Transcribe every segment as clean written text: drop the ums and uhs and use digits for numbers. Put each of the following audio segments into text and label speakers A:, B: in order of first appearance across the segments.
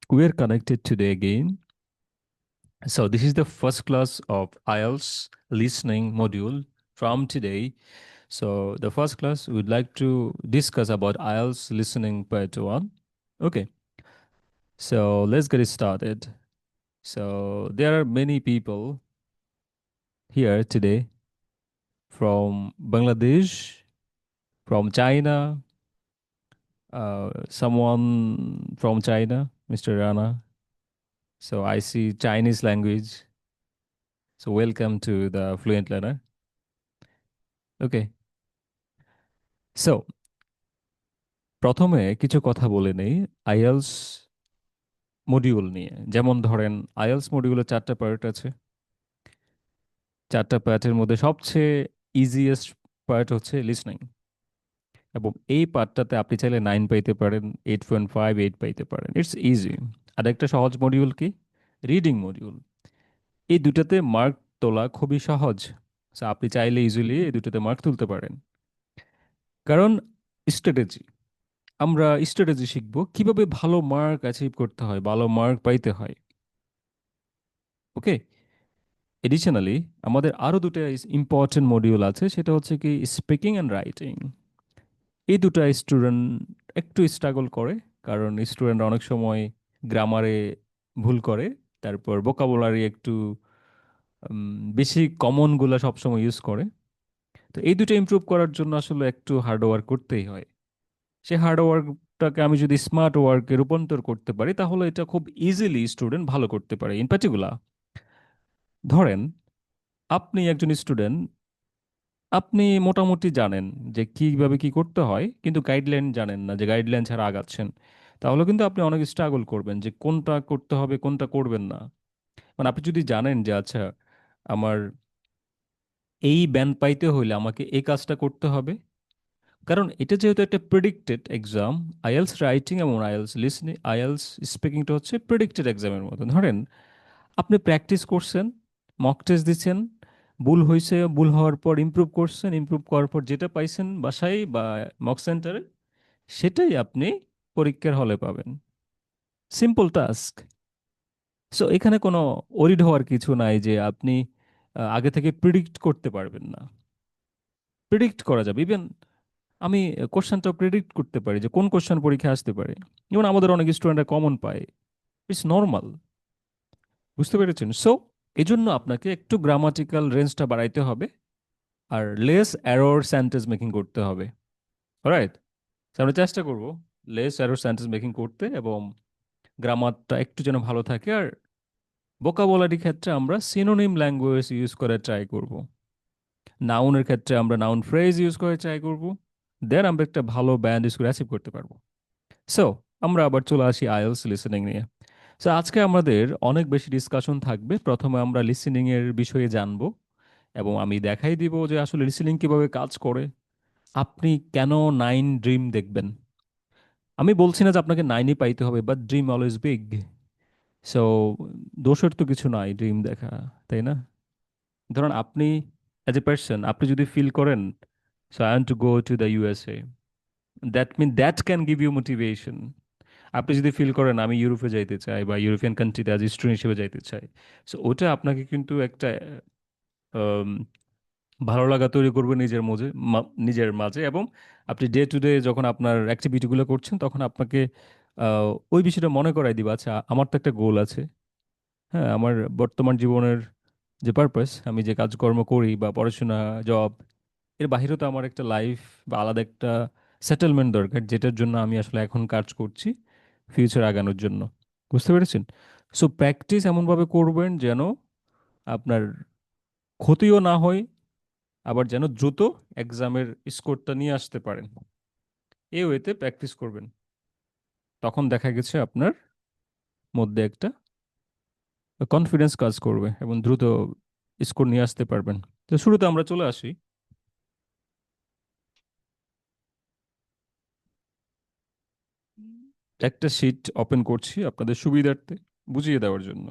A: We are connected today again. So, this is the first class of IELTS listening module from today. So, the first class we'd like to discuss about IELTS listening part 1. Okay, so let's get it started. So, there are many people here today from Bangladesh, from China, someone from China, Mr. Rana. So, I see Chinese language. So, welcome to the Fluent Learner. Okay. So, প্রথমে কিছু কথা বলে নেই IELTS module নিয়ে। যেমন ধরেন IELTS মডিউলে 4টা পার্ট আছে। 4টা পার্টের মধ্যে সবচেয়ে ইজিয়েস্ট পার্ট হচ্ছে লিসনিং, এবং এই পার্টটাতে আপনি চাইলে 9 পাইতে পারেন, 8.5, 8 পাইতে পারেন। It's easy. আর একটা সহজ মডিউল কি? Reading module. এই দুটাতে মার্ক তোলা খুবই সহজ। So, আপনি চাইলে ইজিলি এই দুটাতে মার্ক তুলতে পারেন। কারণ স্ট্র্যাটেজি, আমরা স্ট্র্যাটেজি শিখবো কিভাবে ভালো মার্ক অ্যাচিভ করতে হয়, ভালো মার্ক পাইতে হয়। ওকে। এডিশনালি আমাদের আরো দুটো ইম্পর্টেন্ট মডিউল আছে, সেটা হচ্ছে কি স্পিকিং অ্যান্ড রাইটিং। এই দুটো স্টুডেন্ট একটু স্ট্রাগল করে, কারণ স্টুডেন্ট অনেক সময় গ্রামারে ভুল করে, তারপর ভোকাবুলারি একটু বেশি কমনগুলো সবসময় ইউজ করে। তো এই দুটো ইমপ্রুভ করার জন্য আসলে একটু হার্ড ওয়ার্ক করতেই হয়। সে হার্ড ওয়ার্কটাকে আমি যদি স্মার্ট ওয়ার্কে রূপান্তর করতে পারি, তাহলে এটা খুব ইজিলি স্টুডেন্ট ভালো করতে পারে। ইন পার্টিকুলার ধরেন আপনি একজন স্টুডেন্ট, আপনি মোটামুটি জানেন যে কিভাবে কি করতে হয়, কিন্তু গাইডলাইন জানেন না, যে গাইডলাইন ছাড়া আগাচ্ছেন, তাহলে কিন্তু আপনি অনেক স্ট্রাগল করবেন যে কোনটা করতে হবে কোনটা করবেন না। মানে আপনি যদি জানেন যে আচ্ছা, আমার এই ব্যান্ড পাইতে হইলে আমাকে এই কাজটা করতে হবে, কারণ এটা যেহেতু একটা প্রেডিক্টেড এক্সাম। আইএলস রাইটিং এবং আইএলস লিসনিং, আইএলস স্পিকিংটা হচ্ছে প্রেডিক্টেড এক্সামের মতো। ধরেন আপনি প্র্যাকটিস করছেন, মক টেস্ট দিচ্ছেন, ভুল হয়েছে, ভুল হওয়ার পর ইমপ্রুভ করছেন, ইমপ্রুভ করার পর যেটা পাইছেন বাসায় বা মক সেন্টারে, সেটাই আপনি পরীক্ষার হলে পাবেন। Simple task. সো এখানে কোনো ওরিড হওয়ার কিছু নাই যে আপনি আগে থেকে প্রিডিক্ট করতে পারবেন না। প্রিডিক্ট করা যাবে। ইভেন আমি কোশ্চেনটা প্রেডিক্ট করতে পারি যে কোন কোশ্চেন পরীক্ষায় আসতে পারে। যেমন আমাদের অনেক স্টুডেন্টরা কমন পায়। It's normal. বুঝতে পেরেছেন? সো এজন্য আপনাকে একটু গ্রামাটিক্যাল রেঞ্জটা বাড়াইতে হবে, আর লেস এরর সেন্টেন্স মেকিং করতে হবে। রাইট? আমরা চেষ্টা করব লেস এরর সেন্টেন্স মেকিং করতে, এবং গ্রামারটা একটু যেন ভালো থাকে। আর ভোকাবুলারি ক্ষেত্রে আমরা সিনোনিম ল্যাঙ্গুয়েজ ইউজ করে ট্রাই করব। নাউনের ক্ষেত্রে আমরা নাউন ফ্রেজ ইউজ করে ট্রাই করব। দেন আমরা একটা ভালো ব্যান্ড স্কোর অ্যাচিভ করতে পারবো। সো আমরা আবার চলে আসি আইএলস লিসেনিং নিয়ে। সো আজকে আমাদের অনেক বেশি ডিসকাশন থাকবে। প্রথমে আমরা লিসেনিং এর বিষয়ে জানবো, এবং আমি দেখাই দিব যে আসলে লিসেনিং কিভাবে কাজ করে। আপনি কেন 9 ড্রিম দেখবেন। আমি বলছি না যে আপনাকে 9ই পাইতে হবে, but dream always big. So দোষের তো কিছু নাই ড্রিম দেখা, তাই না? ধরুন আপনি অ্যাজ এ পার্সন আপনি যদি ফিল করেন, so I want to go to the USA, that can give you motivation. আপনি যদি ফিল করেন আমি ইউরোপে যাইতে চাই বা ইউরোপিয়ান কান্ট্রিতে অ্যাজ স্টুডেন্ট হিসেবে যাইতে চাই, সো ওটা আপনাকে কিন্তু একটা আম, ভালো লাগা তৈরি করবে নিজের মাঝে, নিজের মাঝে। এবং আপনি ডে টু ডে যখন আপনার অ্যাক্টিভিটিগুলো করছেন, তখন আপনাকে ওই বিষয়টা মনে করাই দিবা, আচ্ছা আমার তো একটা গোল আছে। হ্যাঁ, আমার বর্তমান জীবনের যে পারপাস, আমি যে কাজকর্ম করি বা পড়াশোনা, জব, এর বাহিরেও তো আমার একটা লাইফ বা আলাদা একটা সেটেলমেন্ট দরকার, যেটার জন্য আমি আসলে এখন কাজ করছি ফিউচার আগানোর জন্য। বুঝতে পেরেছেন? সো প্র্যাকটিস এমনভাবে করবেন যেন আপনার ক্ষতিও না হয়, আবার যেন দ্রুত এক্সামের স্কোরটা নিয়ে আসতে পারেন। এই ওয়েতে প্র্যাকটিস করবেন। তখন দেখা গেছে আপনার মধ্যে একটা কনফিডেন্স কাজ করবে এবং দ্রুত স্কোর নিয়ে আসতে পারবেন। তো শুরুতে আমরা চলে আসি। একটা শিট ওপেন করছি আপনাদের সুবিধার্থে বুঝিয়ে দেওয়ার জন্য।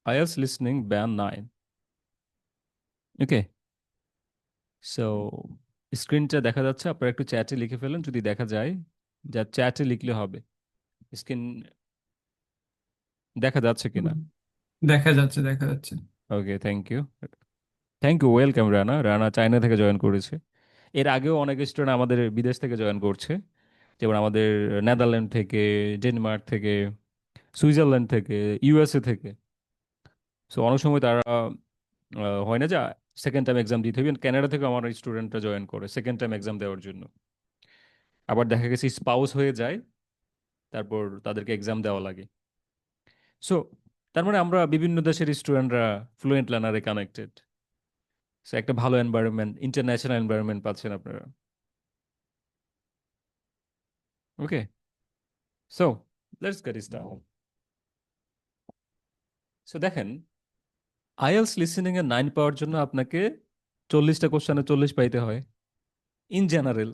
A: IELTS listening band 9। ওকে, সো স্ক্রিনটা দেখা যাচ্ছে, আপনারা একটু চ্যাটে লিখে ফেলেন যদি দেখা যায়, যা চ্যাটে লিখলে হবে। স্ক্রিন দেখা যাচ্ছে কিনা?
B: দেখা যাচ্ছে, দেখা যাচ্ছে।
A: Okay, thank you. Thank you, welcome Rana. Rana China থেকে জয়েন করেছে। এর আগেও অনেক স্টুডেন্ট আমাদের বিদেশ থেকে জয়েন করছে, যেমন আমাদের নেদারল্যান্ড থেকে, ডেনমার্ক থেকে, সুইজারল্যান্ড থেকে, ইউএসএ থেকে। সো অনেক সময় তারা হয় না যে সেকেন্ড টাইম এক্সাম দিতে হবে। কানাডা থেকে আমার স্টুডেন্টরা জয়েন করে সেকেন্ড টাইম এক্সাম দেওয়ার জন্য। আবার দেখা গেছে স্পাউস হয়ে যায়, তারপর তাদেরকে এক্সাম দেওয়া লাগে। সো তার মানে আমরা বিভিন্ন দেশের স্টুডেন্টরা ফ্লুয়েন্ট লার্নারে কানেক্টেড। সো একটা ভালো এনভায়রনমেন্ট, ইন্টারন্যাশনাল এনভায়রনমেন্ট পাচ্ছেন আপনারা। Okay, so let's get start. So দেখেন, আইএলস লিসেনিং এ 9 পাওয়ার জন্য আপনাকে 40টা কোশ্চেনে 40 পাইতে হয় ইন জেনারেল।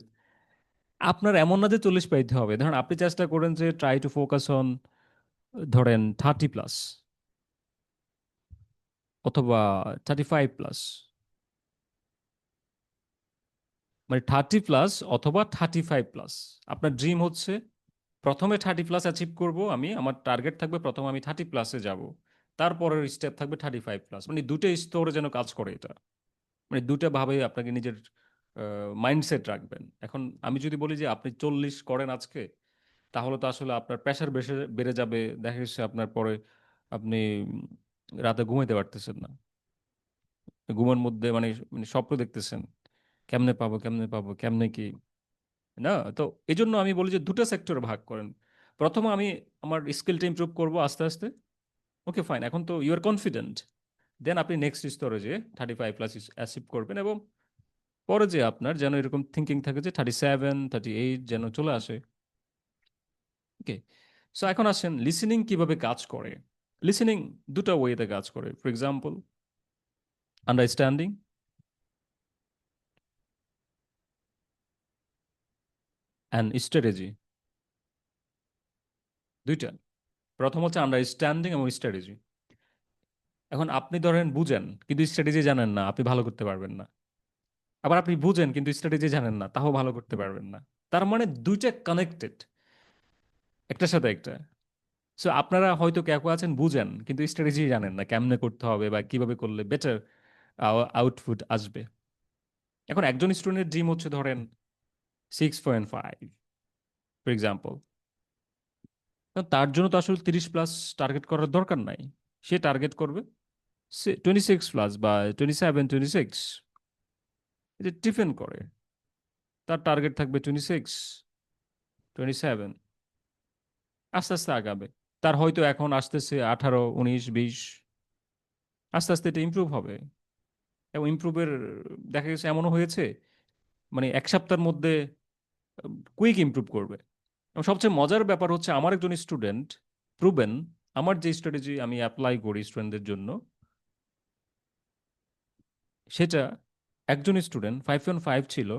A: আপনার এমন না যে 40 পাইতে হবে, ধরেন আপনি চেষ্টা করেন যে ট্রাই টু ফোকাস অন, ধরেন 30+, অথবা 35+, মানে 30+ অথবা 35+। আপনার ড্রিম হচ্ছে প্রথমে 30+ অ্যাচিভ করব আমি, আমার টার্গেট থাকবে প্রথমে আমি 30+-এ যাব, তারপরের স্টেপ থাকবে 35+, মানে দুটো স্তরে যেন কাজ করে এটা। মানে দুটো ভাবে আপনাকে নিজের মাইন্ডসেট রাখবেন। এখন আমি যদি বলি যে আপনি 40 করেন আজকে, তাহলে তো আসলে আপনার প্রেশার বেশি বেড়ে যাবে। দেখা যাচ্ছে আপনার পরে আপনি রাতে ঘুমাইতে পারতেছেন না, ঘুমের মধ্যে মানে মানে স্বপ্ন দেখতেছেন, কেমনে পাবো কেমনে পাবো কেমনে কি, না? তো এই জন্য আমি বলি যে দুটো সেক্টরে ভাগ করেন। প্রথমে আমি আমার স্কিলটা ইমপ্রুভ করবো আস্তে আস্তে। ওকে ফাইন, এখন তো ইউ আর কনফিডেন্ট, দেন আপনি নেক্সট স্তরে যে 35+ অ্যাচিভ করবেন, এবং পরে যে আপনার যেন এরকম থিঙ্কিং থাকে যে 37, 38 যেন চলে আসে। ওকে, সো এখন আসেন লিসেনিং কিভাবে কাজ করে। লিসেনিং দুটো ওয়েতে কাজ করে। For example, understanding and strategy, দুইটা। প্রথম হচ্ছে আন্ডারস্ট্যান্ডিং এবং স্ট্র্যাটেজি। এখন আপনি ধরেন বুঝেন কিন্তু স্ট্র্যাটেজি জানেন না, আপনি ভালো করতে পারবেন না। আবার আপনি বুঝেন কিন্তু স্ট্র্যাটেজি জানেন না, তাও ভালো করতে পারবেন না। তার মানে দুইটা কানেক্টেড, একটার সাথে একটা। সো আপনারা হয়তো কেউ কেউ আছেন বুঝেন কিন্তু স্ট্র্যাটেজি জানেন না, কেমনে করতে হবে বা কিভাবে করলে বেটার আউটপুট আসবে। এখন একজন স্টুডেন্টের ড্রিম হচ্ছে ধরেন 6.5, ফর এক্সাম্পল। তার জন্য তো আসলে 30+ টার্গেট করার দরকার নাই। সে টার্গেট করবে 26+ বা 27, 26। এটা ডিপেন্ড করে, তার টার্গেট থাকবে 26, 27, আস্তে আস্তে আগাবে। তার হয়তো এখন আসতেছে 18, 19, 20, আস্তে আস্তে এটা ইমপ্রুভ হবে। এবং ইমপ্রুভের দেখা গেছে এমনও হয়েছে, মানে 1 সপ্তাহের মধ্যে কুইক ইমপ্রুভ করবে। এবং সবচেয়ে মজার ব্যাপার হচ্ছে আমার একজন স্টুডেন্ট প্রুবেন, আমার যে স্ট্র্যাটেজি আমি অ্যাপ্লাই করি স্টুডেন্টদের জন্য, সেটা একজন স্টুডেন্ট 5.5 ছিল,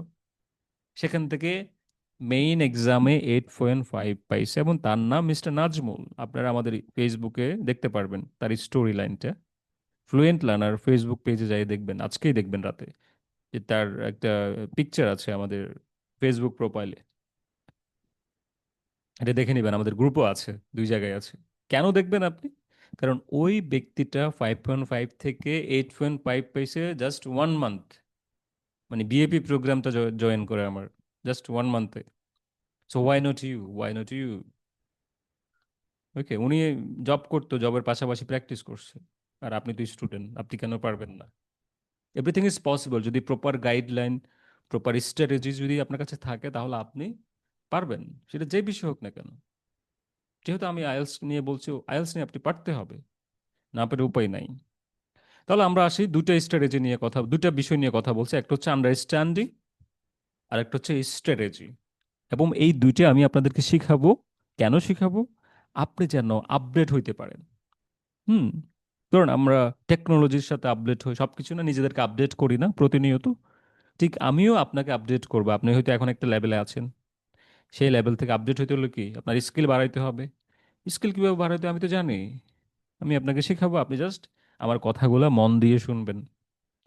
A: সেখান থেকে মেইন এক্সামে 8.5 পাইছে, এবং তার নাম মিস্টার নাজমুল। আপনারা আমাদের ফেসবুকে দেখতে পারবেন তার স্টোরি লাইনটা। ফ্লুয়েন্ট লার্নার ফেসবুক পেজে যাই দেখবেন, আজকেই দেখবেন রাতে, যে তার একটা পিকচার আছে আমাদের ফেসবুক প্রোফাইলে। এটা দেখে নেবেন, আমাদের গ্রুপও আছে, দুই জায়গায় আছে। কেন দেখবেন আপনি? কারণ ওই ব্যক্তিটা 5.5 থেকে 8.5 পাইছে জাস্ট 1 মান্থ, মানে বিএপি প্রোগ্রামটা জয়েন করে আমার জাস্ট 1 মান্থে। So why not you, why not you? Okay, উনি জব করতো, জবের পাশাপাশি প্র্যাকটিস করছে, আর আপনি তো স্টুডেন্ট, আপনি কেন পারবেন না? এভরিথিং ইজ পসিবল, যদি প্রপার গাইডলাইন, প্রপার স্ট্র্যাটেজি যদি আপনার কাছে থাকে, তাহলে আপনি পারবেন, সেটা যে বিষয় হোক না কেন। যেহেতু আমি আইএলস নিয়ে বলছি, আইএলস নিয়ে আপনি পারতে হবে, না পেরে উপায় নাই। তাহলে আমরা আসি দুইটা স্ট্র্যাটেজি নিয়ে কথা, দুইটা বিষয় নিয়ে কথা বলছি, একটা হচ্ছে আন্ডারস্ট্যান্ডিং আর একটা হচ্ছে স্ট্র্যাটেজি। এবং এই দুইটা আমি আপনাদেরকে শিখাবো। কেন শিখাবো? আপনি যেন আপডেট হইতে পারেন। হুম, ধরুন আমরা টেকনোলজির সাথে আপডেট হই, সবকিছু না নিজেদেরকে আপডেট করি না প্রতিনিয়ত, ঠিক আমিও আপনাকে আপডেট করবো। আপনি হয়তো এখন একটা লেভেলে আছেন, সেই লেভেল থেকে আপডেট হইতে হলে কি আপনার স্কিল বাড়াইতে হবে। স্কিল কিভাবে বাড়াইতে আমি তো জানি, আমি আপনাকে শেখাবো, আপনি জাস্ট আমার কথাগুলো মন দিয়ে শুনবেন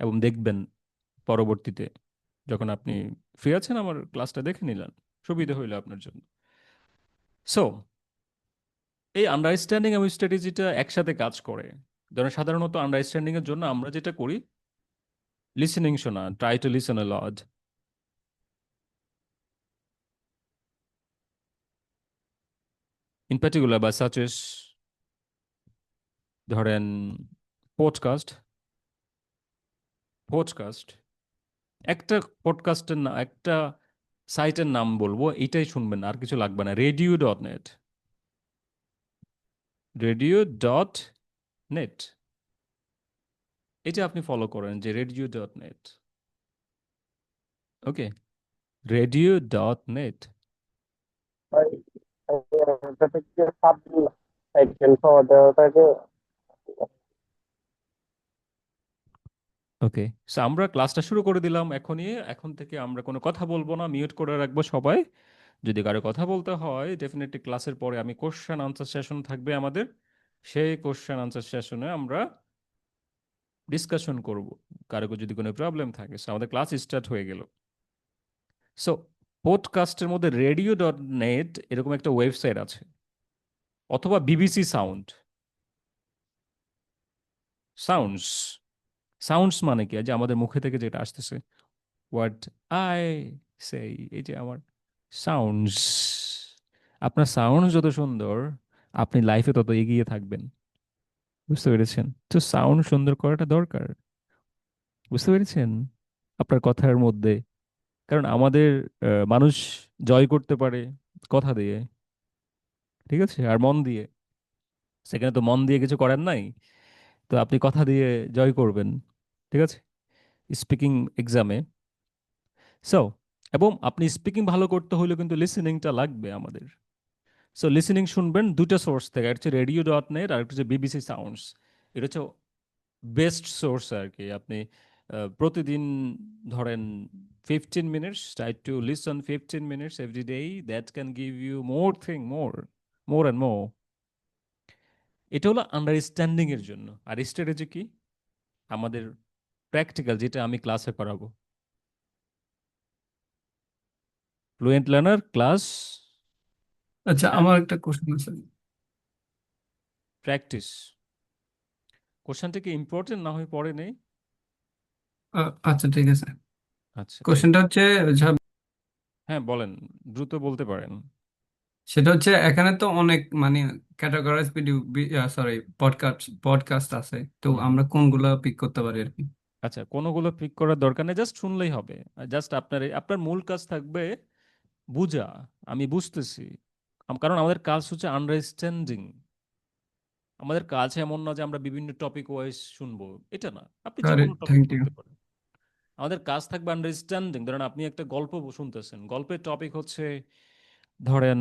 A: এবং দেখবেন পরবর্তীতে যখন আপনি ফ্রি আছেন আমার ক্লাসটা দেখে নিলেন, সুবিধা হইলো আপনার জন্য। সো এই আন্ডারস্ট্যান্ডিং এবং স্ট্র্যাটেজিটা একসাথে কাজ করে। ধরেন সাধারণত আন্ডারস্ট্যান্ডিং এর জন্য আমরা যেটা করি, লিসেনিং শোনা, try to listen A lot. In particular বা সাচেস ধরেন পডকাস্ট। পডকাস্ট একটা পডকাস্টের না, একটা সাইটের নাম বলবো, এটাই শুনবেন, আর কিছু লাগবে না, রেডিও.নেট। রেডিও.নেট, এটা আপনি ফলো করেন যে রেডিও.নেট। ওকে, রেডিও.নেট।
C: ভাই, এটা থেকে সাবধান সাইকেল পাওয়া দেওয়া থাকে।
A: ওকে, সো আমরা ক্লাসটা শুরু করে দিলাম এখনই। এখন থেকে আমরা কোনো কথা বলবো না, মিউট করে রাখবো সবাই। যদি কারো কথা বলতে হয়, ডেফিনেটলি ক্লাসের পরে আমি কোশ্চেন আনসার সেশন থাকবে আমাদের, সেই কোশ্চেন আনসার সেশনে আমরা ডিসকাশন করব, কারো যদি কোনো প্রবলেম থাকে। সো আমাদের ক্লাস স্টার্ট হয়ে গেল। সো পডকাস্টের মধ্যে রেডিও.নেট এরকম একটা ওয়েবসাইট আছে, অথবা বিবিসি সাউন্ড। সাউন্ডস, সাউন্ডস মানে কি, যে আমাদের মুখে থেকে যেটা আসতেছে, হোয়াট আই সেই, এই যে আমার সাউন্ডস। আপনার সাউন্ড যত সুন্দর, আপনি লাইফে তত এগিয়ে থাকবেন। বুঝতে পেরেছেন? তো সাউন্ড সুন্দর করাটা দরকার। বুঝতে পেরেছেন? আপনার কথার মধ্যে, কারণ আমাদের মানুষ জয় করতে পারে কথা দিয়ে, ঠিক আছে, আর মন দিয়ে। সেখানে তো মন দিয়ে কিছু করেন নাই, তো আপনি কথা দিয়ে জয় করবেন, ঠিক আছে, স্পিকিং এক্সামে। সো এবং আপনি স্পিকিং ভালো করতে হলে কিন্তু লিসেনিংটা লাগবে আমাদের। সো লিসেনিং শুনবেন দুটো সোর্স থেকে, একটা হচ্ছে রেডিও.নেট আর একটা হচ্ছে বিবিসি সাউন্ডস। এটা হচ্ছে বেস্ট সোর্স আর কি। আপনি প্রতিদিন ধরেন 15 minutes, try to listen 15 minutes every day, that can give you more thing, more and more. এটা হলো আন্ডারস্ট্যান্ডিং এর জন্য। আর স্ট্র্যাটেজি কি? আমাদের প্র্যাকটিক্যাল, যেটা আমি ক্লাসে করাবো, ফ্লুয়েন্ট লার্নার ক্লাস
B: আচ্ছা,
A: অ্যান্ড
B: আমার একটা কোশ্চেন আছে।
A: প্র্যাকটিস। কোশ্চেনটা কি ইম্পর্টেন্ট না হয়ে পড়ে নেই?
B: আচ্ছা, ঠিক আছে।
A: আচ্ছা ঠিক
B: কোশ্চেনটা
A: আছে।
B: হচ্ছে যা-
A: হ্যাঁ বলেন, দ্রুত বলতে পারেন।
B: সেটা হচ্ছে এখানে তো অনেক মানে categorise video, sorry, podcast podcast আছে, তো
A: হুম হুম।
B: আমরা কোনগুলো পিক করতে পারি আর কি?
A: আচ্ছা, কোনোগুলো পিক করার দরকার নেই, জাস্ট শুনলেই হবে। জাস্ট আপনার আপনার মূল কাজ থাকবে বুঝা, আমি বুঝতেছি। কারণ আমাদের কাজ হচ্ছে আন্ডারস্ট্যান্ডিং। আমাদের কাজ এমন না যে আমরা বিভিন্ন টপিক ওয়াইজ শুনবো, এটা না, আপনি যে কোনো
B: কারেক্ট,
A: টপিক
B: থ্যাংক ইউ।
A: শুনতে পারেন। আমাদের কাজ থাকবে আন্ডারস্ট্যান্ডিং। ধরেন আপনি একটা গল্প শুনতেছেন, গল্পের টপিক হচ্ছে ধরেন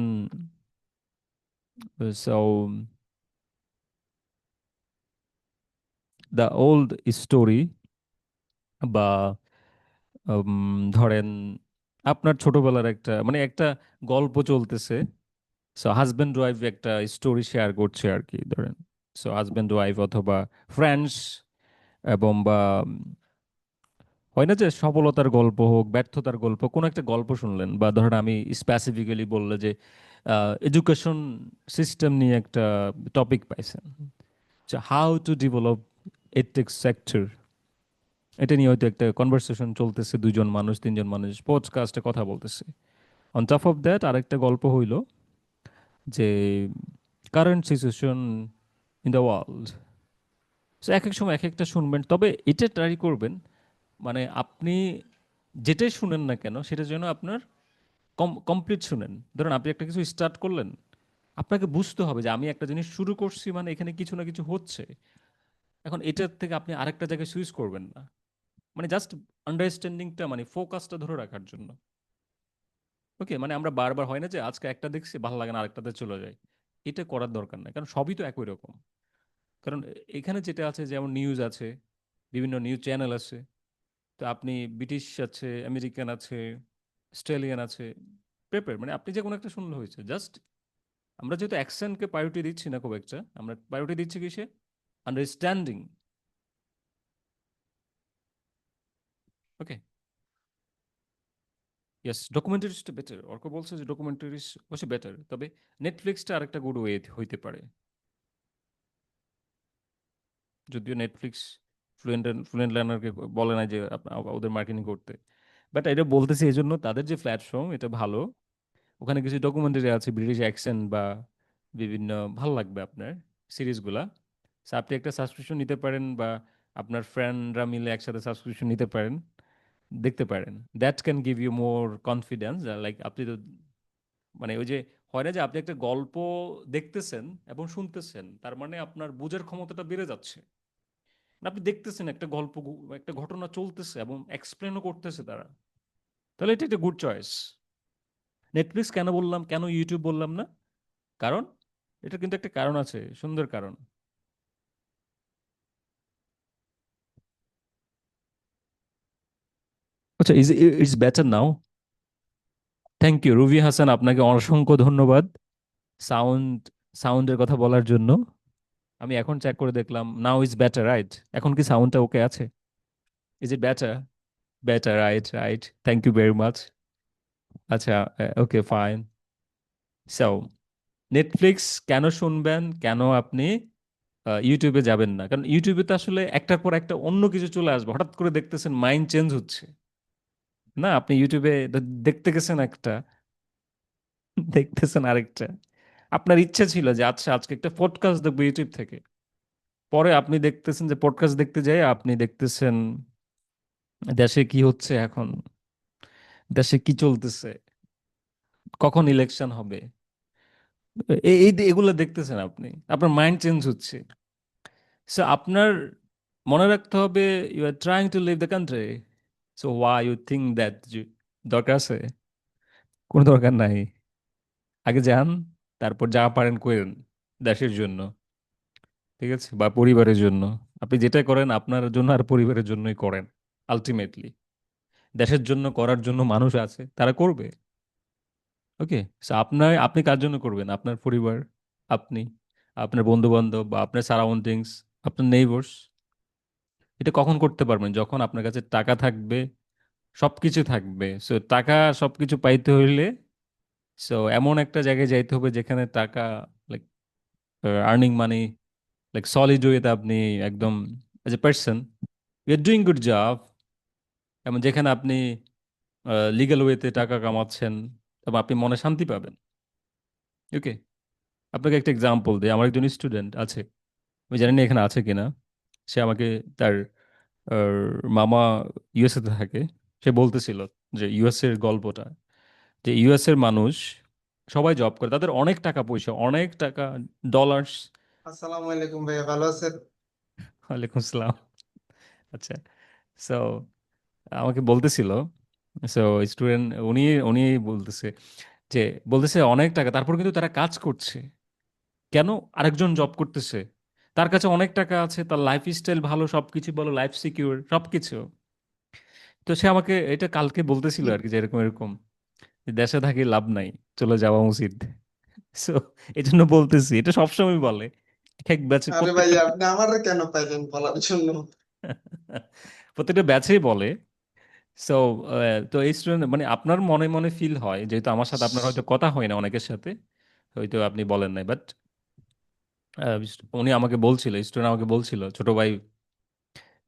A: সো দ্য ওল্ড স্টোরি, বা ধরেন আপনার ছোটবেলার একটা মানে একটা গল্প চলতেছে। সো হাজব্যান্ড ওয়াইফ একটা স্টোরি শেয়ার করছে আর কি, ধরেন। সো হাজব্যান্ড ওয়াইফ অথবা ফ্রেন্ডস, এবং বা হয় না যে সফলতার গল্প হোক, ব্যর্থতার গল্প, কোনো একটা গল্প শুনলেন, বা ধরেন আমি স্পেসিফিক্যালি বললে যে এডুকেশন সিস্টেম নিয়ে একটা টপিক পাইছেন, how to develop edtech sector, এটা নিয়ে হয়তো একটা কনভারসেশন চলতেছে, দুজন মানুষ তিনজন মানুষ পডকাস্টে কথা বলতেছে। অন টপ অফ দ্যাট আরেকটা গল্প হইল যে current situation in the world. So এক এক সময় এক একটা শুনবেন, তবে এটা ট্রাই করবেন মানে আপনি যেটাই শুনেন না কেন সেটা যেন আপনার কমপ্লিট শুনেন। ধরুন আপনি একটা কিছু স্টার্ট করলেন, আপনাকে বুঝতে হবে যে আমি একটা জিনিস শুরু করছি মানে এখানে কিছু না কিছু হচ্ছে। এখন এটার থেকে আপনি আরেকটা জায়গায় সুইচ করবেন না, মানে জাস্ট আন্ডারস্ট্যান্ডিংটা, মানে ফোকাসটা ধরে রাখার জন্য। ওকে, মানে আমরা বারবার হয় না যে আজকে একটা দেখছি ভালো লাগে না আরেকটাতে চলে যায়, এটা করার দরকার নাই, কারণ সবই তো একই রকম। কারণ এখানে যেটা আছে, যেমন নিউজ আছে, বিভিন্ন নিউজ চ্যানেল আছে, তো আপনি ব্রিটিশ আছে, আমেরিকান আছে, অস্ট্রেলিয়ান আছে, পেপার, মানে আপনি যে কোনো একটা শুনলে হয়েছে। জাস্ট আমরা যেহেতু অ্যাকসেন্টকে প্রায়োরিটি দিচ্ছি না খুব একটা, আমরা প্রায়োরিটি দিচ্ছি কিসে, আন্ডারস্ট্যান্ডিং। ওকে, ইয়েস, ডকুমেন্টারিজটা বেটার। অর্ক বলছে যে ডকুমেন্টারিজ অবশ্যই বেটার, তবে নেটফ্লিক্সটা আরেকটা গুড ওয়ে হইতে পারে। যদিও নেটফ্লিক্স ফ্লুয়েন্ট লার্নারকে বলে না যে ওদের মার্কেটিং করতে, বাট এটা বলতেছি এই জন্য তাদের যে প্ল্যাটফর্ম এটা ভালো। ওখানে কিছু ডকুমেন্টারি আছে, ব্রিটিশ অ্যাকসেন্ট বা বিভিন্ন, ভালো লাগবে আপনার সিরিজগুলা। So আপনি একটা সাবস্ক্রিপশন নিতে পারেন, বা আপনার ফ্রেন্ডরা মিলে একসাথে সাবস্ক্রিপশন নিতে পারেন, দেখতে পারেন। That can give you more confidence. Like আপনি তো মানে ওই যে হয় না যে আপনি একটা গল্প দেখতেছেন এবং শুনতেছেন, তার মানে আপনার বুঝার ক্ষমতাটা বেড়ে যাচ্ছে। মানে আপনি দেখতেছেন একটা গল্প, একটা ঘটনা চলতেছে এবং এক্সপ্লেনও করতেছে তারা, তাহলে এটা একটা গুড চয়েস। নেটফ্লিক্স কেন বললাম, কেন ইউটিউব বললাম না? কারণ এটা কিন্তু একটা কারণ আছে, সুন্দর কারণ। আচ্ছা, it's better now. Thank you Ruby Hasan, আপনাকে অসংখ্য ধন্যবাদ সাউন্ড সাউন্ডের কথা বলার জন্য। আমি এখন চেক করে দেখলাম, নাও ইজ বেটার, রাইট? এখন কি সাউন্ডটা ওকে আছে? Is it better? Better, right, right, thank you very much. আচ্ছা, ওকে, ফাইন। সো নেটফ্লিক্স কেন শুনবেন, কেন আপনি ইউটিউবে যাবেন না? কারণ ইউটিউবে তো আসলে একটার পর একটা অন্য কিছু চলে আসবে, হঠাৎ করে দেখতেছেন মাইন্ড চেঞ্জ হচ্ছে। না, আপনি ইউটিউবে দেখতে গেছেন একটা, দেখতেছেন আরেকটা। আপনার ইচ্ছে ছিল যে আচ্ছা আজকে একটা পডকাস্ট দেখবো ইউটিউব থেকে, পরে আপনি দেখতেছেন যে পডকাস্ট দেখতে যাই আপনি দেখতেছেন দেশে কি হচ্ছে এখন, দেশে কি চলতেছে, কখন ইলেকশন হবে, এগুলো দেখতেছেন আপনি, আপনার মাইন্ড চেঞ্জ হচ্ছে। সো আপনার মনে রাখতে হবে, you are trying to leave the country, so why you think that দরকার আছে? কোনো দরকার নাই। আগে যান, তারপর যা পারেন করেন দেশের জন্য, ঠিক আছে, বা পরিবারের জন্য। আপনি যেটা করেন আপনার জন্য আর পরিবারের জন্যই করেন আলটিমেটলি। দেশের জন্য করার জন্য মানুষ আছে, তারা করবে। ওকে, আপনি কার জন্য করবেন? আপনার পরিবার, আপনি, আপনার বন্ধু বান্ধব, বা আপনার সারাউন্ডিংস, আপনার নেইবার্স। এটা কখন করতে পারবেন? যখন আপনার কাছে টাকা থাকবে, সবকিছু থাকবে। সো টাকা, সবকিছু পাইতে হইলে সো এমন একটা জায়গায় যাইতে হবে যেখানে টাকা, like earning money, like solid ওয়েতে আপনি একদম as a person you are doing good job, এবং যেখানে আপনি লিগ্যাল ওয়েতে টাকা কামাচ্ছেন এবং আপনি মনে শান্তি পাবেন। ওকে, আপনাকে একটা এক্সাম্পল দিই। আমার একজন স্টুডেন্ট আছে, আমি জানি না এখানে আছে কিনা। সে আমাকে তার আহ, মামা ইউএসএ তে থাকে। সে বলতেছিল যে ইউএস এর গল্পটা, যে ইউএস এর মানুষ সবাই জব করে, তাদের অনেক টাকা পয়সা, অনেক টাকা, ডলার্স।
D: আসসালামু আলাইকুম ভাইয়া, ভালো আছেন?
A: ওয়ালাইকুম আসসালাম। আচ্ছা, সো আমাকে বলতেছিল, সো স্টুডেন্ট, উনি উনি বলতেছে যে, বলতেছে অনেক টাকা, তারপর কিন্তু তারা কাজ করছে কেন? আরেকজন জব করতেছে, তার কাছে অনেক টাকা আছে, তার লাইফ স্টাইল ভালো, সবকিছু ভালো, লাইফ সিকিউর, সবকিছু। তো সে আমাকে এটা কালকে বলতেছিল আর কি, যে এরকম এরকম, যে দেশে থাকি লাভ নাই, চলে যাওয়া উচিত। সো এই জন্য বলতেছি, এটা সবসময় বলে এক ব্যাচে,
D: আরে
A: প্রত্যেকটা
D: ভাইয়া, আপনি আমারে কেন পাইলেন বলার জন্য?
A: প্রত্যেকটা ব্যাচেই বলে। সো তো এই স্টুডেন্ট, মানে আপনার মনে মনে ফিল হয়, যেহেতু আমার সাথে আপনার হয়তো কথা হয় না অনেকের সাথে, হয়তো আপনি বলেন নাই, বাট উনি আমাকে বলছিল, স্টুডেন্ট আমাকে বলছিল, ছোট ভাই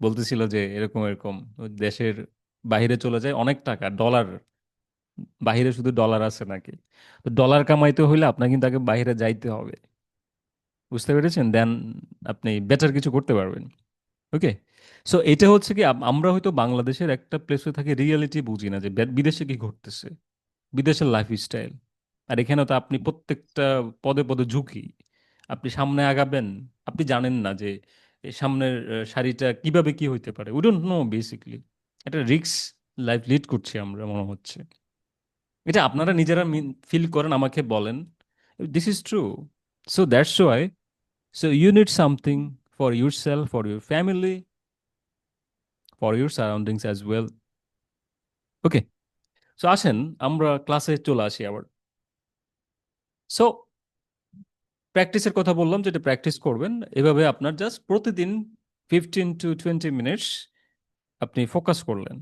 A: বলতেছিল যে এরকম এরকম, ও দেশের বাইরে চলে যায়, অনেক টাকা, ডলার, বাইরে শুধু ডলার আছে নাকি? তো ডলার কামাইতে হইলে আপনার কিন্তু আগে বাইরে যাইতে হবে, বুঝতে পেরেছেন? দেন আপনি বেটার কিছু করতে পারবেন। ওকে, সো এটা হচ্ছে কি, আমরা হয়তো বাংলাদেশের একটা প্লেসে থাকি, রিয়েলিটি বুঝি না যে বিদেশে কি ঘটতেছে, বিদেশের লাইফস্টাইল। আর এখানে তো আপনি প্রত্যেকটা পদে পদে ঝুঁকি, আপনি সামনে আগাবেন, আপনি জানেন না যে এই সামনের সারিটা কিভাবে কি হইতে পারে, উই ডোন্ট নো বেসিকলি। একটা রিস্ক লাইফ লিড করছি আমরা মনে হচ্ছে। এটা আপনারা নিজেরা ফিল করেন, আমাকে বলেন, this is true. So that's why, so you need something for yourself, for your family, for your surroundings as well. Okay, so আসেন আমরা ক্লাসে চলে আসি আবার। সো প্র্যাকটিসের কথা বললাম, যেটা প্র্যাকটিস করবেন এভাবে আপনার জাস্ট প্রতিদিন 15 to 20 মিনিটস আপনি ফোকাস করলেন।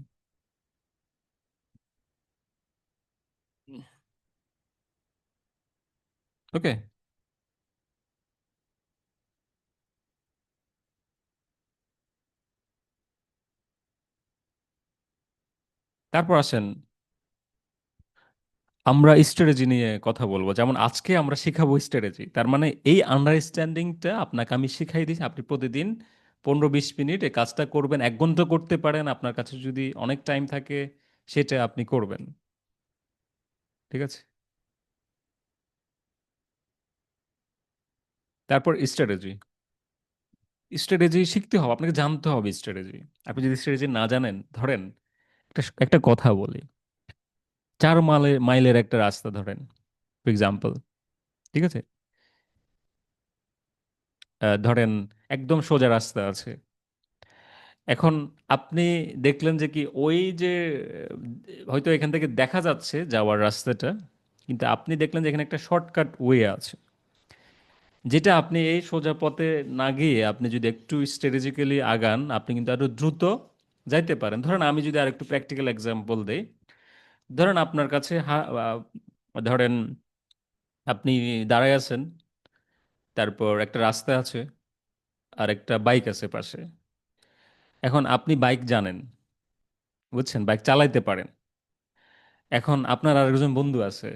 A: ওকে, তারপর আসেন আমরা স্ট্র্যাটেজি নিয়ে কথা বলবো। যেমন আজকে আমরা শিখাবো স্ট্র্যাটেজি, তার মানে এই আন্ডারস্ট্যান্ডিংটা আপনাকে আমি শিখাই দিচ্ছি। আপনি প্রতিদিন 15-20 মিনিট এই কাজটা করবেন, 1 ঘন্টা করতে পারেন, আপনার কাছে যদি অনেক টাইম থাকে সেটা আপনি করবেন। ঠিক আছে, তারপর স্ট্র্যাটেজি। স্ট্র্যাটেজি শিখতে হবে, আপনাকে জানতে হবে স্ট্র্যাটেজি। আপনি যদি স্ট্র্যাটেজি না জানেন, ধরেন একটা একটা কথা বলি, 4 মাইলের একটা রাস্তা ধরেন, ফর এক্সাম্পল। ঠিক আছে, ধরেন একদম সোজা রাস্তা আছে। এখন আপনি দেখলেন যে কি ওই যে হয়তো এখান থেকে দেখা যাচ্ছে যাওয়ার রাস্তাটা, কিন্তু আপনি দেখলেন যে এখানে একটা শর্টকাট ওয়ে আছে, যেটা আপনি এই সোজা পথে না গিয়ে আপনি যদি একটু স্ট্র্যাটেজিক্যালি আগান, আপনি কিন্তু আরো দ্রুত যাইতে পারেন। ধরেন আমি যদি আর একটু প্র্যাকটিক্যাল এক্সাম্পল দেই, ধরেন আপনার কাছে ধরেন আপনি দাঁড়ায় আছেন, তারপর একটা রাস্তা আছে আর একটা বাইক আছে পাশে। এখন আপনি বাইক জানেন, বুঝছেন, বাইক চালাইতে পারেন। এখন আপনার আরেকজন বন্ধু আছে,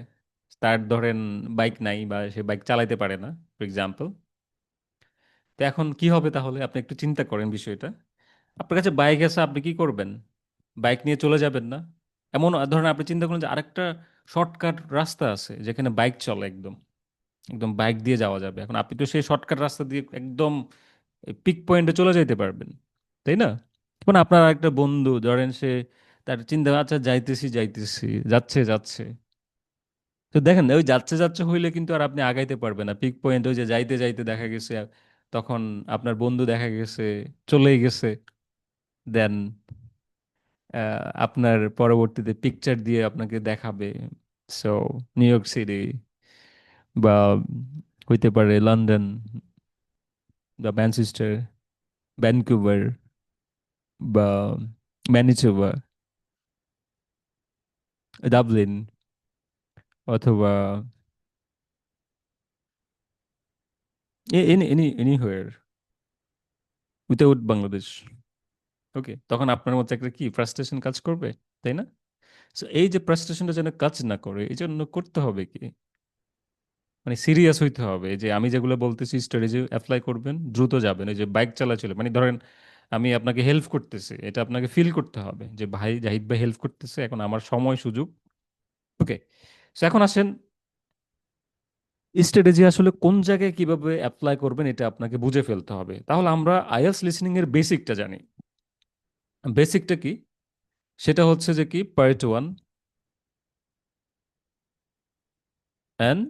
A: তার ধরেন বাইক নাই বা সে বাইক চালাইতে পারে না, ফর এক্সাম্পল। তো এখন কি হবে তাহলে, আপনি একটু চিন্তা করেন বিষয়টা। আপনার কাছে বাইক আছে, আপনি কি করবেন? বাইক নিয়ে চলে যাবেন না? এমন ধরেন আপনি চিন্তা করেন যে আরেকটা শর্টকাট রাস্তা আছে যেখানে বাইক চলে, একদম একদম বাইক দিয়ে যাওয়া যাবে। এখন আপনি তো সেই শর্টকাট রাস্তা দিয়ে একদম পিক পয়েন্টে চলে যেতে পারবেন, তাই না? এখন আপনার একটা বন্ধু ধরেন সে তার চিন্তা, আচ্ছা যাইতেছি যাইতেছি, যাচ্ছে যাচ্ছে। তো দেখেন ওই যাচ্ছে যাচ্ছে হইলে কিন্তু আর আপনি আগাইতে পারবেন না পিক পয়েন্ট। ওই যে যাইতে যাইতে দেখা গেছে তখন আপনার বন্ধু দেখা গেছে চলেই গেছে। দেন আপনার পরবর্তীতে পিকচার দিয়ে আপনাকে দেখাবে। সো নিউ ইয়র্ক সিটি বা হইতে পারে লন্ডন বা ম্যানচেস্টার, ভ্যানকুভার বা ম্যানিটোবা, ডাবলিন, অথবা এনিহোয়ার উইথাউট বাংলাদেশ। ওকে, তখন আপনার মধ্যে একটা কি ফ্রাস্ট্রেশন কাজ করবে, তাই না? সো এই যে ফ্রাস্ট্রেশনটা যেন কাজ না করে, এই জন্য করতে হবে কি, মানে সিরিয়াস হইতে হবে যে আমি যেগুলো বলতেছি স্ট্র্যাটেজি অ্যাপ্লাই করবেন, দ্রুত যাবেন। এই যে বাইক চালাচ্ছিল, মানে ধরেন আমি আপনাকে হেল্প করতেছি, এটা আপনাকে ফিল করতে হবে যে ভাই জাহিদ ভাই হেল্প করতেছে, এখন আমার সময় সুযোগ। ওকে, সো এখন আসেন স্ট্র্যাটেজি আসলে কোন জায়গায় কিভাবে অ্যাপ্লাই করবেন এটা আপনাকে বুঝে ফেলতে হবে। তাহলে আমরা আইএলটিএস লিসনিং এর বেসিকটা জানি। বেসিকটা কি? সেটা হচ্ছে যে কি, পার্ট 1 অ্যান্ড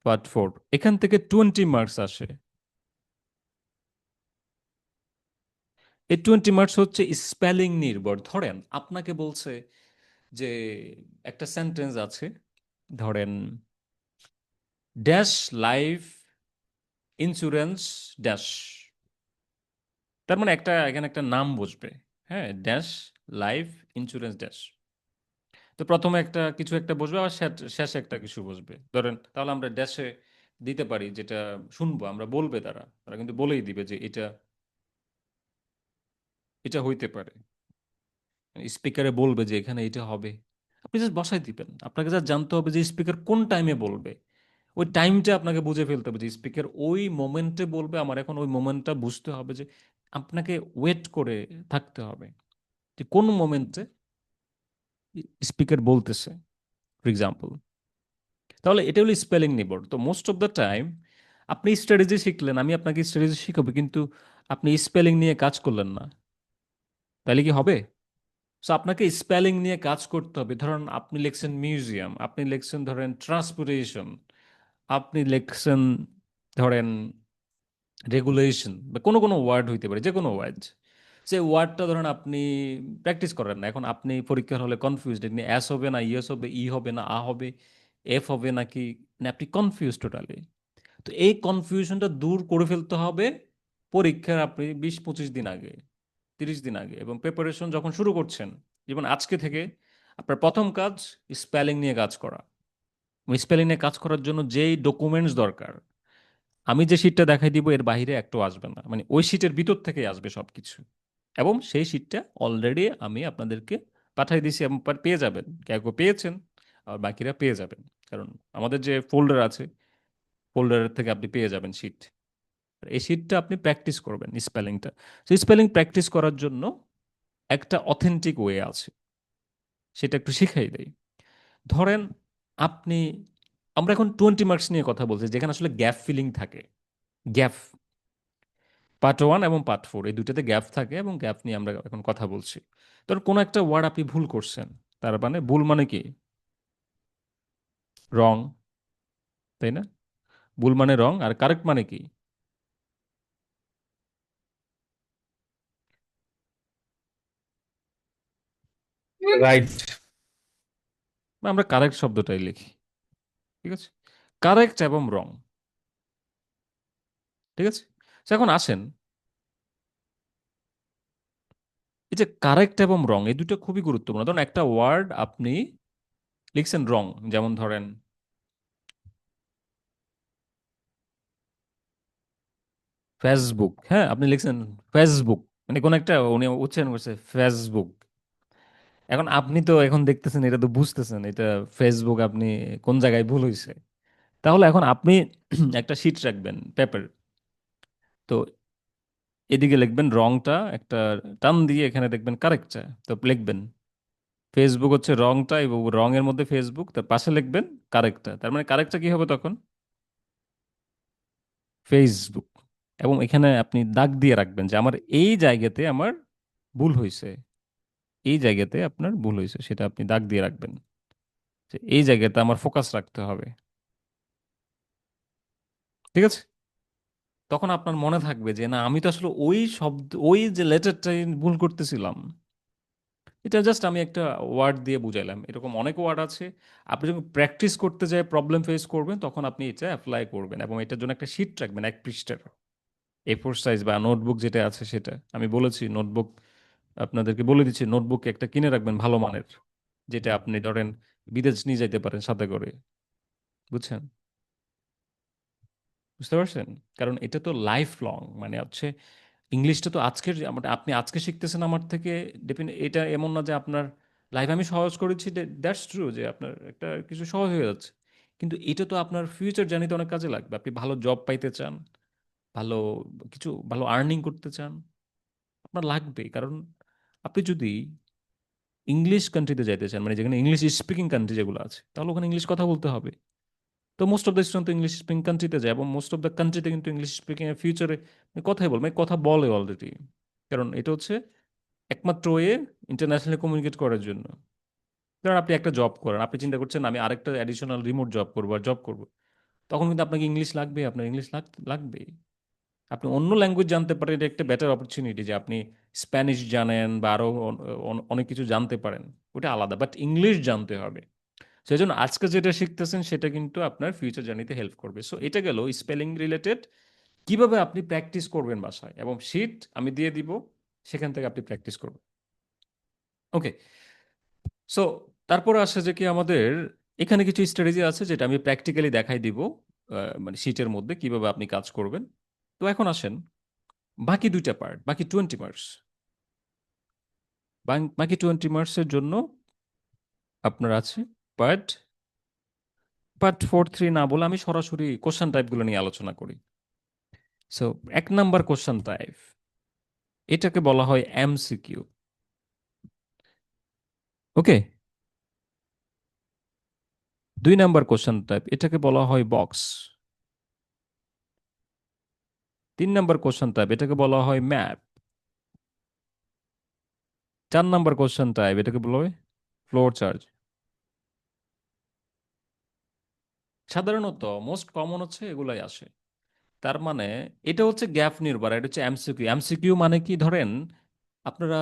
A: পার্ট 4, এখান থেকে 20 মার্কস আসে। এই 20 মার্কস হচ্ছে স্পেলিং নির্ভর। ধরেন আপনাকে বলছে যে একটা সেন্টেন্স আছে, ধরেন ড্যাশ লাইফ ইন্স্যুরেন্স ড্যাশ, তার মানে এখানে একটা নাম বসবে। হ্যাঁ, ড্যাশ লাইফ ইন্স্যুরেন্স ড্যাশ। তো প্রথমে একটা কিছু একটা বসবে, আবার শেষে একটা কিছু বসবে। ধরেন তাহলে আমরা ড্যাশে দিতে পারি, যেটা শুনবো আমরা বলবে, তারা তারা কিন্তু বলেই দিবে যে এটা এটা হইতে পারে। স্পিকারে বলবে যে এখানে এটা হবে, আপনি জাস্ট বসাই দিবেন। আপনাকে যা জানতে হবে যে স্পিকার কোন টাইমে বলবে, ওই টাইমটা আপনাকে বুঝে ফেলতে হবে যে স্পিকার ওই মোমেন্টে বলবে। আমার এখন ওই মোমেন্টটা বুঝতে হবে, যে আপনাকে ওয়েট করে থাকতে হবে যে কোন মোমেন্টে স্পিকার বলতেছে, ফর এক্সাম্পল। তাহলে এটা হলো স্পেলিং নির্ভর। তো মোস্ট অফ দ্য টাইম আপনি স্ট্র্যাটেজি শিখলেন, আমি আপনাকে স্ট্র্যাটেজি শিখাবো, কিন্তু আপনি স্পেলিং নিয়ে কাজ করলেন না, তাহলে কি হবে? সো আপনাকে স্পেলিং নিয়ে কাজ করতে হবে। ধরেন আপনি লিখছেন মিউজিয়াম, আপনি লিখছেন ধরেন ট্রান্সপোর্টেশন, আপনি লিখছেন ধরেন রেগুলেশন, বা কোনো কোনো ওয়ার্ড হইতে পারে, যে কোনো ওয়ার্ড। সেই ওয়ার্ডটা ধরেন আপনি প্র্যাকটিস করেন না, এখন আপনি পরীক্ষার হলে কনফিউজড, এস হবে না ইয়েস হবে, ই হবে না আ হবে, এফ হবে নাকি, মানে আপনি কনফিউজ টোটালি। তো এই কনফিউশনটা দূর করে ফেলতে হবে পরীক্ষার আপনি 20-25 দিন আগে, 30 দিন আগে, এবং প্রিপারেশন যখন শুরু করছেন, যেমন আজকে থেকে আপনার প্রথম কাজ স্পেলিং নিয়ে কাজ করা। স্পেলিং নিয়ে কাজ করার জন্য যেই ডকুমেন্টস দরকার, আমি যে শিটটা দেখাই দিব এর বাইরে একটাও আসবে না, মানে ওই শিটের ভিতর থেকেই আসবে সবকিছু। এবং সেই শিটটা অলরেডি আমি আপনাদেরকে পাঠিয়ে দিয়েছি এবং পেয়ে যাবেন, কেউ কেউ পেয়েছেন আর বাকিরা পেয়ে যাবেন, কারণ আমাদের যে ফোল্ডার আছে, ফোল্ডারের থেকে আপনি পেয়ে যাবেন শিট। এই শিটটা আপনি প্র্যাকটিস করবেন স্পেলিংটা। তো স্পেলিং প্র্যাকটিস করার জন্য একটা অথেন্টিক ওয়ে আছে, সেটা একটু শিখাই দেই। ধরেন আপনি, আমরা এখন 20 মার্কস নিয়ে কথা বলছি, যেখানে আসলে গ্যাপ ফিলিং থাকে। গ্যাপ, পার্ট 1 এবং পার্ট 4 এই দুইটাতে গ্যাপ থাকে, এবং গ্যাপ নিয়ে আমরা এখন কথা বলছি। ধরুন কোনো একটা ওয়ার্ড আপনি ভুল করছেন, তার মানে ভুল মানে কি? রং, তাই না? ভুল মানে রং, আর কারেক্ট মানে কি?
B: রাইট।
A: আমরা কারেক্ট শব্দটাই লিখি, ঠিক আছে? কারেক্ট এবং রং, ঠিক আছে? তো এখন আসেন, এই যে কারেক্ট এবং রং এই দুটো খুবই গুরুত্বপূর্ণ। ধরুন একটা ওয়ার্ড আপনি লিখছেন রং, যেমন ধরেন ফেসবুক, হ্যাঁ আপনি লিখছেন ফেসবুক, মানে কোন একটা উনি উচ্চারণ করছে ফেসবুক। এখন আপনি তো এখন দেখতেছেন, এটা তো বুঝতেছেন এটা ফেসবুক, আপনি কোন জায়গায় ভুল হয়েছে। তাহলে এখন আপনি একটা শিট রাখবেন পেপার, তো এদিকে লিখবেন রংটা, একটা টান দিয়ে এখানে দেখবেন কারেক্টটা, তো লিখবেন ফেসবুক হচ্ছে রংটা, এবং রঙের মধ্যে ফেসবুক, তার পাশে লিখবেন কারেক্টটা, তার মানে কারেক্টটা কি হবে তখন? ফেসবুক। এবং এখানে আপনি দাগ দিয়ে রাখবেন যে আমার এই জায়গাতে আমার ভুল হয়েছে, এই জায়গাতে আপনার ভুল হয়েছে, সেটা আপনি দাগ দিয়ে রাখবেন যে এই জায়গাতে আমার ফোকাস রাখতে হবে, ঠিক আছে? তখন আপনার মনে থাকবে যে না, আমি তো আসলে ওই শব্দ, ওই যে লেটারটাই ভুল করতেছিলাম। এটা জাস্ট আমি একটা ওয়ার্ড দিয়ে বুঝাইলাম, এরকম অনেক ওয়ার্ড আছে। আপনি যখন প্র্যাকটিস করতে যায় প্রবলেম ফেস করবেন, তখন আপনি এটা অ্যাপ্লাই করবেন, এবং এটার জন্য একটা শিট রাখবেন 1 পৃষ্ঠার, A4 সাইজ বা নোটবুক যেটা আছে সেটা। আমি বলেছি নোটবুক, আপনাদেরকে বলে দিচ্ছি, নোটবুক একটা কিনে রাখবেন ভালো মানের, যেটা আপনি ধরেন বিদেশ নিয়ে যাইতে পারেন সাথে করে, বুঝছেন? বুঝতে পারছেন? কারণ এটা তো লাইফ লং, মানে হচ্ছে ইংলিশটা তো আজকের, আপনি আজকে শিখতেছেন আমার থেকে, এটা এমন না যে আপনার লাইফ আমি সহজ করেছি, দ্যাটস ট্রু যে আপনার একটা কিছু সহজ হয়ে যাচ্ছে, কিন্তু এটা তো আপনার ফিউচার জার্নিতে অনেক কাজে লাগবে। আপনি ভালো জব পাইতে চান, ভালো কিছু ভালো আর্নিং করতে চান, আপনার লাগবে। কারণ আপনি যদি ইংলিশ কান্ট্রিতে যাইতে চান, মানে যেখানে ইংলিশ স্পিকিং কান্ট্রি যেগুলো আছে, তাহলে ওখানে ইংলিশ কথা বলতে হবে। তো মোস্ট অফ দ্য স্টুডেন্ট তো ইংলিশ স্পিকিং কান্ট্রিতে যায়, এবং মোস্ট অফ দ্য কান্ট্রিতে কিন্তু ইংলিশ স্পিকিং এর ফিউচারে কথাই বলবে, মানে কথা বলে অলরেডি। কারণ এটা হচ্ছে একমাত্র ওয়ে ইন্টারন্যাশনালি কমিউনিকেট করার জন্য। ধরেন আপনি একটা জব করেন, আপনি চিন্তা করছেন আমি আরেকটা অ্যাডিশনাল রিমোট জব করবো আর জব করবো, তখন কিন্তু আপনাকে ইংলিশ লাগবে, আপনার ইংলিশ লাগবে। আপনি অন্য ল্যাঙ্গুয়েজ জানতে পারেন, এটা একটা বেটার অপরচুনিটি যে আপনি স্প্যানিশ জানেন বা আরো অনেক কিছু জানতে পারেন, ওটা আলাদা, বাট ইংলিশ জানতে হবে। সেই জন্য আজকে যেটা শিখতেছেন সেটা কিন্তু আপনার ফিউচার জার্নিতে হেল্প করবে। সো এটা গেল স্পেলিং রিলেটেড, কিভাবে আপনি প্র্যাকটিস করবেন বাসায়, এবং শিট আমি দিয়ে দিব, সেখান থেকে আপনি প্র্যাকটিস করবেন। ওকে, সো তারপর আসে যে কি আমাদের এখানে কিছু স্ট্র্যাটেজি আছে যেটা আমি প্র্যাকটিক্যালি দেখাই দিব, মানে শিটের মধ্যে কিভাবে আপনি কাজ করবেন। তো এখন আসেন বাকি দুইটা পার্ট, বাকি 20 মার্কস, বাকি 20 মার্কসের জন্য আপনার আছে পার্ট পার্ট 4, 3 না বলে আমি সরাসরি কোশ্চেন টাইপগুলো নিয়ে আলোচনা করি। সো 1 নাম্বার কোশ্চেন টাইপ, এটাকে বলা হয় এমসিকিউ। ওকে, 2 নাম্বার কোশ্চেন টাইপ, এটাকে বলা হয় বক্স। 3 নাম্বার কোশ্চেন টাইপ, এটাকে বলা হয় ম্যাপ। 4 নাম্বার কোশ্চেন টাইপ, এটাকে বলা হয় ফ্লোর চার্ট। সাধারণত মোস্ট কমন হচ্ছে এগুলাই আসে। তার মানে এটা হচ্ছে গ্যাপ নির্ভর, এটা হচ্ছে এমসিকিউ। এমসিকিউ মানে কি, ধরেন আপনারা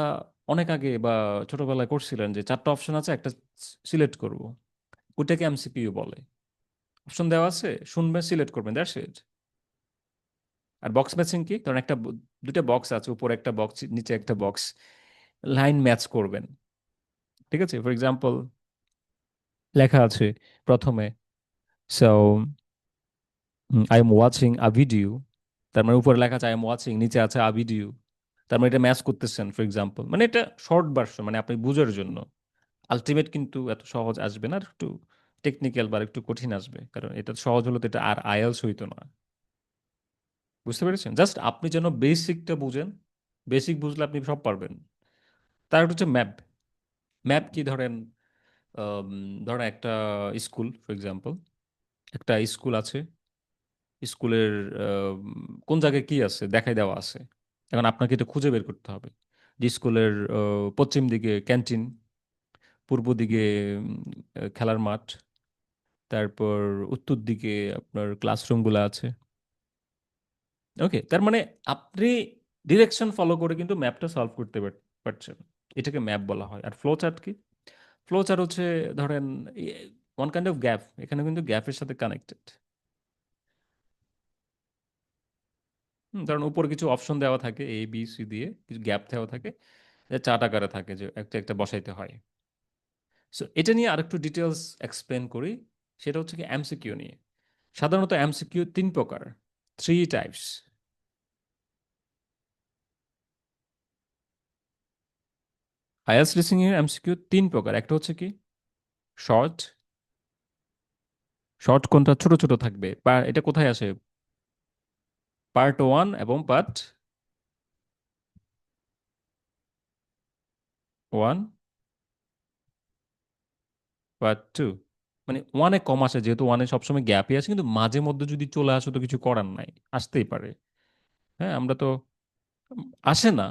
A: অনেক আগে বা ছোটবেলায় করছিলেন যে 4টা অপশন আছে, একটা সিলেক্ট করব, ওটাকে এমসিকিউ বলে। অপশন দেওয়া আছে, শুনবেন, সিলেক্ট করবেন, দ্যাটস ইট। আর বক্স ম্যাচিং কি? ধরেন দুটা বক্স আছে, উপরে একটা বক্স, নিচে একটা বক্স, লাইন ম্যাচ করবেন। ঠিক আছে, ফর এক্সাম্পল লেখা আছে প্রথমে, so I am watching a video, তার মানে উপরে লেখা আছে আই এম ওয়াচিং, নিচে আছে আ ভিডিও, তার মানে এটা ম্যাচ করতেছেন ফর এক্সাম্পল। মানে এটা শর্ট ভার্সন, মানে আপনি বুঝার জন্য। আলটিমেট কিন্তু এত সহজ আসবে না, আর একটু টেকনিক্যাল বা একটু কঠিন আসবে, কারণ এটা সহজ হলো তো এটা আর আইএলস হইতো না। বুঝতে পেরেছেন? জাস্ট আপনি যেন বেসিকটা বুঝেন, বেসিক বুঝলে আপনি সব পারবেন। তার একটা হচ্ছে ম্যাপ। ম্যাপ কি? ধরেন একটা স্কুল ফর এক্সাম্পল, একটা স্কুল আছে, স্কুলের কোন জায়গায় কি আছে দেখাই দেওয়া আছে। এখন আপনাকে এটা খুঁজে বের করতে হবে যে স্কুলের পশ্চিম দিকে ক্যান্টিন, পূর্ব দিকে খেলার মাঠ, তারপর উত্তর দিকে আপনার ক্লাসরুমগুলো আছে। ওকে, তার মানে আপনি ডিরেকশন ফলো করে কিন্তু ম্যাপটা সলভ করতে পারছেন। এটাকে ম্যাপ বলা হয়। আর ফ্লো চার্ট কি? ফ্লো চার্ট হচ্ছে ধরেন ওয়ান কাইন্ড অফ গ্যাপ, এখানে কিন্তু গ্যাপের সাথে কানেক্টেড। ধরুন উপর কিছু অপশন দেওয়া থাকে এ বি সি দিয়ে, কিছু গ্যাপ দেওয়া থাকে, যে চার্ট আকারে থাকে, যে একটা একটা বসাইতে হয়। সো এটা নিয়ে আরেকটু ডিটেলস এক্সপ্লেন করি। সেটা হচ্ছে কি এমসিকিউ নিয়ে। সাধারণত এমসিকিউ তিন প্রকার, থ্রি টাইপস। আইএলটিএস লিসনিং এর এমসিকিউ তিন প্রকার। একটা হচ্ছে কি শর্ট। শর্ট কোনটা? ছোট ছোট থাকবে। এটা কোথায় আসে? পার্ট ওয়ান এবং পার্ট ওয়ান, পার্ট টু। মানে ওয়ানে কম আসে, যেহেতু ওয়ানে সবসময় গ্যাপই আছে, কিন্তু মাঝে মধ্যে যদি চলে আসে তো কিছু করার নাই, আসতেই পারে। হ্যাঁ, আমরা তো আসে না,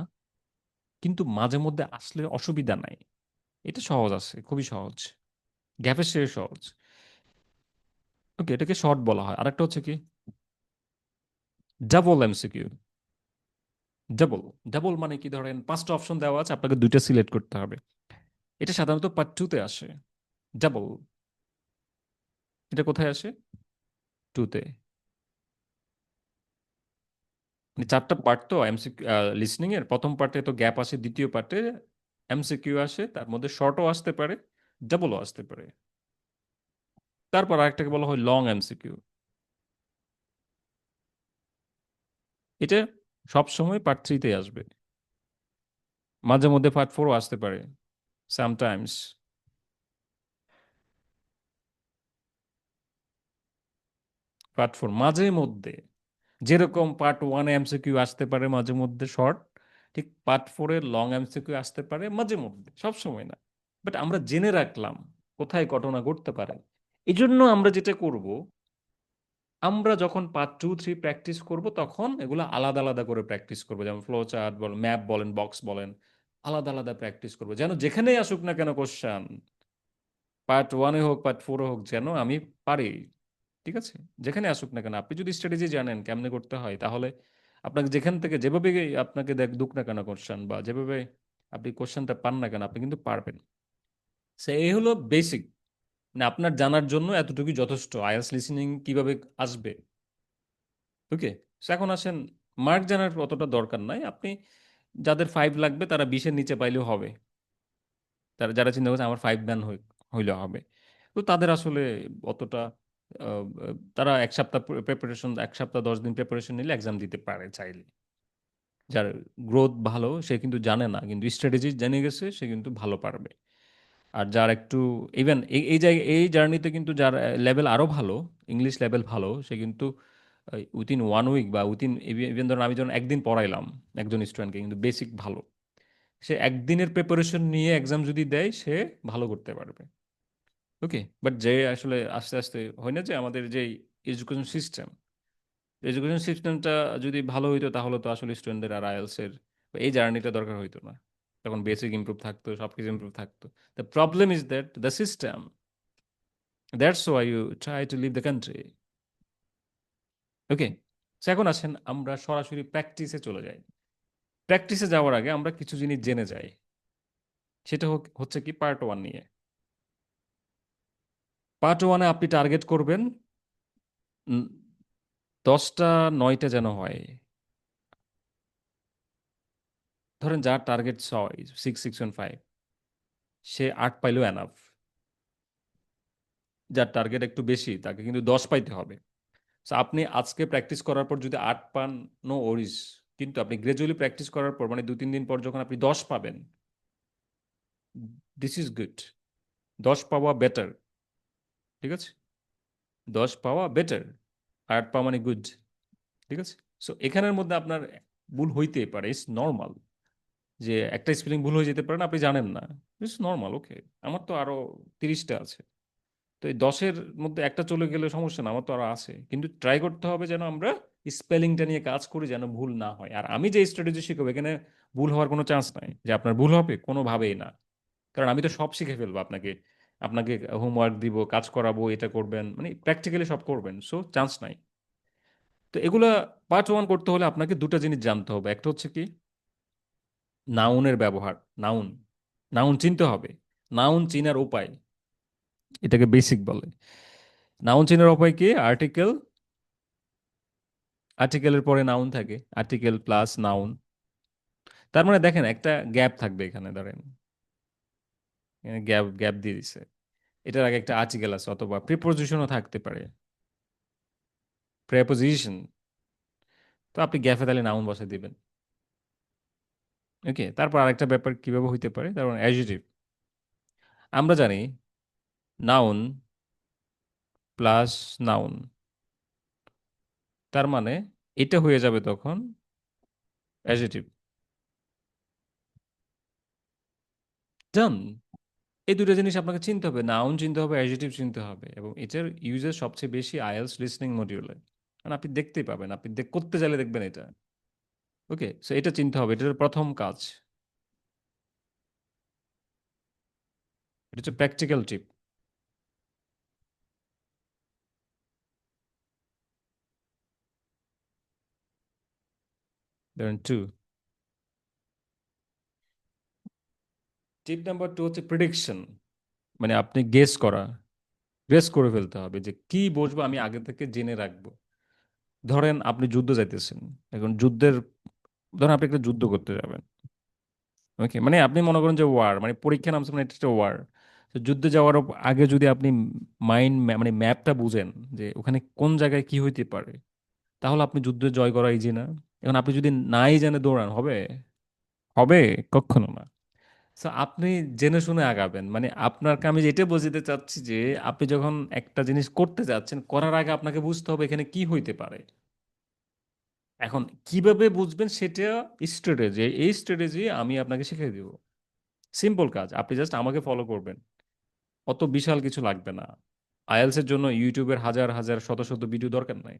A: কিন্তু মাঝে মধ্যে আসলে অসুবিধা নাই। এটা সহজ আছে, খুবই সহজ, গ্যাপের শেষ সহজ। ওকে, এটাকে শর্ট বলা হয়। আরেকটা হচ্ছে কি ডাবল এমসিকিউ। ডাবল, ডাবল মানে কি? ধরেন পাঁচটা অপশন দেওয়া আছে, আপনাকে দুইটা সিলেক্ট করতে হবে। এটা সাধারণত পার্ট টুতে আসে। ডাবল, এটা কোথায় আসে? টুতে। মানে চারটা পার্ট তো এমসিকিউ লিসনিং এর, প্রথম পার্টে তো গ্যাপ আসে, দ্বিতীয় পার্টে এমসিকিউ আসে, তার মধ্যে শর্টও আসতে পারে, ডাবলও আসতে পারে। তারপর আরেকটাকে বলা হয় লং এমসিকিউ। এটা সব সময় পার্ট থ্রিতে আসবে, মাঝে মধ্যে পার্ট ফোরও আসতে পারে সামটাইমস। পার্ট ফোর মাঝে মধ্যে, যেরকম পার্ট ওয়ানে এমসিকিউ আসতে পারে মাঝে মধ্যে শর্ট, ঠিক পার্ট ফোরে লং এমসিকিউ আসতে পারে মাঝে মধ্যে, সব সময় না। বাট আমরা জেনে রাখলাম কোথায় ঘটনা ঘটতে পারে। এই জন্য আমরা যেটা করব, আমরা যখন পার্ট টু থ্রি প্র্যাকটিস করব তখন এগুলো আলাদা আলাদা করে প্র্যাকটিস করবো। যেমন ফ্লো চার্ট বলেন, ম্যাপ বলেন, বক্স বলেন, আলাদা আলাদা প্র্যাকটিস করবো, যেন যেখানেই আসুক না কেন কোশ্চান, পার্ট ওয়ানে হোক পার্ট ফোরে হোক, যেন আমি পারি। ঠিক আছে, যেখানে আসুক না কেন, আপনি যদি স্ট্র্যাটেজি জানেন কেমনে করতে হয়, তাহলে আপনাকে যেখান থেকে যেভাবে আপনাকে দুক না কেন কোশ্চেন, বা যেভাবে আপনি কোশ্চেনটা পান না কেন, আপনি কিন্তু পারবেন। সে এই হলো বেসিক, মানে আপনার জানার জন্য এতটুকু যথেষ্ট আইএলটিএস লিসেনিং কিভাবে আসবে। ওকে, এখন আসেন, মার্ক জানার অতটা দরকার নাই। আপনি যাদের ফাইভ লাগবে তারা বিশের নিচে পাইলেও হবে। তারা যারা চিন্তা করছে আমার ফাইভ ম্যান হইলে হবে, তো তাদের আসলে অতটা তারা এক সপ্তাহ প্রিপারেশন, এক সপ্তাহ 10 দিন প্রিপারেশন নিলে এক্সাম দিতে পারে চাইলে। যার গ্রোথ ভালো সে কিন্তু জানে না, কিন্তু স্ট্র্যাটেজি জেনে গেছে, সে কিন্তু ভালো পারবে। আর যার একটু ইভেন এই এই জায়গায় এই জার্নিতে কিন্তু যার লেভেল আরো ভালো, ইংলিশ লেভেল ভালো, সে কিন্তু উইদিন 1 উইক বা উইদিন, ইভেন ধরুন আমি যখন একদিন পড়াইলাম একজন স্টুডেন্টকে, কিন্তু বেসিক ভালো, সে একদিনের প্রিপারেশন নিয়ে এক্সাম যদি দেয় সে ভালো করতে পারবে। ওকে, বাট যে আসলে আস্তে আস্তে হয় না যে আমাদের যে এডুকেশন সিস্টেম, এডুকেশন সিস্টেমটা যদি ভালো হইতো তাহলে তো আসলে স্টুডেন্টদের আর আইএলস এর বা এই জার্নিটা দরকার হইতো না। তখন বেসিক ইমপ্রুভ থাকতো, সবকিছু ইমপ্রুভ থাকতো। The problem is that the system, that's why you try to leave the country. Okay, এখন আসেন আমরা সরাসরি প্র্যাকটিসে চলে যাই। প্র্যাকটিসে যাওয়ার আগে আমরা কিছু জিনিস জেনে যাই। সেটা হচ্ছে কি পার্ট ওয়ান নিয়ে। পার্ট ওয়ানে আপনি টার্গেট করবেন 10টা 9টা যেন হয়, ধরেন যার টার্গেট 6, 6.5, সে 8 পাইলেও এনাফ। যার টার্গেট একটু বেশি তাকে কিন্তু 10 পাইতে হবে। So, আপনি আজকে প্র্যাকটিস করার পর যদি 8 পান, নো ওরিস, কিন্তু আপনি গ্রাজুয়ালি প্র্যাকটিস করার পর মানে 2-3 দিন পর যখন আপনি 10 পাবেন, দিস ইজ গুড। 10 পাওয়া বেটার, ঠিক আছে? 10 পাওয়া বেটার, 8 পাওয়া মানে গুড, ঠিক আছে? সো এখানের মধ্যে আপনার ভুল হইতেই পারে, ইটস নর্মাল। যে একটা স্পেলিং ভুল হয়ে যেতে পারে না, আপনি জানেন না, ইটস নর্মাল, ওকে। আমার তো আরো 30টা আছে, তো এই 10-এর মধ্যে একটা চলে গেলে সমস্যা না, আমার তো আরো আছে। কিন্তু ট্রাই করতে হবে যেন আমরা স্পেলিংটা নিয়ে কাজ করি, যেন ভুল না হয়। আর আমি যে স্ট্র্যাটেজি শিখাবো এখানে ভুল হওয়ার কোনো চান্স নাই, যে আপনার ভুল হবে কোনোভাবেই না। কারণ আমি তো সব শিখে ফেলবো আপনাকে, আপনাকে হোমওয়ার্ক দিব, কাজ করাবো, এটা করবেন, মানে প্র্যাকটিক্যালি সব করবেন, সো চান্স নাই। তো এগুলা পার্ট 1 করতে হলে আপনাকে দুটো জিনিস জানতে হবে। একটা হচ্ছে কি, নাউনের ব্যবহার। নাউন, নাউন চিনতে হবে। নাউন চিনার উপায়, এটাকে বেসিক বলে। নাউন চিনার উপায় কি? আর্টিকেল, আর্টিকেলের পরে নাউন থাকে, আর্টিকেল প্লাস নাউন। তার মানে দেখেন একটা গ্যাপ থাকবে এখানে, ধরেন গ্যাপ গ্যাপ দিয়ে দিছে, এটার আগে একটা আর্টিকেল আছে, অথবা প্রিপোজিশনও থাকতে পারে, প্রেপোজিশন। তো আপনি গ্যাপে তাহলে নাউন বসে দিবেন, ওকে। তারপর আরেকটা ব্যাপার কিভাবে হইতে পারে, তারপর অ্যাডজেক্টিভ। আমরা জানি নাউন প্লাস নাউন, তার মানে এটা হয়ে যাবে তখন অ্যাডজেক্টিভ। জান, এই দুটো জিনিস আপনাকে চিনতে হবে, নাউন চিনতে হবে, অ্যাডজেক্টিভ চিনতে হবে, এবং এটার ইউজেস সবচেয়ে বেশি আইএলটিএস লিসনিং মডিউলে। কারণ আপনি দেখতেই পাবেন, আপনি করতে চাইলে দেখবেন এটা, ওকে। সো এটা চিনতে হবে, এটার প্রথম কাজ। এটা হচ্ছে প্র্যাকটিক্যাল টিপ। ধরেন 2, টিপ নাম্বার 2 হচ্ছে প্রিডিকশন, মানে আপনি গেস করা, গেস করে ফেলতে হবে যে কি বসবো আমি আগে থেকে জেনে রাখবো। ধরেন আপনি যুদ্ধ যাইতেছেন, এখন যুদ্ধের, ধরেন আপনি একটা যুদ্ধ করতে যাবেন, ওকে। মানে আপনি মনে করেন যে ওয়ার, মানে পরীক্ষা নামছে, মানে এটা একটা ওয়ার। তো যুদ্ধে যাওয়ার আগে যদি আপনি মানে ম্যাপটা বুঝেন যে ওখানে কোন জায়গায় কি হইতে পারে, তাহলে আপনি যুদ্ধে জয় করা ইজি না? এখন আপনি যদি নাই জেনে দৌড়ান, হবে? হবে? কখনো না। তো আপনি জেনে শুনে আগাবেন, মানে আপনাকে আমি যেটা বোঝাতে চাচ্ছি যে আপনি যখন একটা জিনিস করতে যাচ্ছেন, করার আগে আপনাকে বুঝতে হবে এখানে কি হইতে পারে। এখন কিভাবে বুঝবেন সেটা স্ট্র্যাটেজি, এই স্ট্র্যাটেজি আমি আপনাকে শিখিয়ে দিব। সিম্পল কাজ, আপনি জাস্ট আমাকে ফলো করবেন, অত বিশাল কিছু লাগবে না। আইএলস এর জন্য ইউটিউবের হাজার হাজার শত শত ভিডিও দরকার নাই।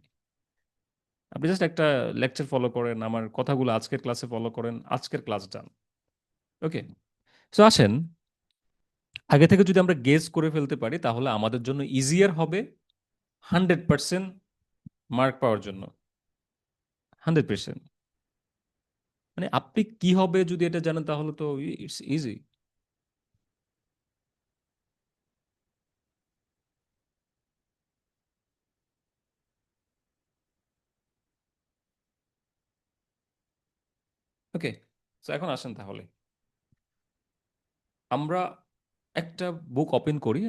A: আপনি জাস্ট একটা লেকচার ফলো করেন, আমার কথাগুলো আজকের ক্লাসে ফলো করেন, আজকের ক্লাস ডান, ওকে। সো আসেন, আগে থেকে যদি আমরা গেস করে ফেলতে পারি তাহলে আমাদের জন্য ইজিয়ার হবে 100% মার্ক পাওয়ার জন্য। 100%, মানে আপনি কি হবে যদি এটা জানেন তাহলে তো ইটস ইজি। ওকে। তো এখন আসেন তাহলে আমরা একটা বুক ওপেন করি।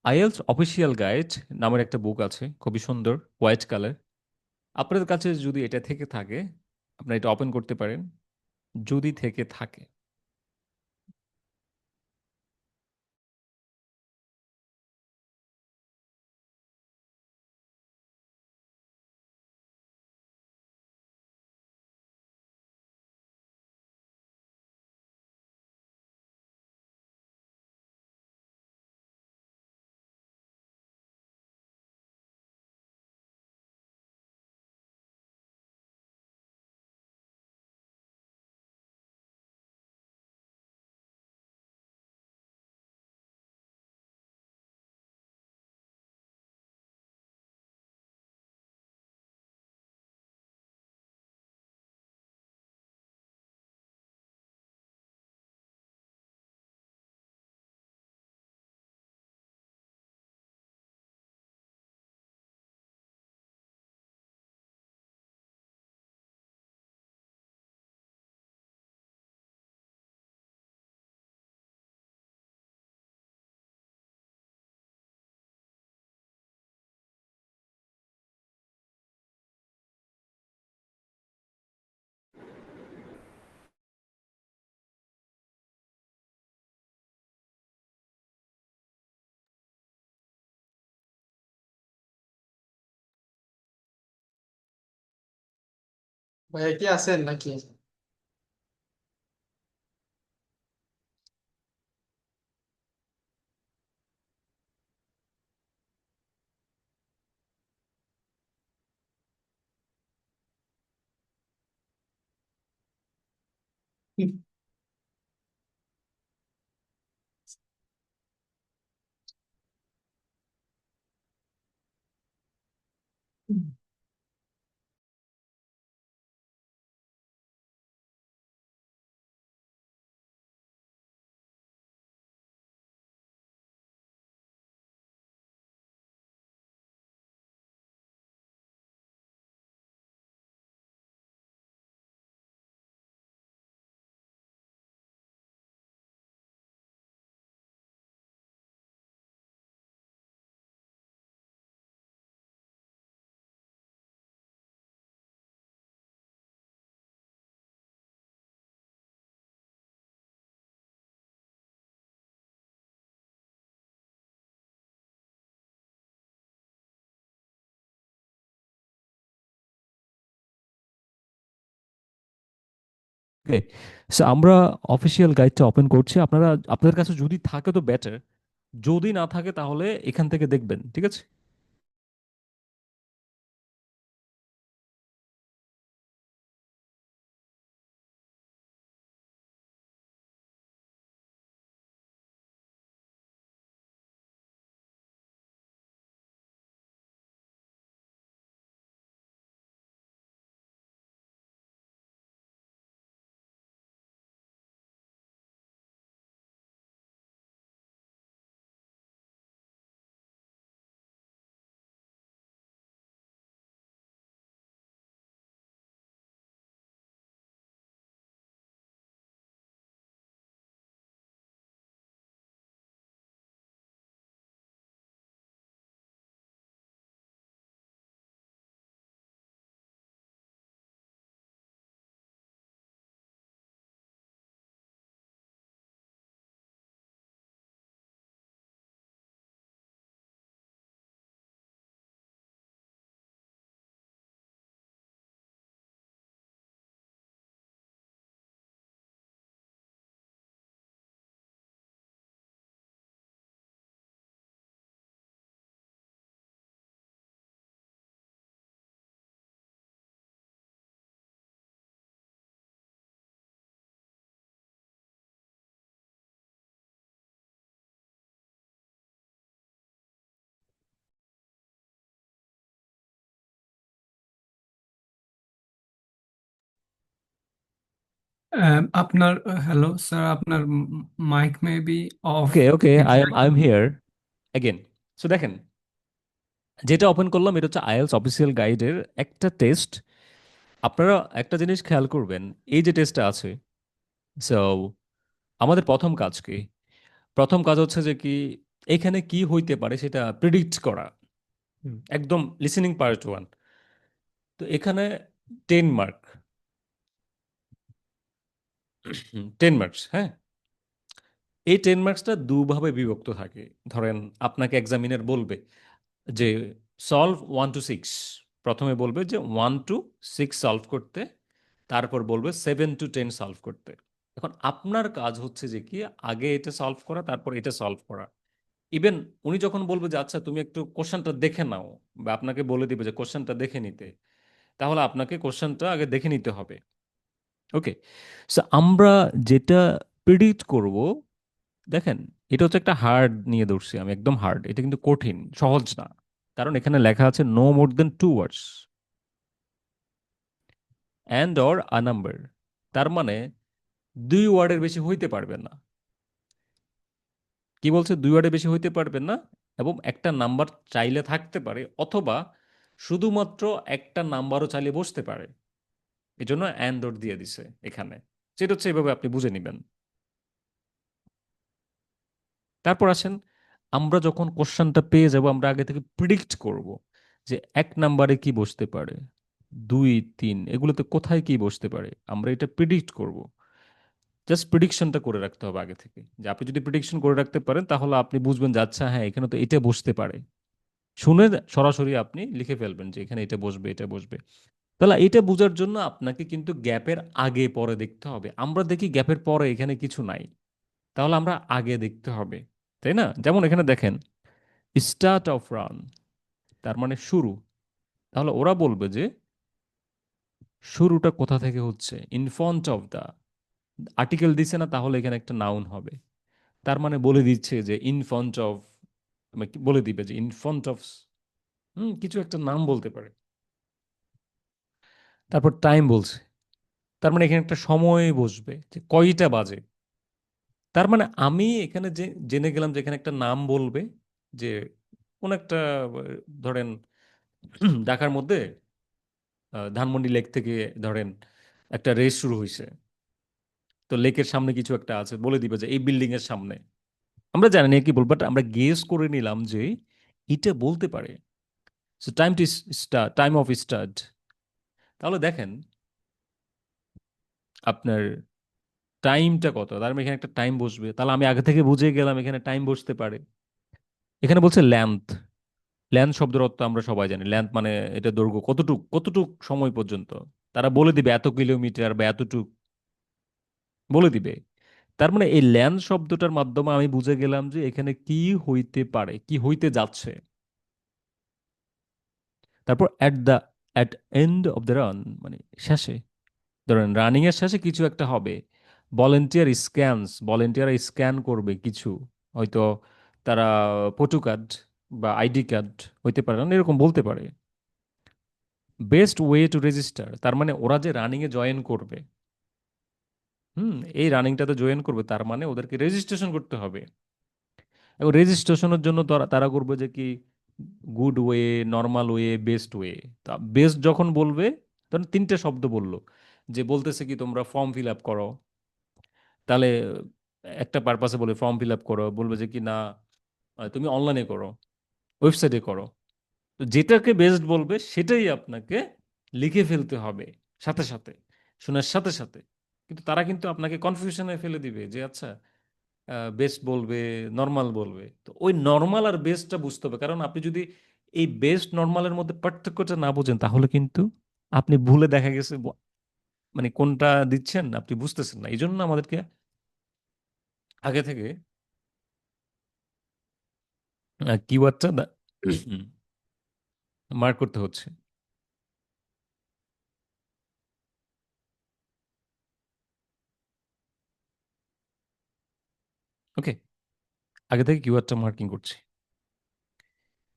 A: আইএলস অফিসিয়াল গাইড নামের একটা বুক আছে, খুবই সুন্দর, হোয়াইট কালার। আপনাদের কাছে যদি এটা থেকে থাকে, আপনারা এটা ওপেন করতে পারেন, যদি থেকে থাকে।
D: ভাইয়া কি আছেন নাকি?
A: ওকে, সো আমরা অফিসিয়াল গাইডটা ওপেন করছি। আপনারা, আপনাদের কাছে যদি থাকে তো বেটার, যদি না থাকে তাহলে এখান থেকে দেখবেন, ঠিক আছে?
B: আপনার হ্যালো স্যার, আপনার mic may be off.
A: Okay okay, I am
B: exactly.
A: Here again. So দেখেন, যেটা ওপেন করলাম এটা হচ্ছে আইএলটিএস অফিসিয়াল গাইডের একটা টেস্ট। আপনারা একটা জিনিস খেয়াল করবেন, এই যে টেস্টটা আছে, সো আমাদের প্রথম কাজ কি? প্রথম কাজ হচ্ছে যে কি, এখানে কি হইতে পারে সেটা প্রিডিক্ট করা। একদম লিসেনিং পার্ট ওয়ান। তো এখানে 10 মার্ক, 10 মার্কস, হ্যাঁ। এই 10 মার্কসটা দুভাবে বিভক্ত থাকে। ধরেন আপনাকে এক্সামিনার বলবে যে সলভ 1 to 6, প্রথমে বলবে যে 1 to 6 সলভ করতে, তারপর বলবে 7 to 10 সলভ করতে। এখন আপনার কাজ হচ্ছে যে কি, আগে এটা সলভ করা, তারপর এটা সলভ করা। ইভেন উনি যখন বলবে যে আচ্ছা তুমি একটু কোশ্চেনটা দেখে নাও, বা আপনাকে বলে দিবে যে কোশ্চেনটা দেখে নিতে, তাহলে আপনাকে কোশ্চেনটা আগে দেখে নিতে হবে। ওকে, সো আমরা যেটা প্রিডিক্ট করব, দেখেন, এটা হচ্ছে একটা হার্ড নিয়ে ধরছি আমি, একদম হার্ড। এটা কিন্তু কঠিন, সহজ না। কারণ এখানে লেখা আছে no more than 2 words and or a number. তার মানে 2 ওয়ার্ডের বেশি হইতে পারবে না। কি বলছে? 2 ওয়ার্ডের বেশি হইতে পারবে না, এবং একটা নাম্বার চাইলে থাকতে পারে, অথবা শুধুমাত্র একটা নাম্বারও চাইলে বসতে পারে। এই জন্য অ্যান্ড অর দিয়ে দিছে এখানে। সেটা হচ্ছে এভাবে আপনি বুঝে নিবেন। তারপর আসেন, আমরা যখন কোশ্চেনটা পেয়ে যাব, আমরা আগে থেকে প্রিডিক্ট করব যে 1 নাম্বারে কি বসতে পারে, 2, 3 এগুলোতে কোথায় কি বসতে পারে, আমরা এটা প্রিডিক্ট করব। জাস্ট প্রিডিকশনটা করে রাখতে হবে আগে থেকে। যে আপনি যদি প্রিডিকশন করে রাখতে পারেন, তাহলে আপনি বুঝবেন যে আচ্ছা হ্যাঁ, এখানে তো এটা বসতে পারে। শুনে সরাসরি আপনি লিখে ফেলবেন যে এখানে এটা বসবে, এটা বসবে। তাহলে এটা বোঝার জন্য আপনাকে কিন্তু গ্যাপের আগে পরে দেখতে হবে। আমরা দেখি গ্যাপের পরে এখানে কিছু নাই, তাহলে আমরা আগে দেখতে হবে, তাই না? যেমন এখানে দেখেন, স্টার্ট অফ রান, তার মানে শুরু। তাহলে ওরা বলবে যে শুরুটা কোথা থেকে হচ্ছে, in front of the, article দিছে না, তাহলে এখানে একটা নাউন হবে। তার মানে বলে দিচ্ছে যে ইন ফ্রন্ট অফ, বলে দিবে যে ইন ফ্রন্ট অফ, কিছু একটা নাম বলতে পারে। তারপর টাইম বলছে, তার মানে এখানে একটা সময় বসবে যে কয়টা বাজে। তার মানে আমি এখানে যে জেনে গেলাম যে এখানে একটা নাম বলবে, যে কোন একটা ধরেন ঢাকার মধ্যে ধানমন্ডি লেক থেকে ধরেন একটা রেস শুরু হয়েছে, তো লেকের সামনে কিছু একটা আছে, বলে দিবে যে এই বিল্ডিং এর সামনে। আমরা জানি না কি বলবো, বাট আমরা গেস করে নিলাম যে এটা বলতে পারে। So time to start, time of start. তাহলে দেখেন আপনার টাইমটা কত, তার মানে এখানে একটা টাইম বসবে, তাহলে আমি আগে থেকে বুঝে গেলাম এখানে টাইম বসতে পারে। এখানে বলছে লেন্থ, লেন্থ শব্দের অর্থ আমরা সবাই জানি, লেন্থ মানে এটা দৈর্ঘ্য, কতটুক কতটুক সময় পর্যন্ত। তারা বলে দিবে এত কিলোমিটার বা এতটুক বলে দিবে। তার মানে এই লেন্থ শব্দটার মাধ্যমে আমি বুঝে গেলাম যে এখানে কি হইতে পারে, কি হইতে যাচ্ছে। তারপর at end of the run, মানে শেষে, ধরেন রানিং এর শেষে কিছু একটা হবে। ভলেন্টিয়ার স্ক্যান করবে কিছু, হয়তো তারা ফটো কার্ড বা আইডি কার্ড হইতে পারে না, এরকম বলতে পারে। বেস্ট ওয়ে টু রেজিস্টার, তার মানে ওরা যে রানিং এ জয়েন করবে, এই রানিংটাতে জয়েন করবে, তার মানে ওদেরকে রেজিস্ট্রেশন করতে হবে। এবং রেজিস্ট্রেশনের জন্য তারা তারা করবে যে কি, good way, normal way, best way. তা বেস্ট যখন বলবে, তখন তিনটে শব্দ বললো, যে বলতেছে কি তোমরা ফর্ম ফিল আপ করো, তাহলে একটা পারপাসে বলে ফর্ম ফিল আপ করো, বলবে যে কি না তুমি অনলাইনে করো, ওয়েবসাইটে করো। তো যেটাকে বেস্ট বলবে সেটাই আপনাকে লিখে ফেলতে হবে সাথে সাথে, শোনার সাথে সাথে। কিন্তু তারা কিন্তু আপনাকে কনফিউশনে ফেলে দিবে যে আচ্ছা বেস্ট বলবে, নর্মাল বলবে, তো ওই নর্মাল আর বেস্টটা বুঝতে হবে। কারণ আপনি যদি এই বেস্ট নর্মালের মধ্যে পার্থক্যটা না বোঝেন, তাহলে কিন্তু আপনি ভুলে দেখা গেছে মানে কোনটা দিচ্ছেন আপনি বুঝতেছেন না। এই জন্য আমাদেরকে আগে থেকে কিওয়ার্ডটা মার্ক করতে হচ্ছে। ওকে, আগে থেকে কিওয়ার্ডটা মার্কিং করছি।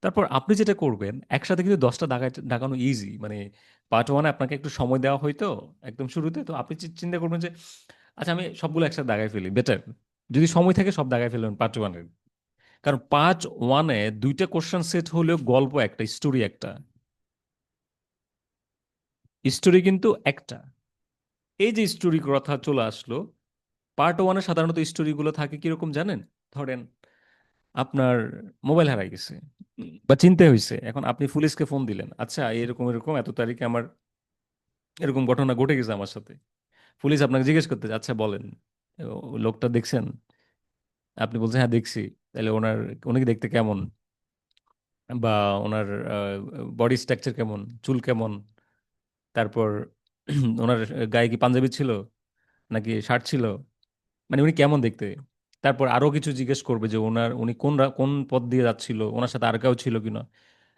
A: তারপর আপনি যেটা করবেন, একসাথে কিন্তু 10টা দাগানো ইজি, মানে পার্ট ওয়ানে আপনাকে একটু সময় দেওয়া হয়তো একদম শুরুতে, তো আপনি চিন্তা করবেন যে আচ্ছা আমি সবগুলো একসাথে দাগাই ফেলি, বেটার যদি সময় থাকে সব দাগাই ফেলবেন পার্ট ওয়ানের। কারণ পার্ট ওয়ানে দুইটা কোশ্চেন সেট হলেও গল্প একটা, স্টোরি একটা, স্টোরি কিন্তু একটা। এই যে স্টোরি কথা চলে আসলো, পার্ট ওয়ানে সাধারণত স্টোরিগুলো থাকে কিরকম জানেন? ধরেন আপনার মোবাইল হারাই গেছে, বা চিনতে হয়েছে, এখন আপনি পুলিশকে ফোন দিলেন, আচ্ছা এরকম এরকম এত তারিখে আমার এরকম ঘটনা ঘটে গেছে আমার সাথে। পুলিশ আপনাকে জিজ্ঞেস করতে, আচ্ছা বলেন লোকটা দেখছেন? আপনি বলছেন হ্যাঁ দেখছি। তাহলে উনি কি দেখতে কেমন, বা ওনার বডি স্ট্রাকচার কেমন, চুল কেমন, তারপর ওনার গায়ে কি পাঞ্জাবি ছিল নাকি শার্ট ছিল, মানে উনি কেমন দেখতে। তারপর আরো কিছু জিজ্ঞেস করবে যে উনি কোন পথ দিয়ে যাচ্ছিল, ওনার সাথে আর কেউ ছিল কিনা।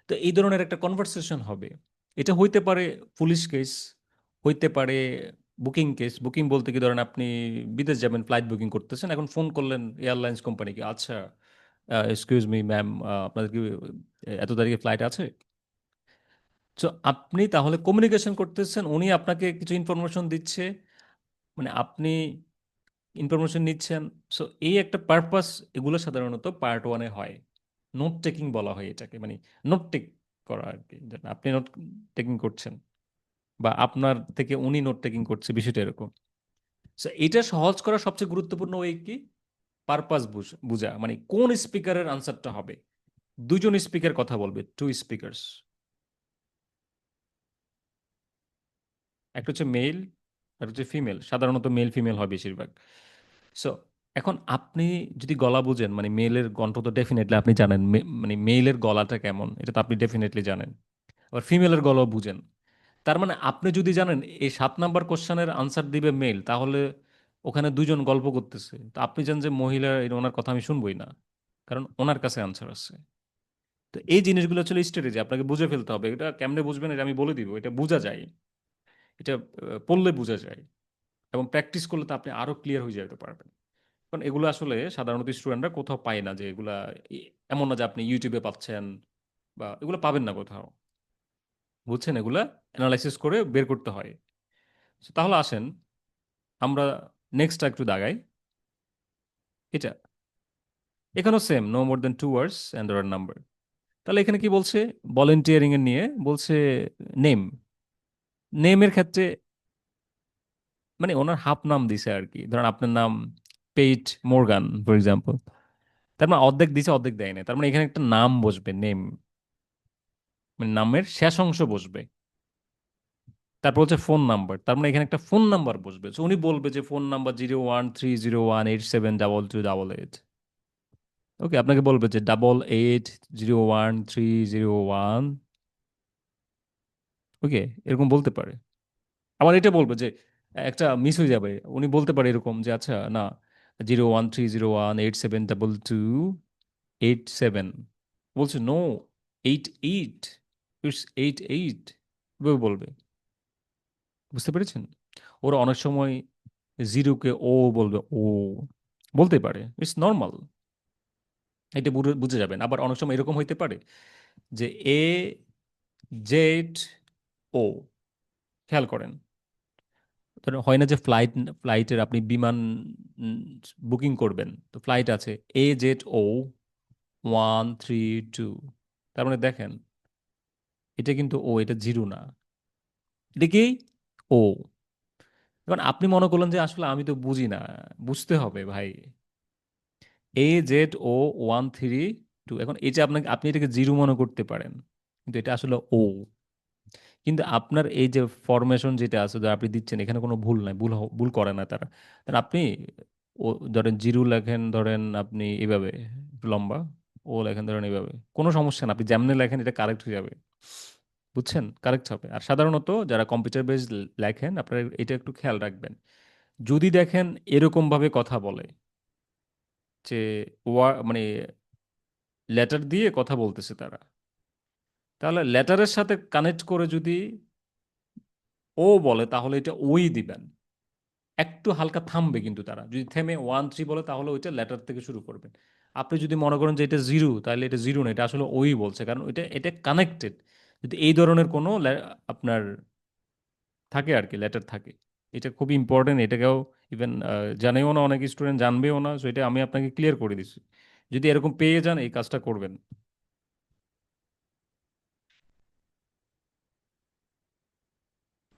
A: তো এই ধরনের একটা কনভারসেশন হবে। এটা হইতে পারে পুলিশ কেস, হইতে পারে বুকিং কেস। বুকিং বলতে কি, ধরেন আপনি বিদেশ যাবেন, ফ্লাইট বুকিং করতেছেন, এখন ফোন করলেন এয়ারলাইন্স কোম্পানিকে, আচ্ছা এক্সকিউজ মি ম্যাম, আপনাদের কি এত তারিখে ফ্লাইট আছে? তো আপনি তাহলে কমিউনিকেশন করতেছেন, উনি আপনাকে কিছু ইনফরমেশন দিচ্ছে, মানে আপনি ইনফরমেশন নিচ্ছেন। সো এই একটা পারপাস, এগুলো সাধারণত পার্ট ওয়ানে হয়। নোট টেকিং বলা হয় এটাকে, মানে নোট টেক করা আর কি, যেন আপনি নোট টেকিং করছেন বা আপনার থেকে উনি নোট টেকিং করছে, বিষয়টা এরকম। সো এটা সহজ করা সবচেয়ে গুরুত্বপূর্ণ ওই কি, পারপাস বুঝা, মানে কোন স্পিকারের আনসারটা হবে। দুজন স্পিকার কথা বলবে, টু স্পিকার্স, একটা হচ্ছে মেল আর হচ্ছে ফিমেল, সাধারণত মেল ফিমেল হয় বেশিরভাগ। সো এখন আপনি যদি গলা বুঝেন, মানে মেলের কণ্ঠ তো ডেফিনেটলি আপনি জানেন, মানে মেইলের গলাটা কেমন এটা তো আপনি ডেফিনেটলি জানেন, আবার ফিমেলের গলাও বুঝেন। তার মানে আপনি যদি জানেন এই 7 নাম্বার কোশ্চেনের আনসার দিবে মেল, তাহলে ওখানে দুজন গল্প করতেছে, তো আপনি জানেন যে মহিলা ওনার কথা আমি শুনবই না, কারণ ওনার কাছে আনসার আছে। তো এই জিনিসগুলো আসলে স্ট্র্যাটেজি, আপনাকে বুঝে ফেলতে হবে। এটা কেমনে বুঝবেন এটা আমি বলে দিব, এটা বোঝা যায়, এটা পড়লে বোঝা যায়, এবং প্র্যাকটিস করলে তো আপনি আরো ক্লিয়ার হয়ে যেতে পারবেন। কারণ এগুলো আসলে সাধারণত স্টুডেন্টরা কোথাও পায় না, যে এগুলা এমন না যে আপনি ইউটিউবে পাচ্ছেন বা এগুলো পাবেন না কোথাও, বুঝছেন? এগুলা অ্যানালাইসিস করে বের করতে হয়। So, তাহলে আসেন আমরা নেক্সটটা একটু দাগাই। এটা এখানেও same, no more than 2 words and their number. তাহলে এখানে কি বলছে? ভলেন্টিয়ারিং এর নিয়ে বলছে নেম। নেমের ক্ষেত্রে মানে ওনার হাফ নাম দিছে আর কি, ধরেন আপনার নাম পেইট মর্গান ফর এক্সাম্পল, তার মানে অর্ধেক দিছে অর্ধেক দেয় না, তার মানে এখানে একটা নাম বসবে, নেম, মানে নামের শেষ অংশ বসবে। তারপর হচ্ছে ফোন নাম্বার, তার মানে এখানে একটা ফোন নাম্বার বসবে। So, উনি বলবে যে ফোন নাম্বার 01301872288। ওকে, আপনাকে বলবে যে 88013001। ওকে, এরকম বলতে পারে। আবার এটা বলবে যে একটা মিস হয়ে যাবে, উনি বলতে পারে এরকম যে আচ্ছা না, 01301872287, বলছে নো, 88, ইটস 88, এভাবে বলবে। বুঝতে পেরেছেন? ওরা অনেক সময় জিরোকে ও বলবে, ও বলতে পারে, ইটস নর্মাল, এটা বুঝে যাবেন। আবার অনেক সময় এরকম হইতে পারে যে এ জেড ও, খেয়াল করেন, ধরেন হয় না যে ফ্লাইটের আপনি বিমান বুকিং করবেন, তো ফ্লাইট আছে AZO132, তার মানে দেখেন এটা কিন্তু ও, এটা জিরো না, এটা কি ও। এখন আপনি মনে করলেন যে আসলে আমি তো বুঝি না, বুঝতে হবে ভাই, AZO132। এখন এটা আপনাকে, আপনি এটাকে জিরো মনে করতে পারেন, কিন্তু এটা আসলে ও। কিন্তু আপনার এই যে ফরমেশন যেটা আছে যা আপনি দিচ্ছেন, এখানে কোনো ভুল নাই, ভুল করে না তারা। তাহলে আপনি ও ধরেন জিরো লেখেন, ধরেন আপনি এইভাবে একটু লম্বা, ও লেখেন ধরেন এইভাবে, কোনো সমস্যা না, আপনি যেমনি লেখেন এটা কারেক্ট হয়ে যাবে। বুঝছেন? কারেক্ট হবে। আর সাধারণত যারা কম্পিউটার বেস লেখেন, আপনারা এটা একটু খেয়াল রাখবেন, যদি দেখেন এরকম ভাবে কথা বলে যে মানে লেটার দিয়ে কথা বলতেছে তারা, তাহলে লেটারের সাথে কানেক্ট করে যদি ও বলে তাহলে এটা ওই দিবেন। একটু হালকা থামবে, কিন্তু তারা যদি থেমে 1 3 বলে তাহলে ওইটা লেটার থেকে শুরু করবেন। আপনি যদি মনে করেন যে এটা জিরো, তাহলে এটা জিরো না, এটা আসলে ওই বলছে, কারণ এটা এটা কানেক্টেড। যদি এই ধরনের কোনো আপনার থাকে আর কি, লেটার থাকে, এটা খুবই ইম্পর্টেন্ট। এটাকেও ইভেন জানেও না, অনেক স্টুডেন্ট জানবেও না। সো এটা আমি আপনাকে ক্লিয়ার করে দিচ্ছি, যদি এরকম পেয়ে যান এই কাজটা করবেন।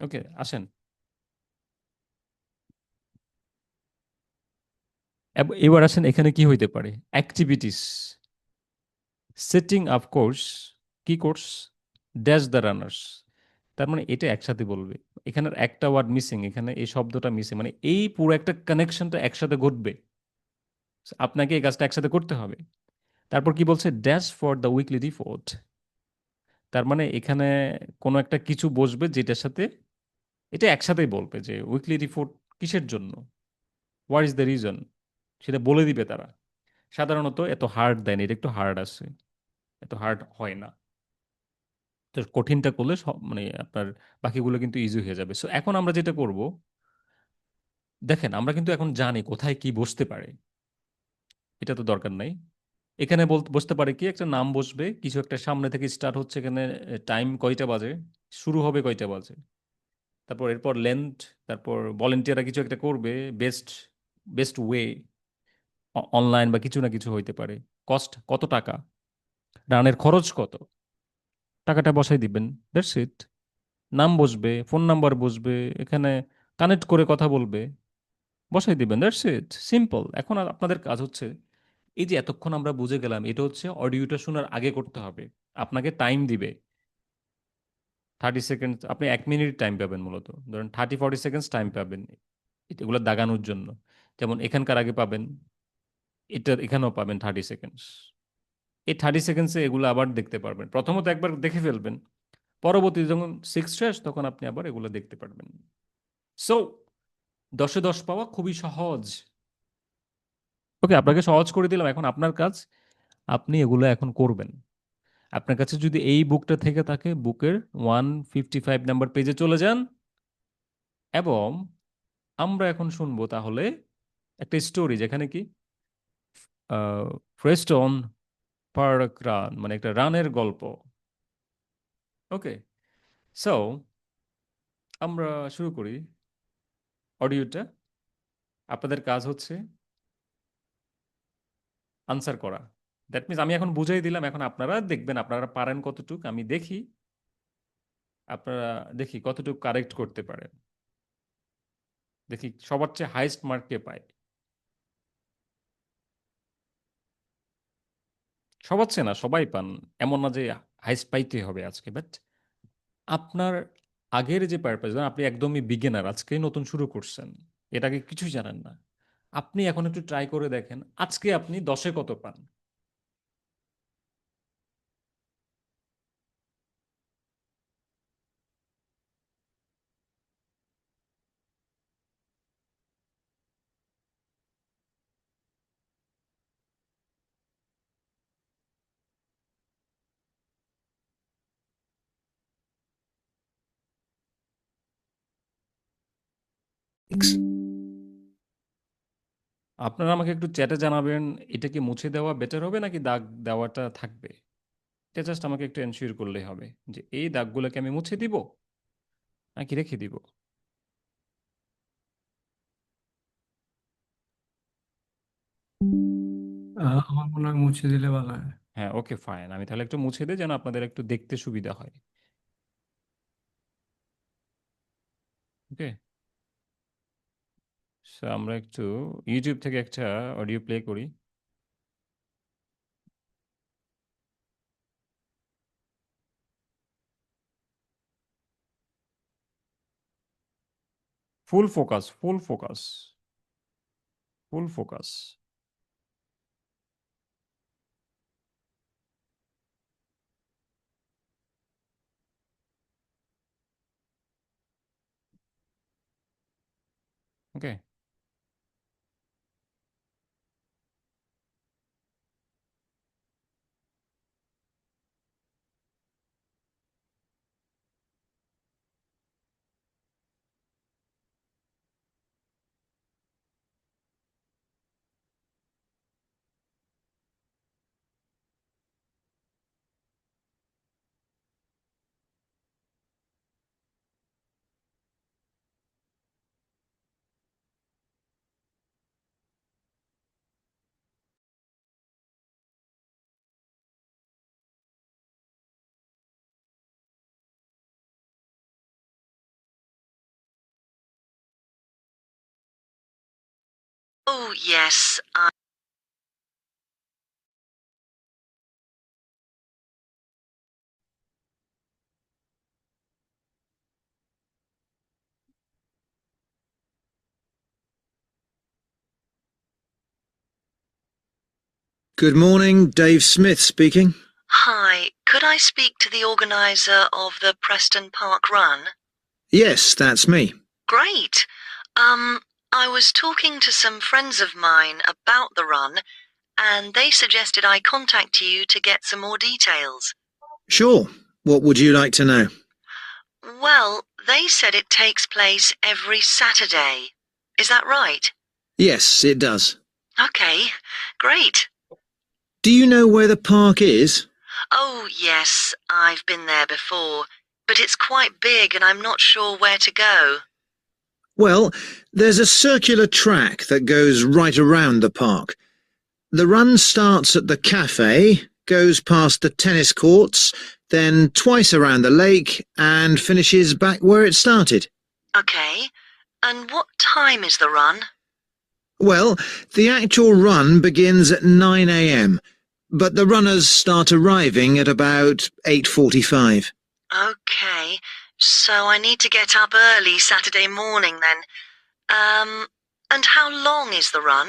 A: ওকে, আসেন এবার আসেন এখানে কি হইতে পারে অ্যাক্টিভিটিস সেটিং আপ কোর্স, কি কোর্স, ড্যাশ দ্য রানার্স। তার মানে এটা একসাথে বলবে, এখানের একটা ওয়ার্ড মিসিং, এখানে এই শব্দটা মিসিং, মানে এই পুরো একটা কানেকশনটা একসাথে ঘটবে। আপনাকে এই কাজটা একসাথে করতে হবে। তারপর কি বলছে, dash for the weekly report. তার মানে এখানে কোনো একটা কিছু বসবে যেটার সাথে এটা একসাথেই বলবে যে উইকলি রিপোর্ট কিসের জন্য, হোয়াট ইজ দ্য রিজন, সেটা বলে দিবে তারা। সাধারণত এত হার্ড দেয় না, এটা একটু হার্ড আছে, এত হার্ড হয় না। তো কঠিনটা করলে সব মানে আপনার বাকিগুলো কিন্তু ইজি হয়ে যাবে। সো এখন আমরা যেটা করব, দেখেন আমরা কিন্তু এখন জানি কোথায় কি বসতে পারে, এটা তো দরকার নাই। এখানে বসতে পারে কি, একটা নাম বসবে, কিছু একটা সামনে থেকে স্টার্ট হচ্ছে, এখানে টাইম কয়টা বাজে, শুরু হবে কয়টা বাজে, তারপর এরপর লেন্থ, তারপর ভলেন্টিয়াররা কিছু একটা করবে, বেস্ট বেস্ট ওয়ে, অনলাইন বা কিছু না কিছু হইতে পারে, কস্ট কত টাকা, রানের খরচ কত, টাকাটা বসাই দিবেন, দ্যাটস ইট। নাম বসবে, ফোন নাম্বার বসবে, এখানে কানেক্ট করে কথা বলবে, বসাই দিবেন, দ্যাটস ইট, সিম্পল। এখন আর আপনাদের কাজ হচ্ছে, এই যে এতক্ষণ আমরা বুঝে গেলাম, এটা হচ্ছে অডিওটা শোনার আগে করতে হবে। আপনাকে টাইম দিবে 30 সেকেন্ড, আপনি 1 মিনিট টাইম পাবেন, মূলত ধরেন 30 40 সেকেন্ডস টাইম পাবেন এগুলো দাগানোর জন্য। যেমন এখানকার আগে পাবেন, এটা এখানেও পাবেন 30 সেকেন্ডস। এই 30 সেকেন্ডসে এগুলো আবার দেখতে পারবেন, প্রথমত একবার দেখে ফেলবেন, পরবর্তী যখন 6 শেষ তখন আপনি আবার এগুলো দেখতে পারবেন। সো 10-এ 10 পাওয়া খুবই সহজ। ওকে, আপনাকে সহজ করে দিলাম। এখন আপনার কাজ, আপনি এগুলো এখন করবেন। আপনার কাছে যদি এই বুকটা থেকে থাকে, বুকের 155 নাম্বার পেজে চলে যান এবং আমরা এখন শুনবো তাহলে একটা স্টোরি, যেখানে কি প্রেস্টন পার্ক রান, মানে একটা রানের গল্প। ওকে, সো আমরা শুরু করি অডিওটা। আপনাদের কাজ হচ্ছে আনসার করা। দ্যাট মিনস আমি এখন বুঝাই দিলাম, এখন আপনারা দেখবেন আপনারা পারেন কতটুকু। আমি দেখি আপনারা, দেখি কতটুকু কারেক্ট করতে পারেন। দেখি সবার চেয়ে হাইস্ট মার্ক কে পায়। সবার চেয়ে না, সবাই পান, এমন না যে হাইস্ট পাইতে হবে আজকে। বাট আপনার আগের যে পারপাস, আপনি একদমই বিগিনার, আজকেই নতুন শুরু করছেন, এটাকে কিছুই জানেন না, আপনি এখন একটু ট্রাই করে দেখেন আজকে আপনি 10-এ কত পান। আপনারা আমাকে একটু চ্যাটে জানাবেন, এটা কি মুছে দেওয়া বেটার হবে নাকি দাগ দেওয়াটা থাকবে। এটা জাস্ট আমাকে একটু এনশিওর করলেই হবে যে এই দাগগুলোকে আমি মুছে দিব নাকি রেখে দিব।
B: আমার মনে হয় মুছে দিলে ভালো হয়।
A: হ্যাঁ, ওকে ফাইন, আমি তাহলে একটু মুছে দিই যেন আপনাদের একটু দেখতে সুবিধা হয়। ওকে, সো আমরা একটু ইউটিউব থেকে একটা অডিও প্লে করি। Full focus, full focus, full focus. Okay,
E: Oh, yes.
F: Good morning, Dave Smith speaking.
E: Hi. Could I speak to the organizer of the Preston Park Run?
F: Yes, that's me.
E: Great. I was talking to some friends of mine about the run, and they suggested I contact you to get some more details.
F: Sure. What would you like to know?
E: Well, they said it takes place every Saturday. Is that right?
F: Yes, it does.
E: Okay, great.
F: Do you know where the park is?
E: Oh, yes, I've been there before, but it's quite big and I'm not sure where to go.
F: Well, there's a circular track that goes right around the park. The run starts at the cafe, goes past the tennis courts, then twice around the lake, and finishes back where it started.
E: Okay, and what time is the run?
F: Well, the actual run begins at 9 a.m., but the runners start arriving at about 8:45.
E: Okay, so I need to get up early Saturday morning then. And how long is the run?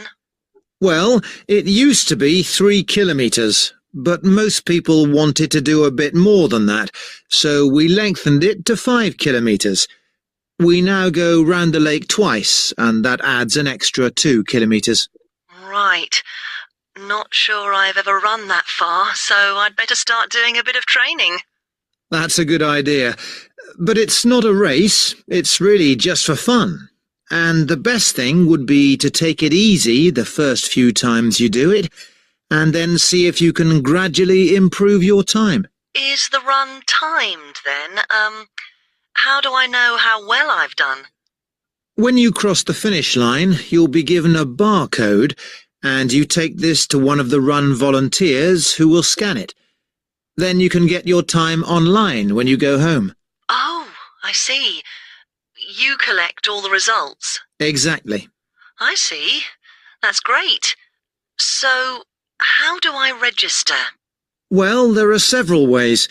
F: Well, it used to be 3 kilometres, but most people wanted to do a bit more than that, so we lengthened it to 5 kilometres. We now go round the lake twice, and that adds an extra 2 kilometres.
E: Right. Not sure I've ever run that far, so I'd better start doing a bit of training.
F: That's a good idea. But it's not a race, it's really just for fun. And the best thing would be to take it easy the first few times you do it, and then see if you can gradually improve your time.
E: Is the run timed then? How do I know how well I've done?
F: When you cross the finish line, you'll be given a barcode, and you take this to one of the run volunteers who will scan it. Then you can get your time online when you go home.
E: Oh, I see. You collect all the results.
F: Exactly.
E: I see. That's great. So, how do I register?
F: Well, there are several ways.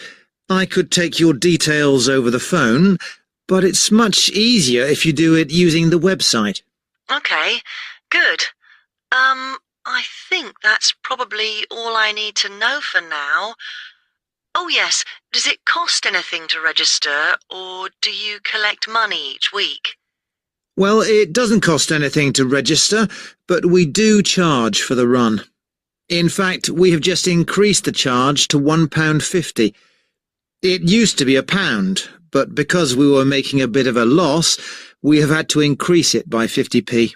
F: I could take your details over the phone, but it's much easier if you do it using the website.
E: Okay, good. I think that's probably all I need to know for now. Oh yes, does it cost anything to register, or do you collect money each week?
F: Well, it doesn't cost anything to register, but we do charge for the run. In fact, we have just increased the charge to £1.50. It used to be £1, but because we were making a bit of a loss, we have had to increase it by 50p.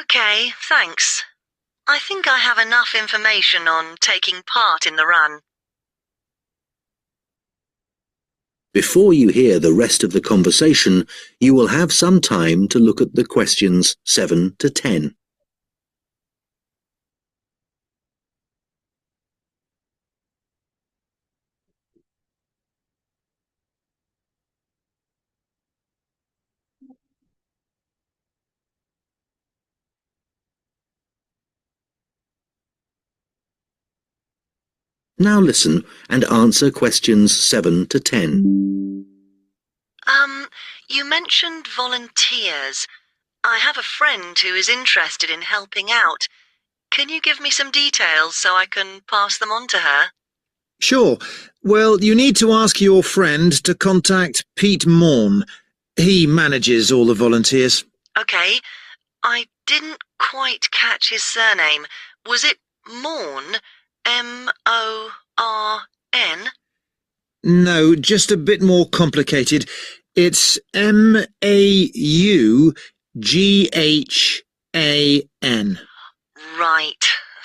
E: Okay, thanks. I think I have enough information on taking part in the run.
G: Before you hear the rest of the conversation, you will have some time to look at the questions 7 to 10. Now listen and answer questions 7 to 10.
E: You mentioned volunteers. I have a friend who is interested in helping out. Can you give me some details so I can pass them on to her?
F: Sure. Well, you need to ask your friend to contact Pete Morn. He manages all the volunteers.
E: Okay. I didn't quite catch his surname. Was it Morn? M-O-R-N?
F: No, just a bit more complicated. It's Maughan.
E: Right,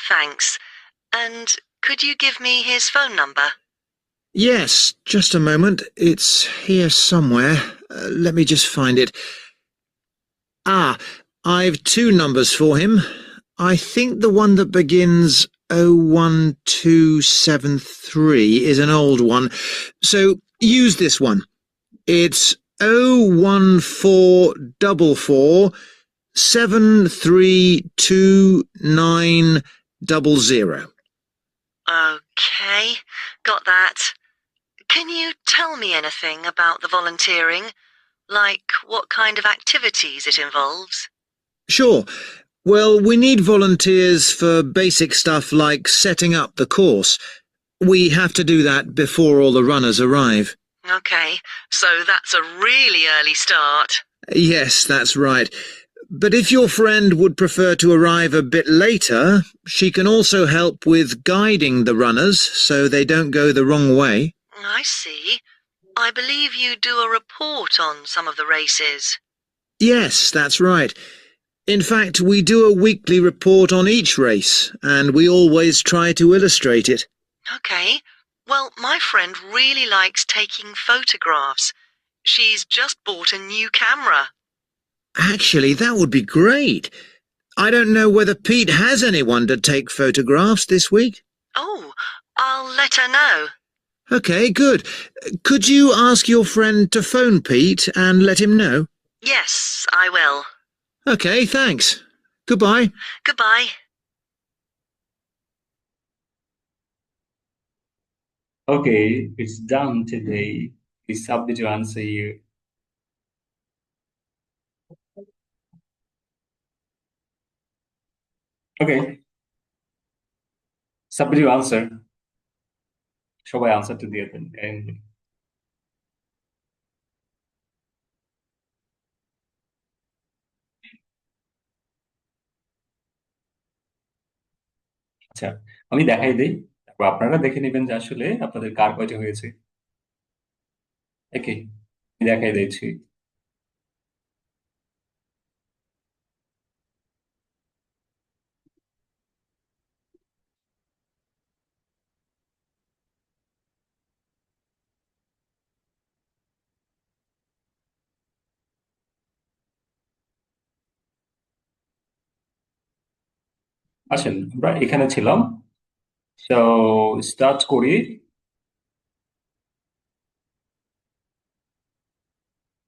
E: thanks. And could you give me his phone number?
F: Yes, just a moment. It's here somewhere. Let me just find it. I've 2 numbers for him. I think the one that begins 01273 is an old one. So use this one. It's 01444 732900.
E: Okay, got that. Can you tell me anything about the volunteering? Like what kind of activities it involves?
F: Sure. Well, we need volunteers for basic stuff like setting up the course. We have to do that before all the runners arrive.
E: Okay, so that's a really early start.
F: Yes, that's right. But if your friend would prefer to arrive a bit later, she can also help with guiding the runners so they don't go the wrong way.
E: I see. I believe you do a report on some of the races.
F: Yes, that's right. In fact, we do a weekly report on each race, and we always try to illustrate it.
E: Okay. Well, my friend really likes taking photographs. She's just bought a new camera.
F: Actually, that would be great. I don't know whether Pete has anyone to take photographs this week.
E: Oh, I'll let her know.
F: Okay, good. Could you ask your friend to phone Pete and let him know?
E: Yes, I will.
F: Okay, thanks. Goodbye.
E: Goodbye.
H: Okay, it's done today. Please submit your answer here. Okay. Submit your answer. সবাই আনসারটা দিয়ে দেন kindly. আচ্ছা, আমি দেখাই দেই, তারপর আপনারা দেখে নেবেন যে আসলে আপনাদের কার কয়টা হয়েছে। ওকে, আমি দেখাই দিচ্ছি। আসেন, আমরা এখানে ছিলাম, তো স্টার্ট করি।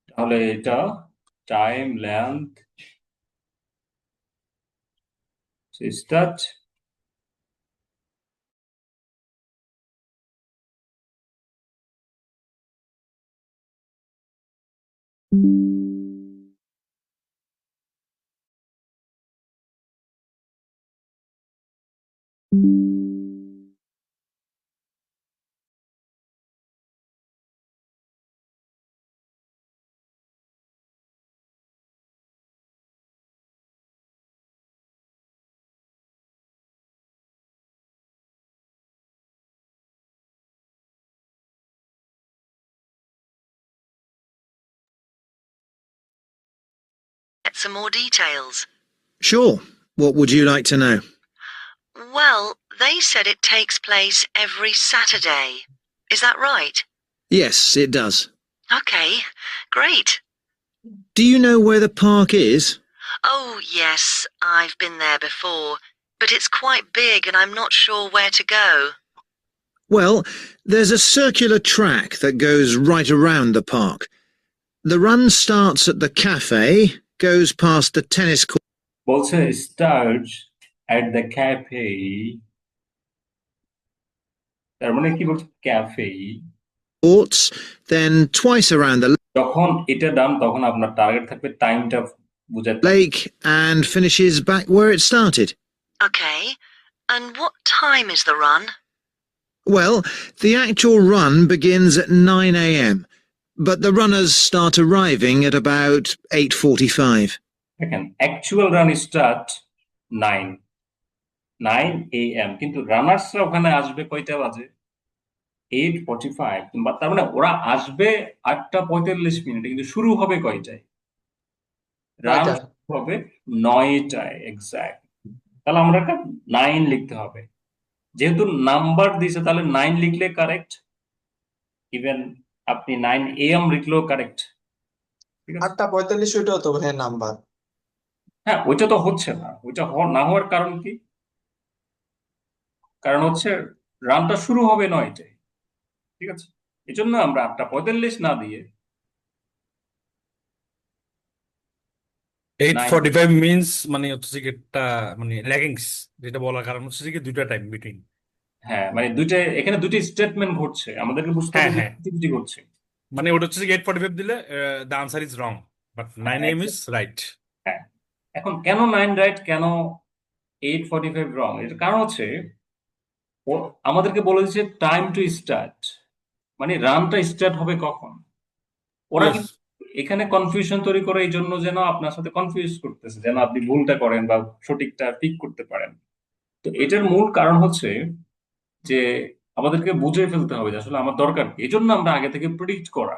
H: তাহলে এটা time length start.
E: Get some more details.
F: Sure. What would you like to know?
E: Well, they said it takes place every Saturday. Is that right?
F: Yes, it does.
E: Okay, great.
F: Do you know where the park is?
E: Oh, yes, I've been there before, but it's quite big and I'm not sure where to go.
F: Well, there's a circular track that goes right around the park. The run starts at the cafe, goes past the tennis court.
H: বলছে start at the cafe, তার মানে কি বলছে, cafe.
F: courts, then twice around the
H: যখন এটা ডান তখন আপনার target থাকবে টাইমটা বুঝাতে।
F: lake and finishes back where it started.
E: Okay, and what time is the run?
F: Well, the actual run begins at 9 a.m., but the runners start arriving at about 8:45.
H: দেখেন, actual run start 9 AM, কিন্তু রানার্সরা ওখানে আসবে কয়টা বাজে? 8:45, কিংবা তার মানে ওরা আসবে 8:45, কিন্তু শুরু হবে কয়টায়? রান
D: নয়টা।
H: শুরু হবে 9টায়, এক্সাক্ট। তাহলে আমরা 9 লিখতে হবে, যেহেতু নাম্বার দিয়েছে তাহলে 9 লিখলে কারেক্ট, ইভেন আপনি 9 AM লিখলেও কারেক্ট, ঠিক আছে?
D: 8:45 ওইটাও তো হ্যাঁ নাম্বার।
H: হ্যাঁ, ওইটা তো হচ্ছে না। ওইটা না হওয়ার কারণ কি? কারণ হচ্ছে রানটা শুরু হবে 9টায়, ঠিক আছে? এই জন্য আমরা 8:45 না দিয়ে 9।
I: 8:45 মিনস মানে হচ্ছে কি একটা মানে ল্যাগিংস, যেটা বলার কারণ হচ্ছে কি দুইটা টাইম বিটুইন।
H: হ্যাঁ, মানে এখানে দুটি স্টেটমেন্ট ঘটছে, আমাদেরকে বুঝতে হবে
I: হ্যাঁ
H: যে
I: হ্যাঁ,
H: অ্যাক্টিভিটি ঘটছে।
I: মানে ওটা হচ্ছে কি 8:45 দিলে the answer is wrong, but 9 AM is right.
H: হ্যাঁ, এখন কেন 9 রাইট, কেন 8:45 রং? এর কারণ হচ্ছে ও আমাদেরকে বলে দিচ্ছে টাইম টু স্টার্ট, মানে রানটা স্টার্ট হবে কখন। ওরা
I: ইয়েস,
H: কিন্তু এখানে কনফিউশন তৈরি করে এই জন্য যেন আপনার সাথে কনফিউজ করতেছে, যেন আপনি ভুলটা করেন বা সঠিকটা পিক করতে পারেন। তো এটার মূল কারণ হচ্ছে যে আমাদেরকে বুঝে ফেলতে হবে যে আসলে আমার দরকার কি। এই জন্য আমরা আগে থেকে প্রিডিক্ট করা।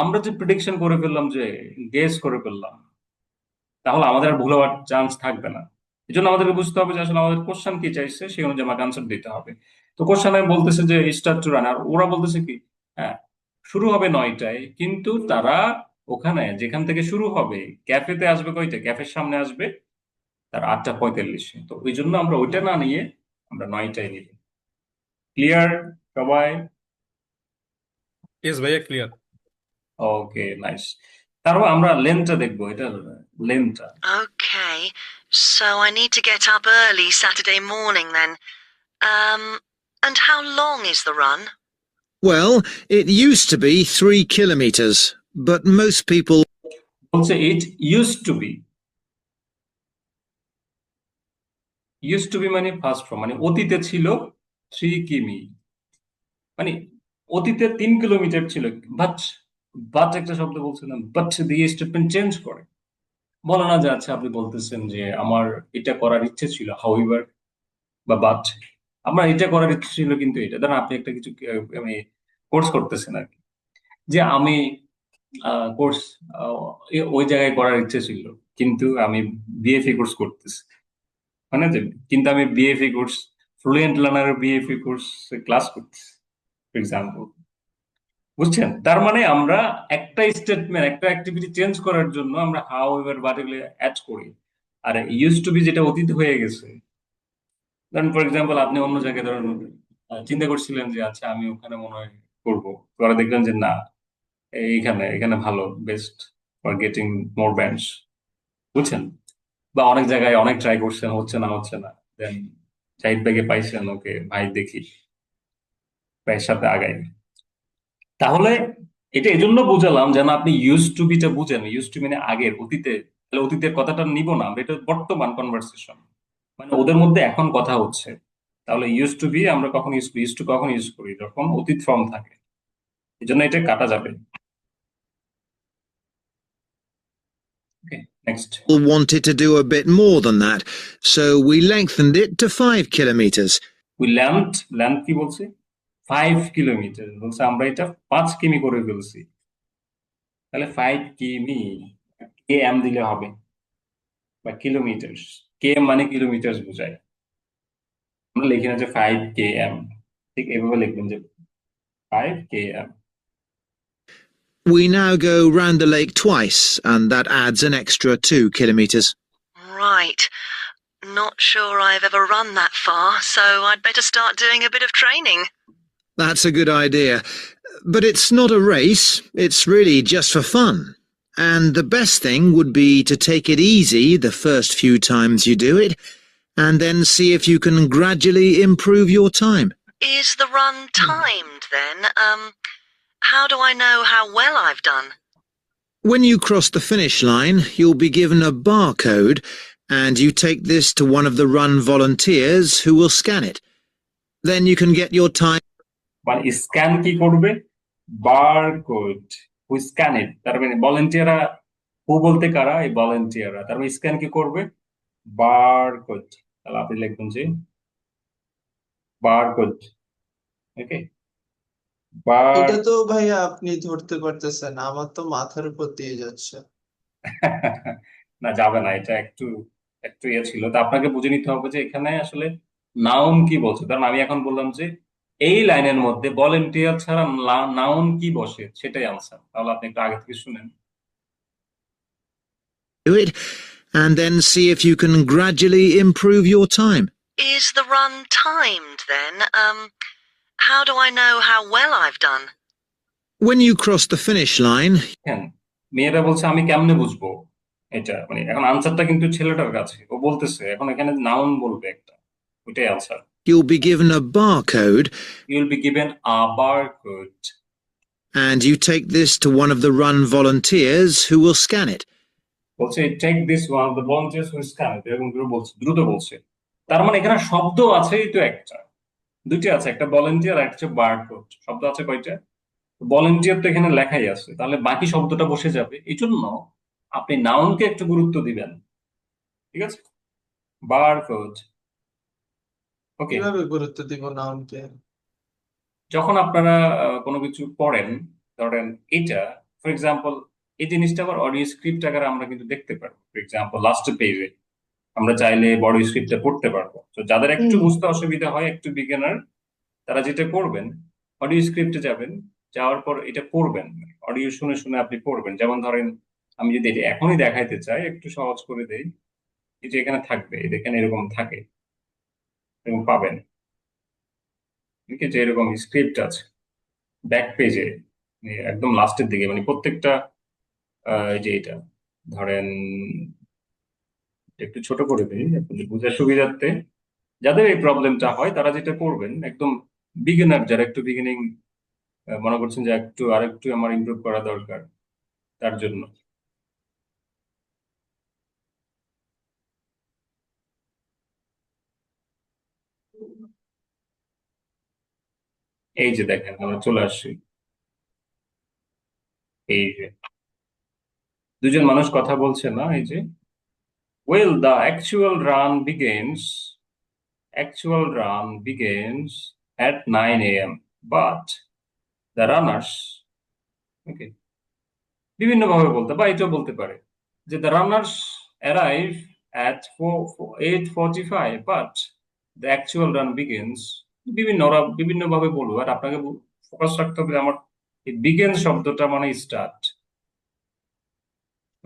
H: আমরা যে প্রিডিকশন করে ফেললাম, যে গেস করে ফেললাম, তাহলে আমাদের আর ভুল হওয়ার চান্স থাকবে না। এই জন্য আমাদেরকে বুঝতে হবে যে আসলে আমাদের কোশ্চেন কি চাইছে, সেই অনুযায়ী আমাকে আনসার দিতে হবে। তো কোশ্চেনে বলতেছে যে স্টার্ট টু রান, আর ওরা বলতেছে কি, হ্যাঁ শুরু হবে 9টায়, কিন্তু তারা ওখানে যেখান থেকে শুরু হবে ক্যাফেতে আসবে কয়টা, ক্যাফের সামনে আসবে তার 8:45। তো ওই জন্য আমরা ওইটা না নিয়ে আমরা 9টায় নিই। ক্লিয়ার সবাই?
I: ইয়েস ভাইয়া, ক্লিয়ার।
H: ওকে, নাইস। তারপর আমরা লেন্থটা দেখবো, এটা লেন্থটা।
E: Okay, so I need to get up early Saturday morning then. And how long is the run?
F: Well, it used to be 3 kilometers, but most people
H: বলছে it used to be. Used to be মানে first form, মানে অতীতে ছিল 3 কিমি। মানে অতীতে 3 kilometre ছিল, but but একটা শব্দ বলছে না, বাট দিয়ে স্টেটমেন্ট চেঞ্জ করে। বলে না যে আচ্ছা আপনি বলতেছেন যে আমার এটা করার ইচ্ছে ছিল, হাউএভার বা বাট আমার এটা করার ইচ্ছে ছিল কিন্তু এটা ধরেন আপনি একটা কিছু মানে কোর্স করতেছেন আর কি, যে আমি কোর্স ওই জায়গায় করার ইচ্ছে ছিল কিন্তু আমি বিএফএ কোর্স করতেছি, মানে যে কিন্তু আমি BFA course fluent learner BFA course class করতেছি ফর এক্সাম্পল। বুঝছেন? তার মানে আমরা একটা স্টেটমেন্ট একটা অ্যাক্টিভিটি চেঞ্জ করার জন্য আমরা হাউ এভার বাট এগুলো অ্যাড করি। আর ইউজ টু বি যেটা অতীত হয়ে গেছে, ধরেন ফর এক্সাম্পল আপনি অন্য জায়গায় ধরেন চিন্তা করছিলেন যে আচ্ছা আমি ওখানে মনে হয় করবো, পরে দেখলেন যে না, এইখানে এখানে ভালো, best for getting more bands. বুঝছেন? বা অনেক জায়গায় অনেক ট্রাই করছেন, হচ্ছে না, দেন জাহিদ ভাইকে পাইছেন, ওকে ভাই দেখি ভাইয়ের সাথে আগাই। তাহলে এটা এজন্য বুঝালাম যেন আপনি ইউজ টু বিটা বুঝেন। ইউজ টু মানে আগের, অতীতে। তাহলে অতীতের কথাটা নিব না আমরা, এটা বর্তমান কনভারসেশন, মানে ওদের মধ্যে এখন কথা হচ্ছে। তাহলে ইউজ টু বি আমরা কখন ইউজ করি? ইউজ টু কখন ইউজ করি? যখন অতীত ফর্ম থাকে, এই জন্য এটা কাটা যাবে। ওকে, next.
F: Wanted to do a bit more than that, so we lengthened it to 5 kilometers.
H: We length কি বলছি? 5 কিলোমিটার বলছে, আমরা এটা 5 কিমি করে ফেলছি। তাহলে 5 কিমি, কে এম দিলে হবে, বা কিলোমিটার, কে এম মানে কিলোমিটার বোঝায়। আমরা লিখি না যে 5 km, ঠিক এভাবে লিখবেন যে 5 km।
F: We now go round the lake twice, and that adds an extra 2 kilometers.
E: Right. Not sure I've ever run that far, so I'd better start doing a bit of training.
F: That's a good idea. But it's not a race, it's really just for fun. And the best thing would be to take it easy the first few times you do it, and then see if you can gradually improve your time.
E: Is the run timed then? How do I know how well I've done?
F: When you cross the finish line, you'll be given a barcode, and you take this to one of the run volunteers who will scan it. Then you can get your time.
H: মানে scan কি করবে? Barcode. হু scan ইট, তার মানে ভলেন্টিয়াররা, হু বলতে কারা? এই ভলেন্টিয়াররা। তার মানে স্ক্যান কি করবে? বারকোড। তাহলে আপনি লিখবেন যে বারকোড। ওকে, বার
D: এটা তো ভাইয়া আপনি ধরতে পারতেছেন, আমার তো মাথার উপর দিয়ে যাচ্ছে।
H: না যাবে না, এটা একটু একটু ইয়ে ছিল। তো আপনাকে বুঝে নিতে হবে যে এখানে আসলে নাউন কি বলছে। কারণ আমি এখন বললাম যে এই লাইনের মধ্যে ভলেন্টিয়ার ছাড়া নাউন কি বসে, সেটাই আনসার। তাহলে আপনি একটু আগে থেকে শুনেন।
F: Do it, and then see if you can gradually improve your time.
E: Is the run timed then? How do I know how well I've done?
F: When you cross the finish line,
H: হ্যাঁ, মেয়েরা বলছে আমি কেমনে বুঝবো এটা, মানে এখন আনসারটা কিন্তু ছেলেটার কাছে, ও বলতেছে এখন এখানে নাউন বলবে একটা, ওইটাই answer.
F: you'll be given a barcode,
H: you will be given a barcode,
F: and you take this to one of the run volunteers who will scan it.
H: বলছে take this one of the volunteers who scan, এরকম করে বলছে, দ্রুত বলছে। তার মানে এখানে শব্দ আছেই তো একটা, দুইটা আছে, একটা ভলান্টিয়ার আর একটা বারকোড। শব্দ আছে কয়টা? ভলান্টিয়ার তো এখানে লেখাই আছে, তাহলে বাকি শব্দটা বসে যাবে। এই জন্য আপনি নাউনকে একটু গুরুত্ব দিবেন, ঠিক আছে? বারকোড। ওকে,
D: কিভাবে গুরুত্ব দিব নাউনকে?
H: যখন আপনারা কোনো কিছু পড়েন, ধরেন এটা ফর এক্সাম্পল, এই জিনিসটা আবার অডিও স্ক্রিপ্ট আকারে আমরা কিন্তু দেখতে পারবো। ফর এক্সাম্পল লাস্ট পেজে আমরা চাইলে বড় স্ক্রিপ্টটা পড়তে পারবো। তো যাদের একটু বুঝতে অসুবিধা হয়, একটু বিগিনার, তারা যেটা করবেন, অডিও স্ক্রিপ্টে যাবেন, যাওয়ার পর এটা পড়বেন, অডিও শুনে শুনে আপনি পড়বেন। যেমন ধরেন আমি যদি এটা এখনই দেখাইতে চাই, একটু সহজ করে দেই, এই যে এখানে থাকবে, এই দেখেন এরকম থাকে, এরকম পাবেন, ঠিক আছে? এরকম স্ক্রিপ্ট আছে ব্যাক পেজে, একদম লাস্টের দিকে, মানে প্রত্যেকটা এই যে এটা ধরেন একটু ছোট করে দিই আপনাদের বোঝার সুবিধার্থে। যাদের এই প্রবলেমটা হয় তারা যেটা করবেন, একদম বিগিনার, যারা একটু বিগিনিং মনে করছেন যে একটু আরেকটু আমার ইমপ্রুভ করা দরকার, তার জন্য এই যে দেখেন আমরা চলে আসছি, এই যে দুজন মানুষ কথা বলছে না, এই যে well the actual run begins at 9 a.m. but the runners, okay, বিভিন্ন ভাবে বলতে বা এটাও বলতে পারে যে the runners arrive at 8:45 but the actual run begins, ওরা বিভিন্ন ভাবে বলবো, আর আপনাকে ফোকাস রাখতে হবে যে আমার এই begins শব্দটা মানে স্টার্ট,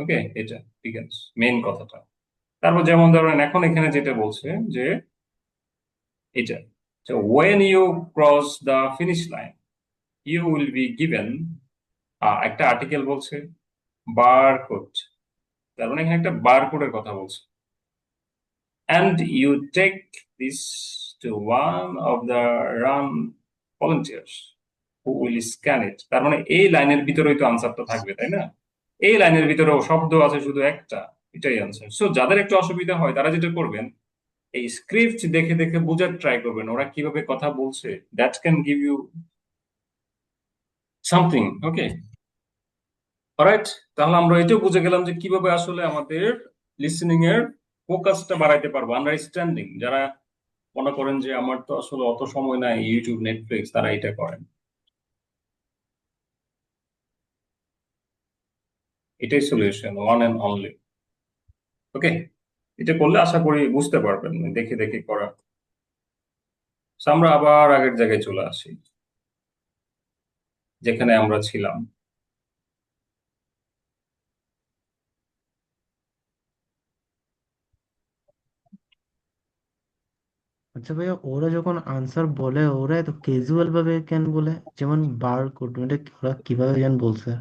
H: ওকে, এটা begins মেইন কথাটা। তারপর যেমন ধরেন এখন এখানে যেটা বলছে যে এটা, so when you cross the finish line you will be given একটা আর্টিকেল বলছে বারকোড, তার মানে এখানে একটা বারকোডের কথা বলছে, and you take this to one of the run volunteers who will scan it, তার মানে এই লাইনের ভিতরেই তো আনসারটা থাকবে, তাই না? এই লাইনের ভিতরেও শব্দ আছে শুধু একটা, এটাই আনসার। সো যাদের একটু অসুবিধা হয় তারা যেটা করবেন, এই স্ক্রিপ্ট দেখে দেখে বোঝার ট্রাই করবেন ওরা কিভাবে কথা বলছে, that can give you something, okay, alright. তাহলে আমরা এটাও বুঝে গেলাম যে কিভাবে আসলে আমাদের লিসেনিং এর ফোকাসটা বাড়াইতে পারবো, আন্ডারস্ট্যান্ডিং। যারা মনে করেন যে আমার তো আসলে অত সময় নাই ইউটিউব নেটফ্লিক্স, তারা এটা করেন, এটাই সলিউশন, ওয়ান এন্ড অনলি, ওকে। এটা করলে আশা করি বুঝতে পারবেন দেখে দেখে করা। So, আমরা আবার আগের জায়গায় চলে আসি যেখানে আমরা ছিলাম।
J: আচ্ছা ভাইয়া, ওরা যখন আনসার বলে ওরা এত ক্যাজুয়াল ভাবে কেন বলে? যেমন বার কোড, মানে ওরা কিভাবে যেন বলছে।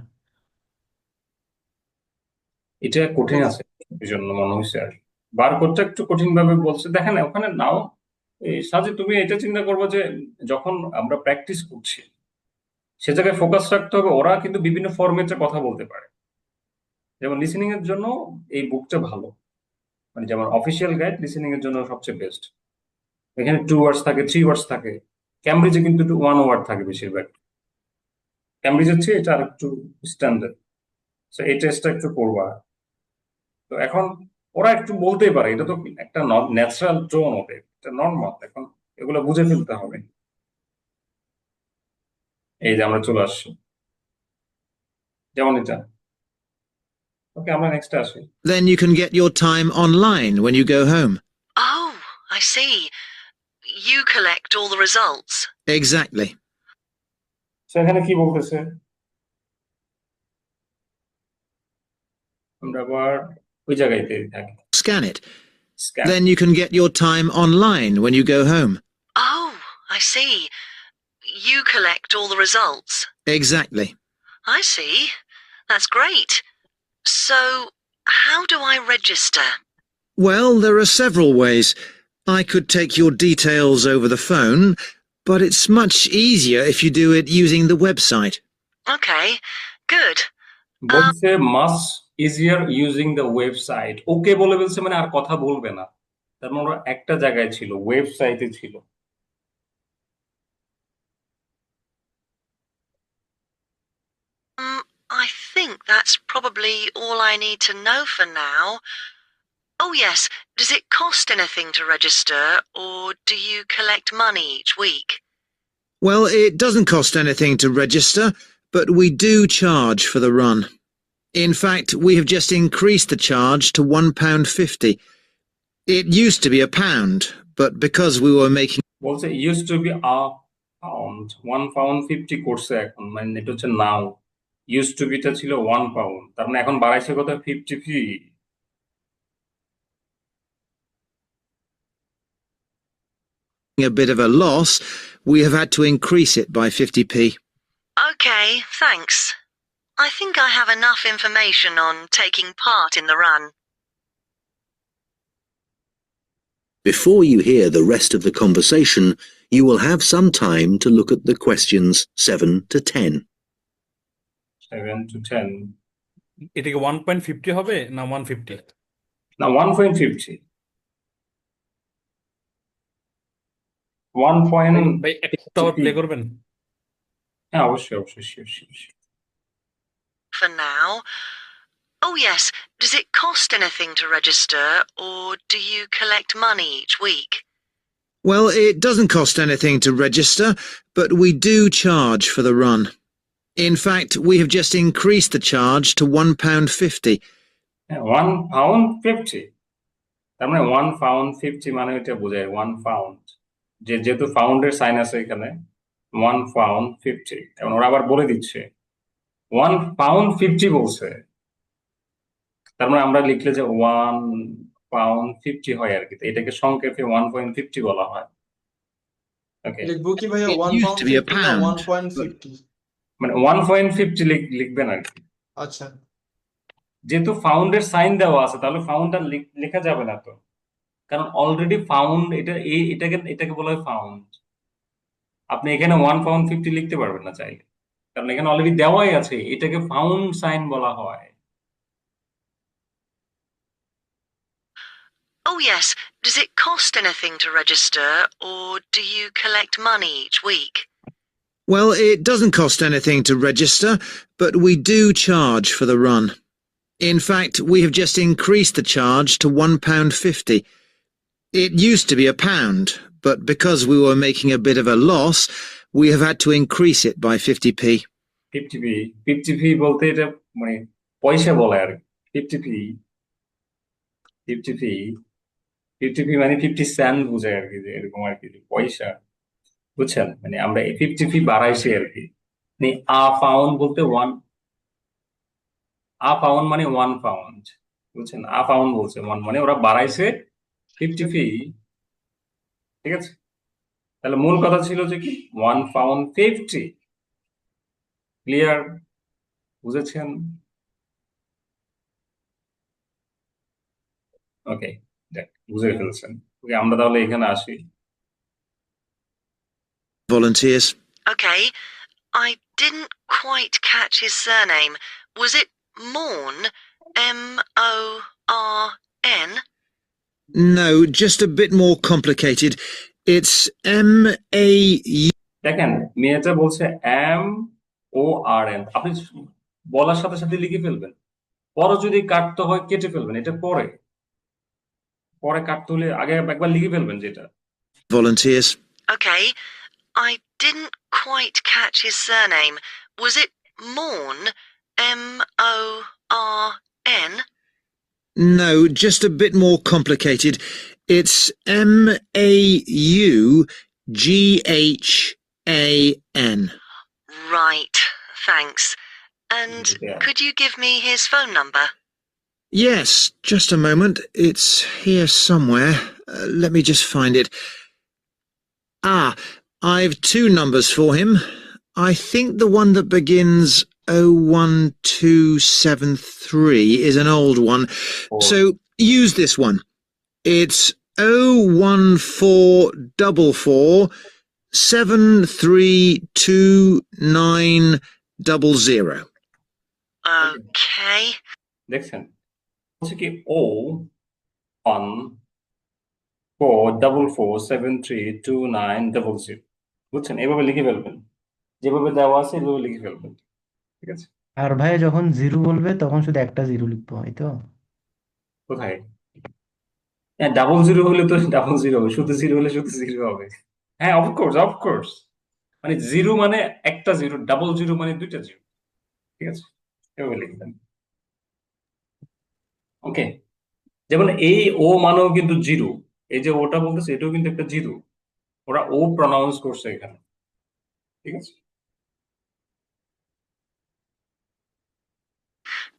H: এটা কঠিন আছে, এই জন্য মনে হয়েছে আর বারকোডটা একটু কঠিন ভাবে বলছে। দেখেন ওখানে নাও এই সাজে তুমি এটা চিন্তা করবো যে যখন আমরা প্র্যাকটিস করছি সে জায়গায় ফোকাস রাখতে হবে। ওরা কিন্তু বিভিন্ন ফরম্যাটে কথা বলতে পারে, যেমন লিসেনিং এর জন্য এই বুকটা ভালো, মানে যেমন অফিসিয়াল গাইড লিসেনিং এর জন্য সবচেয়ে বেস্ট। এখানে 2 ওয়ার্ডস থাকে, 3 ওয়ার্ডস থাকে, ক্যামব্রিজে কিন্তু 1 ওয়ার্ড থাকে বেশিরভাগ, ক্যামব্রিজের চেয়ে এটা আর একটু স্ট্যান্ডার্ড। তো এই টেস্টটা একটু করবা। তো এখন ওরা একটু বলতেই পারে, এটা তো একটা ন্যাচারাল টোন ওদের, এটা নর্মাল। এখন এগুলো বুঝে ফেলতে হবে। এই যে আমরা চলে আসছি, যেমন এটা, ওকে, আমরা নেক্সটে আসি।
F: Then you can get your time online when you go home.
E: Oh, I see. You collect all the results.
F: Exactly.
H: তো এখানে কি বলতেছে, আমরা আবার ওই জায়গাতে থাকি,
F: Scan it.
H: Scan.
F: Then you can get your time online when you go home.
E: Oh, I see. You collect all the results.
F: Exactly.
E: I see. That's great. So, how do I register?
F: Well, there are several ways. I could take your details over the phone, but it's much easier if you do it using the website.
E: Okay, good.
H: বলছে মাস easier using the website. ওকে বলে বলছে মানে আর কথা বলবে না, তার মানে ওরা একটা জায়গায় ছিল, ওয়েবসাইটে ছিল।
E: I think that's probably all I need to know for now. Oh yes, does it cost anything to register, or do you collect money each week?
F: Well, it doesn't cost anything to register, but we do charge for the run. In fact, we have just increased the charge to £1.50. It used to be £1, but because we were making
H: বলছে use to B £1, £1.50 করছে এখন, মানে এটা হচ্ছে নাও। Use to beta ছিল £1, তার মানে এখন বাড়াইছে কত, 50p।
F: a bit of a loss, we have had to increase it by 50p.
E: Okay, thanks. I think I have enough information on taking part in the run.
G: Before you hear the rest of the conversation, you will have some time to look at the questions 7 to 10.
H: 7 to 10,
I: এটা কি 1.50 হবে না 150?
H: না 1.50, 1
I: ভাই একটা আবার play করবেন?
H: হ্যাঁ, অবশ্যই অবশ্যই, sure sure sure.
E: for now. Oh yes, does it cost anything to register, or do you collect money each week?
F: Well, it doesn't cost anything to register, but we do charge for the run. In fact, we have just increased the charge to £1.50.
H: হ্যাঁ, £1.50, তার মানে £1.50 মানে এটা বোঝায় 1 pound, যেহেতু পাউন্ডের sign আছে এখানে, £1.50। এখন ওরা আবার বলে দিচ্ছে £1.50 বলছে, তার মানে আমরা লিখলে যে £1.50 হয় আর কি, তো এটাকে সংক্ষেপে 1.50 বলা হয়। ওকে,
D: লিখবো কি ভাইয়া
F: It used to be a
D: 1 pound 50 না
F: pound, but
D: 1.50?
H: মানে 1.50 লিখবেন আর কি।
D: আচ্ছা,
H: যেহেতু পাউন্ডের সাইন দেওয়া আছে তাহলে পাউন্ডটা লেখা যাবে না তো, কারণ অলরেডি পাউন্ড এটাকে বলা হয় পাউন্ড। আপনি এখানে £1.50 লিখতে পারবেন না চাইলে, কারণ এখানে অলরেডি দেওয়াই আছে, এটাকে পাউন্ড সাইন বলা হয়।
E: Oh yes, does it cost anything to register, or do you collect money each week?
F: well, it doesn't cost anything to register, but we do charge for the run. In fact, we have just increased the charge to £1.50. It used to be a pound, but because we were making a bit of a loss, we have had to increase it by 50p.
H: 50p বলতে এটা মানে পয়সা বলে আর কি। 50p মানে 50 Saint বোঝায় আর কি, যে এরকম আর কি, যে পয়সা, বুঝছেন? মানে আমরা 50p বাড়াইছি আর কি। মানে পাউন্ড বলতে পাউন্ড মানে 1 পাউন্ড, বুঝছেন? পাউন্ড বলছে, মানে ওরা বাড়াইছে 50p, ঠিক আছে? তাহলে মূল কথা ছিল যে কি, £1.50। ক্লিয়ার? বুঝেছেন? ওকে, দেখ বুঝে ফেলছেন। ওকে, আমরা তাহলে এখানে আসি।
F: Volunteers.
E: Okay, I didn't quite catch his surname. Was it Morn? M-O-R-N?
F: No, just a bit more complicated. It's M-A-U.
H: দেখেন, মেয়েটা বলছে MORN, আপনি বলার সাথে সাথে লিখে ফেলবেন। পরে যদি কাটতে হয় কেটে ফেলবেন, এটা পরে কাটতে হলে আগে একবার লিখে ফেলবেন যেটা।
F: Volunteers.
E: Okay, I didn't quite catch his surname. Was it Morn? M-O-R-N?
F: No, just a bit more complicated. It's M-A-U-G-H-A-N.
E: Right, thanks. And
H: Yeah.
E: could you give me his phone number?
F: Yes, just a moment. It's here somewhere. Let me just find it. I've two numbers for him. I think the one that begins 01273 is an old one. So use this one. It's 01444 73290.
E: Okay.
H: দেখছেন, হচ্ছে কি O1444732900, বুঝছেন? এভাবে লিখে ফেলবেন, যেভাবে দেওয়া আছে এভাবে লিখে ফেলবেন, ঠিক আছে?
J: আর ভাই যখন জিরো বলবে তখন শুধু একটা জিরো লিখবো, হয়তো?
H: কোথায়? হ্যাঁ, 00 হলে তো 00 হবে, শুধু 0 হলে শুধু 0 হবে। হ্যাঁ, অফকোর্স, মানে 0 মানে একটা 0, 00 মানে দুইটা 0, ঠিক আছে? এভাবে লিখবেন। ওকে, যেমন এই ও মানেও কিন্তু 0, এই যে ওটা বলতেছে এটাও কিন্তু একটা 0, ওরা ও প্রনাউন্স করছে এখানে, ঠিক আছে?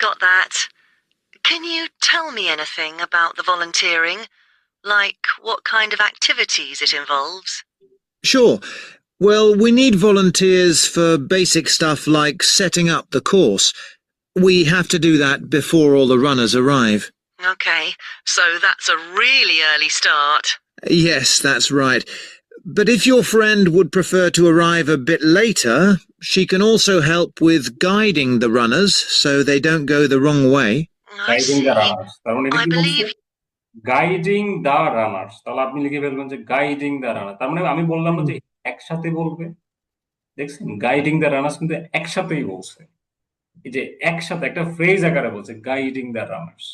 E: Got that. Can you tell me anything about the volunteering? Like what kind of activities it involves?
F: Sure. Well, we need volunteers for basic stuff like setting up the course. We have to do that before all the runners arrive.
E: Okay, so that's a really early start.
F: Yes, that's right. But if your friend would prefer to arrive a bit later, she can also help with guiding the runners so they don't go the wrong way.
E: I
H: guiding the
E: see.
H: Runners, তার মানে এটা
E: I
H: কি বলছে?
E: believe
H: guiding the runners, তাহলে আপনি লিখে ফেলবেন যে গাইডিং দ্য রানার, তার মানে আমি বললাম না যে একসাথে বলবে, দেখছেন গাইডিং দ্য রানার্স কিন্তু একসাথেই বলছে, এই যে একসাথে একটা ফ্রেজ আকারে বলছে গাইডিং দ্য রানার্স।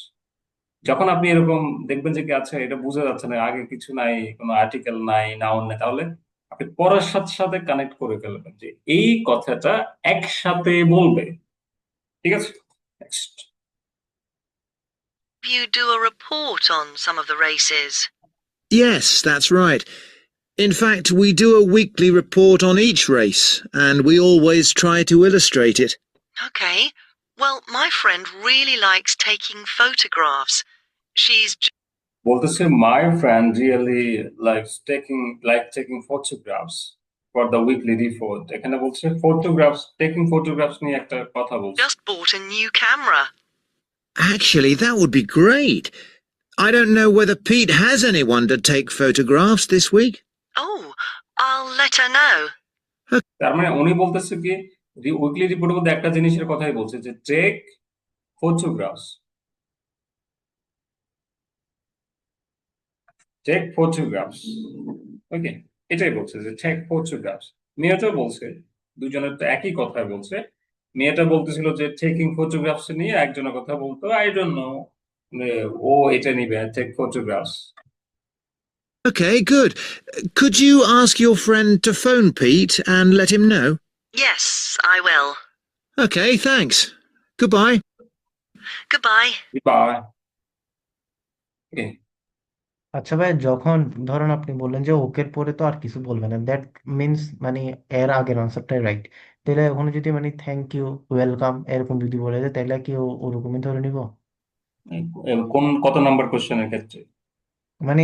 H: যখন আপনি এরকম দেখবেন যে কি আচ্ছা এটা বোঝা যাচ্ছে না, আগে কিছু নাই, কোনো আর্টিকেল নাই, নাউন নাই, তাহলে আপনি পরের সাথে সাথে কানেক্ট করে ফেলবেন যে এই কথাটা একসাথে বলবে। ঠিক আছে, next.
E: You do a report on some of the races.
F: Yes, that's right. In fact, we do a weekly report on each race, and we always try to illustrate it.
E: Okay. Well, my friend really likes taking photographs. She's
H: বলতেছে my friend really taking photographs for the weekly report। এখানে বলছে taking photographs নিয়ে একটা কথা বলছে।
E: just bought a new camera.
F: Actually, that would be great. I don't know whether Pete has anyone to take photographs this week.
E: Oh, I'll let her know.
H: তার মানে উনি বলতেছে কি উইকলি রিপোর্টের মধ্যে একটা জিনিসের কথাই বলছে যে টেক ফটোগ্রাফস, ওকে, এটাই বলছে যে টেক ফটোগ্রাফস। মেয়েটাও বলছে, দুজনের তো একই কথাই বলছে। মেয়েটা বলতেছিল যে টেকিং ফটোগ্রাফস নিয়ে একজনের কথা বলতো, আই ডোন্ট নো, ও এটা নিবে take photographs.
F: Okay, good. Could you ask your friend to phone Pete and let him know?
E: Yes, I will.
F: Okay, thanks. Goodbye.
E: Goodbye.
H: Bye.
J: আচ্ছা ভাই, যখন ধরেন আপনি বললেন যে ওকের পরে তো আর কিছু বলবেন না, দ্যাট মিনস মানে এর আগের আনসারটাই রাইট। তাহলে ওখানে যদি মানে থ্যাংক ইউ, ওয়েলকাম এরকম যদি বলে দেয়, তাহলে কি ওরকমই ধরে নিব?
H: কত নাম্বার কোশ্চেনের ক্ষেত্রে?
J: মানে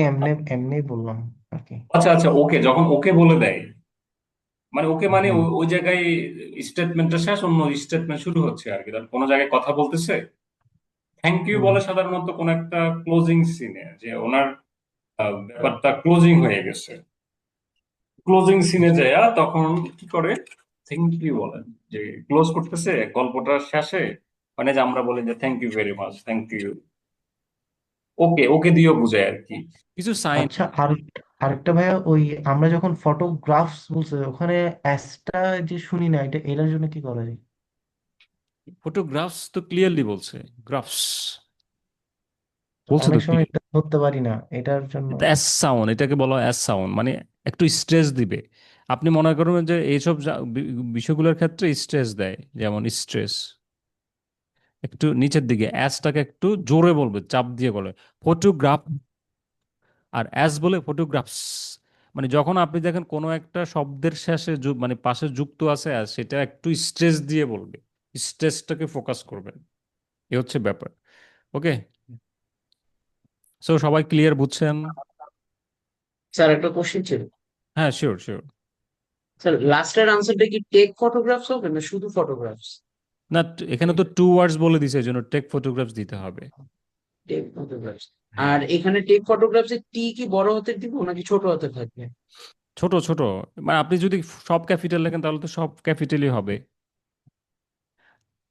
J: এমনি বললাম আর কি।
H: আচ্ছা আচ্ছা, ওকে, যখন ওকে বলে দেয়, মানে ওকে মানে
J: হুম
H: ওই জায়গায় স্টেটমেন্টটা শেষ, অন্য স্টেটমেন্ট শুরু হচ্ছে আর কি। কোনো জায়গায় কথা বলতেছে, থ্যাংক ইউ
J: হুম
H: বলে সাধারণত কোন একটা ক্লোজিং সিনে, যে ওনার ব্যাপারটা ক্লোজিং হয়ে গেছে, ক্লোজিং সিনে যায় তখন কি করে থ্যাংক ইউ বলেন, যে ক্লোজ করতেছে গল্পটার শেষে, মানে যে আমরা বলি যে thank you very much, thank you, okay okay দিয়েও বুঝায় আর কি। কিছু সাইন।
J: আচ্ছা, আরেকটা ভাইয়া, ওই আমরা যখন ফটোগ্রাফস বলছে ওখানে অ্যাসটা যে শুনি না, এটার জন্য কি করা যায়?
A: ফটোগ্রাফস তো ক্লিয়ারলি বলছে, গ্রাফস বলছে তো
J: অনেক সময়
A: clear।
J: এটা ধরতে পারি না, এটার জন্য।
A: এটা অ্যাস সাউন্ড, এটাকে বলা হয় অ্যাস সাউন্ড, মানে একটু স্ট্রেস দিবে। আপনি মনে করবেন যে এইসব বিষয়গুলোর ক্ষেত্রে স্ট্রেস দেয়, যেমন স্ট্রেস একটু নিচের দিকে, অ্যাসটাকে একটু জোরে বলবে, চাপ দিয়ে বলে ফটোগ্রাফ, আর অ্যাস বলে ফটোগ্রাফস। মানে যখন আপনি দেখেন কোনো একটা শব্দের শেষে মানে পাশে যুক্ত আছে অ্যাস, সেটা একটু স্ট্রেস দিয়ে বলবে, স্ট্রেসটাকে ফোকাস করবেন, এ হচ্ছে ব্যাপার। ওকে, সো সবাই ক্লিয়ার বুঝছেন?
K: স্যার একটা কোশ্চেন ছিল।
A: হ্যাঁ, শিওর শিওর।
K: স্যার লাস্টের আনসারটা কি টেক ফটোগ্রাফস হবে না শুধু ফটোগ্রাফস?
A: না, এখানে তো টু ওয়ার্ডস বলে দিছে, এই জন্য টেক ফটোগ্রাফস দিতে হবে।
K: Take photographs.
A: হ্যাঁ,
K: আর এখানে টেক ফটোগ্রাফস এর টি কি বড় হাতের দিব নাকি ছোট হাতের থাকবে?
A: ছোট ছোট, মানে আপনি যদি সব ক্যাপিটাল লেখেন তাহলে তো সব ক্যাপিটালই হবে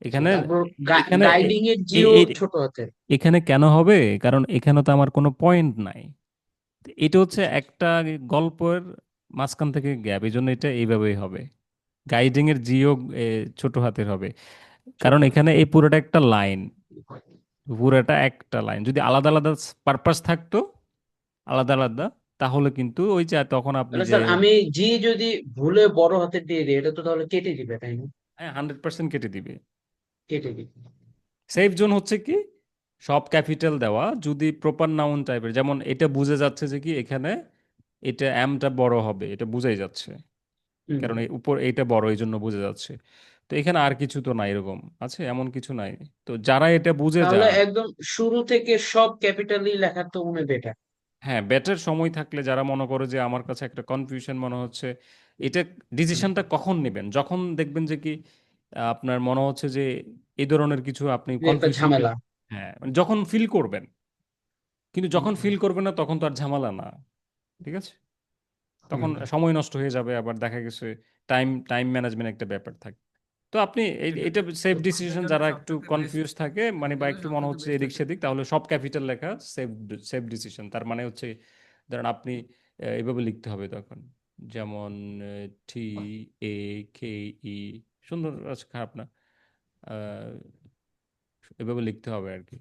A: এখানে।
K: তারপর
A: এখানে
K: গাইডিং এর জিও ছোট হাতের।
A: এখানে কেন হবে, কারণ এখানে তো আমার কোনো পয়েন্ট নাই। এটা হচ্ছে একটা গল্পের মাঝখান থেকে গ্যাপ, এই জন্য এটা এইভাবেই হবে। গাইডিং এর জিও ছোট হাতের হবে, কারণ এখানে এই পুরোটা একটা লাইন, পুরোটা একটা লাইন। যদি আলাদা আলাদা পারপাস থাকতো, আলাদা আলাদা, তাহলে কিন্তু ওই যে তখন আপনি
K: মানে
A: যে,
K: স্যার আমি জি যদি ভুলে বড় হাতের দিয়ে দিই, এটা তো তাহলে কেটে দিবে তাই না?
A: হ্যাঁ 100% কেটে দিবে।
K: কেটে দিবে।
A: সেফ জোন হচ্ছে কি, সব ক্যাপিটাল দেওয়া, যদি প্রপার নাউন টাইপের, যেমন এটা বুঝে যাচ্ছে যে কি এখানে এটা এমটা বড় হবে, এটা বুঝাই যাচ্ছে,
K: হুম।
A: কারণ এই উপর এইটা বড়, এই জন্য বুঝে যাচ্ছে। তো এখানে আর কিছু তো নাই, এরকম আছে এমন কিছু নাই। তো যারা এটা বুঝে
K: তাহলে
A: যান,
K: একদম শুরু থেকে সব ক্যাপিটালি লেখা তো মনে বেটার।
A: হ্যাঁ বেটার। সময় থাকলে যারা মনে করে যে আমার কাছে একটা কনফিউশন মনে হচ্ছে, এটা ডিসিশনটা কখন নেবেন, যখন দেখবেন যে কি আপনার মনে হচ্ছে যে এই ধরনের কিছু আপনি
K: একটা
A: কনফিউশন ফিল,
K: ঝামেলা।
A: হ্যাঁ মানে যখন ফিল করবেন। কিন্তু যখন ফিল করবেন না তখন তো আর ঝামেলা না, ঠিক আছে? তখন সময় নষ্ট হয়ে যাবে, আবার দেখা গেছে টাইম টাইম ম্যানেজমেন্ট একটা ব্যাপার থাকে। তো আপনি এটা সেফ ডিসিশন, যারা একটু কনফিউজ থাকে মানে বা একটু মনে হচ্ছে এদিক সেদিক, তাহলে সব ক্যাপিটাল লেখা সেফ সেফ ডিসিশন। তার মানে হচ্ছে ধরেন আপনি এইভাবে লিখতে হবে তখন, যেমon TAKE, সুন্দর আছে, খারাপ না। আহ, এভাবে লিখতে হবে আর কি।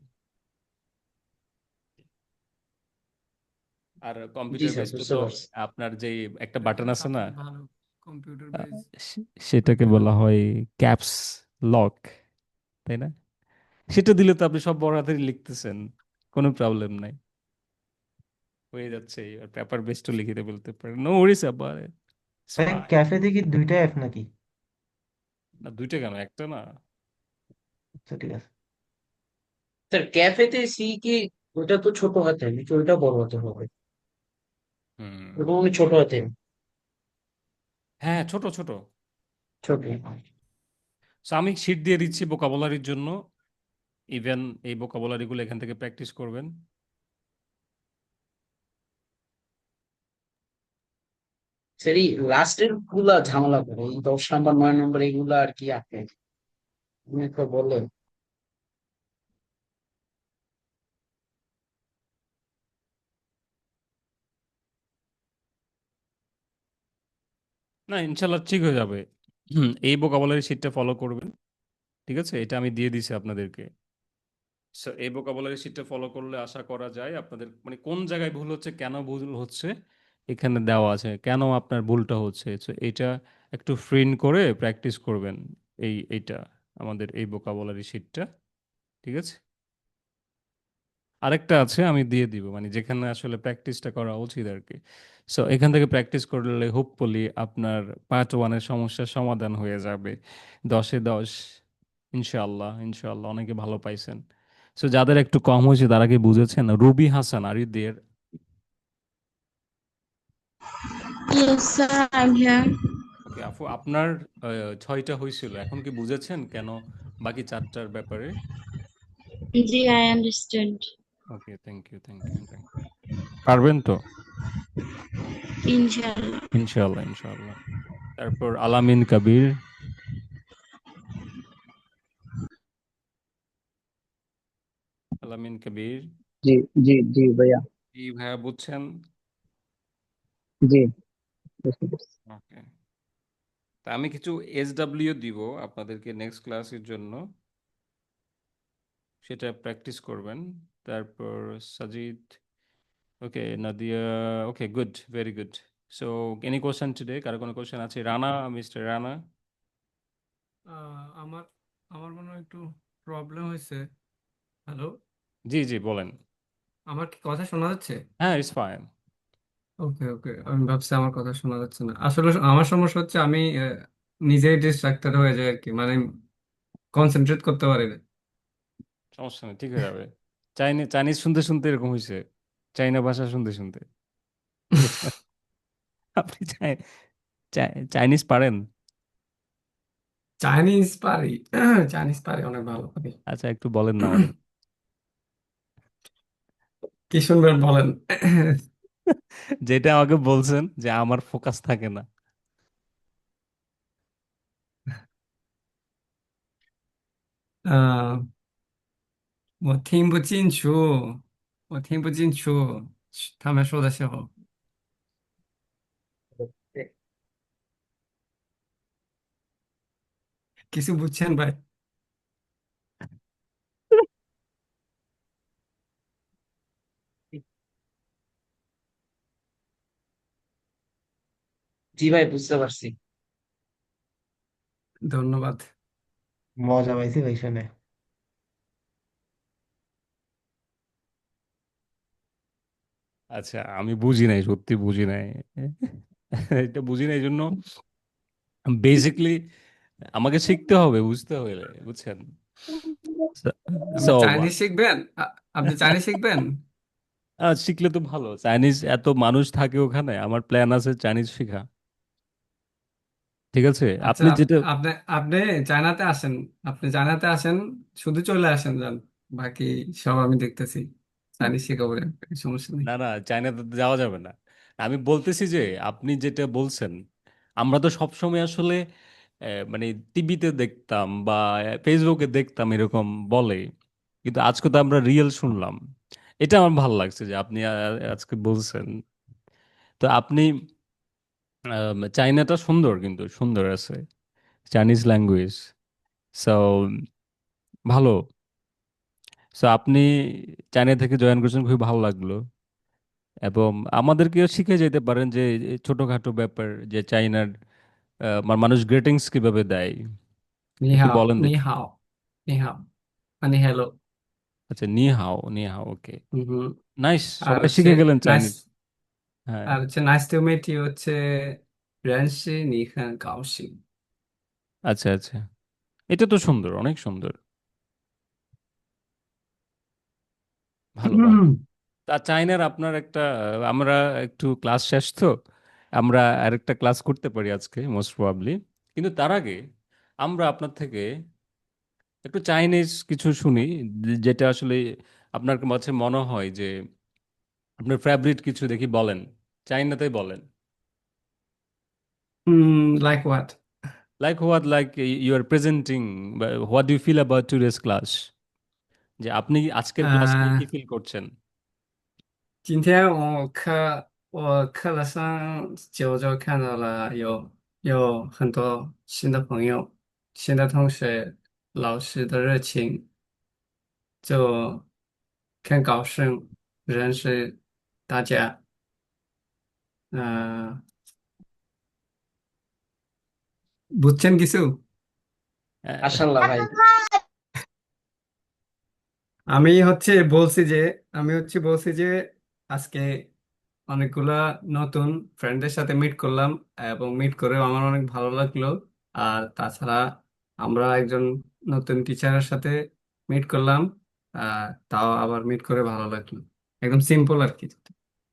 A: আর
K: জি
A: কম্পিউটার
K: স্যার,
A: বেসড
K: বুঝতে
A: তো
K: পারছি।
A: আপনার যে একটা
B: এটা
A: বাটন আছে না,
B: সবচেয়ে ভালো কম্পিউটার বেজ।
A: সেটাকে বলা হয় ক্যাপস লক, তাই না? সেটা দিলে তো আপনি সব বড় হাতের লিখতেছেন, কোনো প্রবলেম নাই, হয়ে যাচ্ছে। আর পেপার বেসডও লিখিতে বলতে পারেন, no Warsi about it, it's
J: ভাই
A: ফাইন।
J: ক্যাফে কি দুইটা এফ নাকি?
A: না, দুইটা কেন, একটা না।
J: আচ্ছা ঠিক আছে।
K: স্যার ক্যাফেতে সি কি ওটা তো ছোট হাতে নাকি ওইটা বড় হাতে হবে?
A: হুম,
K: এবং উনি ছোট হাতে,
A: হ্যাঁ, ছোট ছোট।
K: ছোট।
A: সো আমি শিট দিয়ে দিচ্ছি ভোকাবুলারির জন্য, ইভেন এই ভোকাবুলারিগুলো এখান থেকে প্র্যাকটিস করবেন।
K: স্যার এই লাস্টের গুলা ঝামেলা করে, এই 10 নাম্বার 9 নাম্বার এগুলা আর কি আছে, আপনি একটু বললেন।
A: না, ইনশাল্লাহ ঠিক হয়ে যাবে। এই ভোকাবুলারি শিটটা ফলো করবেন, ঠিক আছে? এটা আমি দিয়ে দিছি আপনাদেরকে। So, এই ভোকাবুলারি শিটটা ফলো করলে আশা করা যায় আপনাদের মানে কোন জায়গায় ভুল হচ্ছে, কেন ভুল হচ্ছে, এখানে দেওয়া আছে, কেন আপনার ভুলটা হচ্ছে। So, এটা একটু প্রিন্ট করে প্র্যাকটিস করবেন, এইটা আমাদের এই ভোকাবুলারি শিটটা, ঠিক আছে? আরেকটা আছে, আমি দিয়ে দিব, মানে যেখানে আসলে প্র্যাকটিসটা করা উচিত আর কি। সো এখান থেকে প্র্যাকটিস করলে হোপফুলি আপনার পার্ট ওয়ানের সমস্যার সমাধান হয়ে যাবে। 10-এ 10, ইনশাআল্লাহ ইনশাআল্লাহ। অনেকে ভালো পাইছেন। সো যাদের একটু কম হয়েছে তারা কি বুঝেছেন? Ruby Hasan, are you there?
L: Yes, sir, I'm here.
A: Okay আপু, আপনার 6টা হয়েছিল, এখন কি বুঝেছেন কেন বাকি 4টার ব্যাপারে?
L: Ji, I understand.
A: Okay, thank you thank you thank you. পারবেন তো?
L: Inshallah.
A: ইনশাআল্লাহ ইনশাআল্লাহ। তারপর আলামিন কবির, আলামিন কবির।
M: জি জি জি ভাইয়া।
A: কি ভাইয়া, বুঝছেন?
M: জি, বুঝতে পারছি।
A: ওকে, তা আমি কিছু SW দিব আপনাদেরকে নেক্সট ক্লাসের জন্য, সেটা প্র্যাকটিস করবেন। তারপর Sajid, okay, Nadia, okay, good, very good. So any question today? কারো কোনো কোশ্চেন আছে? রানা, মিস্টার রানা।
B: আমার আমার মনে হয় একটু প্রবলেম হয়েছে। হ্যালো,
A: জি জি, বলেন।
B: আমার কি কথা শোনা যাচ্ছে?
A: হ্যাঁ, ইটস ফাইন।
B: ওকে ওকে, আমি ভাবছি আমার কথা শোনা যাচ্ছে না। আসলে আমার সমস্যা হচ্ছে আমি নিজেই ডিস্ট্রাক্টেড হয়ে যাই আর কি, মানে কনসেন্ট্রেট করতে পারি না।
A: সমস্যা নেই, ঠিক হয়ে যাবে। চাইনিজ শুনতে শুনতে এরকম হয়েছে, চাইনা ভাষা শুনতে শুনতে। আপনি চাইনিজ পারেন?
B: চাইনিজ পারি, চাইনিজ পারি, অনেক ভালো পারি।
A: আচ্ছা, একটু বলেন না আমাদের।
B: কি শুনবেন বলেন?
A: যেটা আমাকে বলছেন যে আমার ফোকাস থাকে না।
B: আহ我听不进去，我听不进去他们说的时候。কিছু বুঝছেন ভাই?
K: জি ভাই, বুঝতে পারছি।
B: ধন্যবাদ।
J: মজা পাইছি ভাই শুনে।
A: আচ্ছা, আমি বুঝি নাই, সত্যি বুঝি নাই। এটা বুঝি নাই, এই জন্য বেসিকলি আমাকে শিখতে হবে, বুঝতে হলে, বুঝছেন?
B: আপনি
A: সো
B: চাইনিজ শিখবেন? আপনি চাইনিজ শিখবেন?
A: শিখলে তো ভালো। চাইনিজ এত মানুষ থাকে ওখানে, আমার প্ল্যান আছে চাইনিজ শেখা, ঠিক আছে?
B: আচ্ছা,
A: আপনি যেটা
B: আপনি আপনি চায়নাতে আসেন, আপনি চায়নাতে আসেন, শুধু চলে আসেন যান, বাকি সব আমি দেখতেছি, চাইনিজ শেখাবো, সমস্যা নেই।
A: না না, চায়নাতে তো যাওয়া যাবে না। আমি বলতেছি যে আপনি যেটা বলছেন, আমরা তো সবসময় আসলে মানে টিভিতে দেখতাম বা ফেসবুকে দেখতাম এরকম বলে, কিন্তু আজকে তো আমরা রিয়েল শুনলাম। এটা আমার ভালো লাগছে যে আপনি আজকে বলছেন। তো আপনি চাইনাটা সুন্দর, কিন্তু সুন্দর আছে, চাইনিজ ল্যাঙ্গুয়েজ। সো ভালো। সো আপনি চায়না থেকে জয়েন করছেন, খুবই ভালো লাগলো। এবং আমাদেরকেও শিখে যেতে পারেন যে এই ছোটখাটো ব্যাপার, যে চাইনার মানুষ গ্রিটিংস কিভাবে দেয়, একটু
B: নিহাও,
A: বলেন দেখি।
B: নিহাও, নিহাও মানে হ্যালো।
A: আচ্ছা, নি হাও, নি হাও, ওকে,
B: হুম।
A: নাইস,
B: আর
A: সবাই
B: হচ্ছে
A: শিখে গেলেন
B: নাইস,
A: চাইনিজ। হ্যাঁ,
B: আর হচ্ছে নাইস টু মিট ইউ হচ্ছে রেনশি নিহান কাওশি।
A: আচ্ছা আচ্ছা, এটা তো সুন্দর, অনেক সুন্দর, ভালো ভালো। তা চাইনার আপনার একটা, আমরা একটু ক্লাস শেষ তো, আমরা আরেকটা ক্লাস করতে পারি আজকে মোস্ট প্রবাবলি। কিন্তু তার আগে আমরা আপনার থেকে একটু চাইনিজ কিছু শুনি, যেটা আসলে আপনার কাছে মনে হয় যে আপনার ফেভারিট কিছু, দেখি বলেন, চাইনাতেই বলেন।
B: Like what?
A: Like what, like you are presenting, what do you feel about today's class, যে আপনি আজকের ক্লাস নিয়ে কি ফিল করছেন?
B: 今天我课了上9周，看到了有很多新的朋友、新的同学、老师的热情，就很高兴认识大家。আহ বুঝছেন কিছু?
K: মাশাআল্লাহ ভাই।
B: আমি হচ্ছে বলছি যে আমি হচ্ছে বলছি যে আজকে অনেকগুলা নতুন ফ্রেন্ডের সাথে মিট করলাম, এবং মিট করেও আমার অনেক ভালো লাগলো। আর তাছাড়া আমরা একজন নতুন টিচারের সাথে মিট করলাম, তাও আবার মিট করে ভালো লাগলো। একদম সিম্পল আর কি।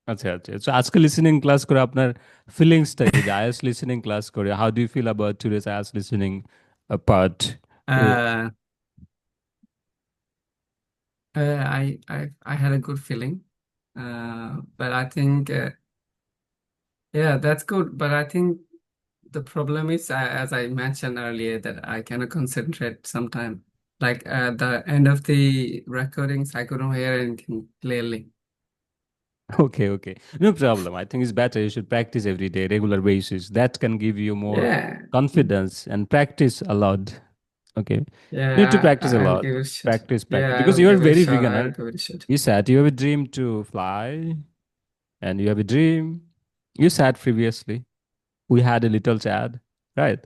A: আচ্ছা আচ্ছা, তো আজকে লিসেনিং ক্লাস করে আপনার ফিলিংসটা কি, যে আইএলটিএস লিসেনিং ক্লাস করে how do you feel about today's IELTS listening part?
B: Uh, I had a good feeling, but I think yeah, that's good. But I think the problem is, as I mentioned earlier, that I cannot concentrate sometimes. Like at the end of the recordings, I couldn't hear anything clearly.
A: Okay, okay. No problem. I think it's better you should practice every day, regular basis. That can give you more
B: Yeah,
A: confidence, and practice a lot. Okay. You need to
B: yeah,
A: practice a
B: I'll
A: lot.
B: give it a shot.
A: Practice, practice.
B: Yeah,
A: Because
B: I'll
A: you are
B: give it a
A: very
B: shot. I'll
A: beginner.
B: give it a shot.
A: You said you have a dream to fly, and you have a dream. You said previously. We had a little chat, right?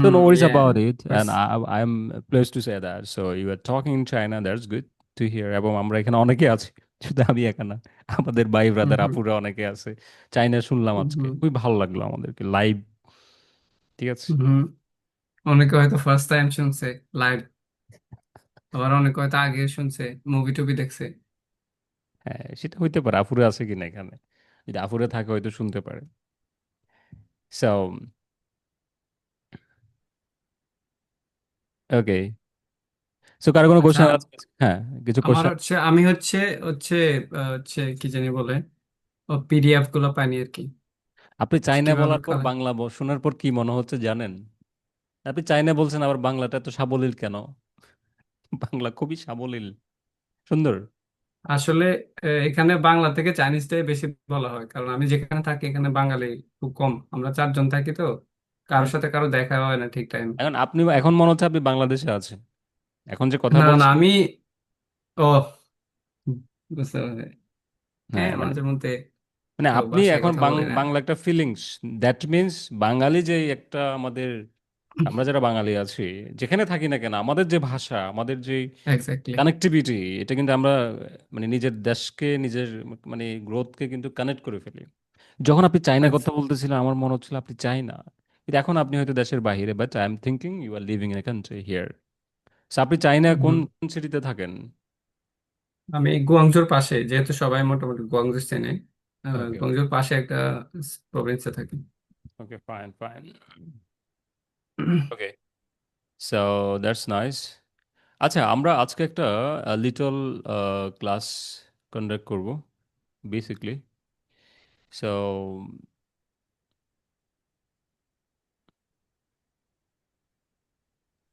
A: So no worries
B: Yeah,
A: about
B: of
A: it. And
B: course.
A: I'm pleased to say that. So you are talking in China. That's good to hear. এবং আমরা এখানে অনেকে আছি, শুধু আমি একা না, আমাদের ভাই ব্রাদার
B: Mm-hmm.
A: আপুরা অনেকে আছে। চাইনা শুনলাম আজকে,
B: Mm-hmm.
A: খুবই ভালো লাগলো আমাদেরকে লাইভ। ঠিক আছে।
B: Mm-hmm. অনেকে হয়তো ফার্স্ট টাইম শুনছে লাইভ, আবার অনেকে হয়তো আগে শুনছে, মুভি টুভি দেখছে।
A: হ্যাঁ, সেটা হইতে পারে, আপুরা আছে কিনা এখানে, যদি আপুরা থাকে হয়তো শুনতে পারে। সো ওকে, সো কারো কোনো
B: আচ্ছা,
A: কোশ্চেন আছে? হ্যাঁ, কিছু
B: আমার
A: কোশ্চেন।
B: হচ্ছে আমি হচ্ছে হচ্ছে হচ্ছে কি জানি বলে, ও পিডিএফ গুলো পাইনি আর কি।
A: আপনি চাইনা
B: কিভাবে
A: বলার পর
B: করে?
A: বাংলা শোনার পর কি মনে হচ্ছে জানেন? আপনি চাইনা বলছেন, আবার বাংলাটা এত সাবলীল কেন? বাংলা খুবই সাবলীল, সুন্দর।
B: আসলে এখানে বাংলা থেকে চাইনিজটাই বেশি বলা হয়, কারণ আমি যেখানে থাকি এখানে বাঙালি খুব কম, আমরা 4 জন থাকি তো, কারোর সাথে কারো দেখা হয় না ঠিক টাইম।
A: এখন আপনি, এখন মনে হচ্ছে আপনি বাংলাদেশে আছেন, এখন যে কথা
B: না না,
A: বলছেন।
B: আমি ও বুঝতে পারছি।
A: হ্যাঁ,
B: হ্যাঁ,
A: মানে
B: মাঝে মধ্যে
A: মানে
B: সব
A: আপনি
B: ভাষায়
A: এখন
B: কথা বলি না।
A: বাংলা একটা ফিলিংস, দ্যাট মিনস বাঙালি যে একটা আমাদের, আমরা যারা বাঙালি আছি, যেখানে থাকি না কেন, আমাদের যে ভাষা, আমাদের যে
B: এক্স্যাক্টলি।
A: কানেক্টিভিটি, এটা কিন্তু আমরা মানে নিজের দেশকে, নিজের মানে গ্রোথকে কিন্তু কানেক্ট করে ফেলি। যখন আপনি চাইনা কথা বলতেছিলেন, আমার মনে হচ্ছিল আপনি চাইনা, কিন্তু এখন আপনি হয়তো দেশের বাইরে, but I am thinking you are living in a country here. আপনি চাইনা কোন সিটিতে থাকেন?
B: আমি গুয়াংজুর পাশে, যেহেতু সবাই মোটামুটি গুয়াংজু চেনে,
A: ওকে ওকে
B: গুয়াংজুর পাশে একটা প্রভিন্সে থাকি।
A: Okay, fine fine, okay, so that's nice. আচ্ছা, আমরা আজকে একটা লিটল ক্লাস কন্ডাক্ট করব বেসিকলি। সো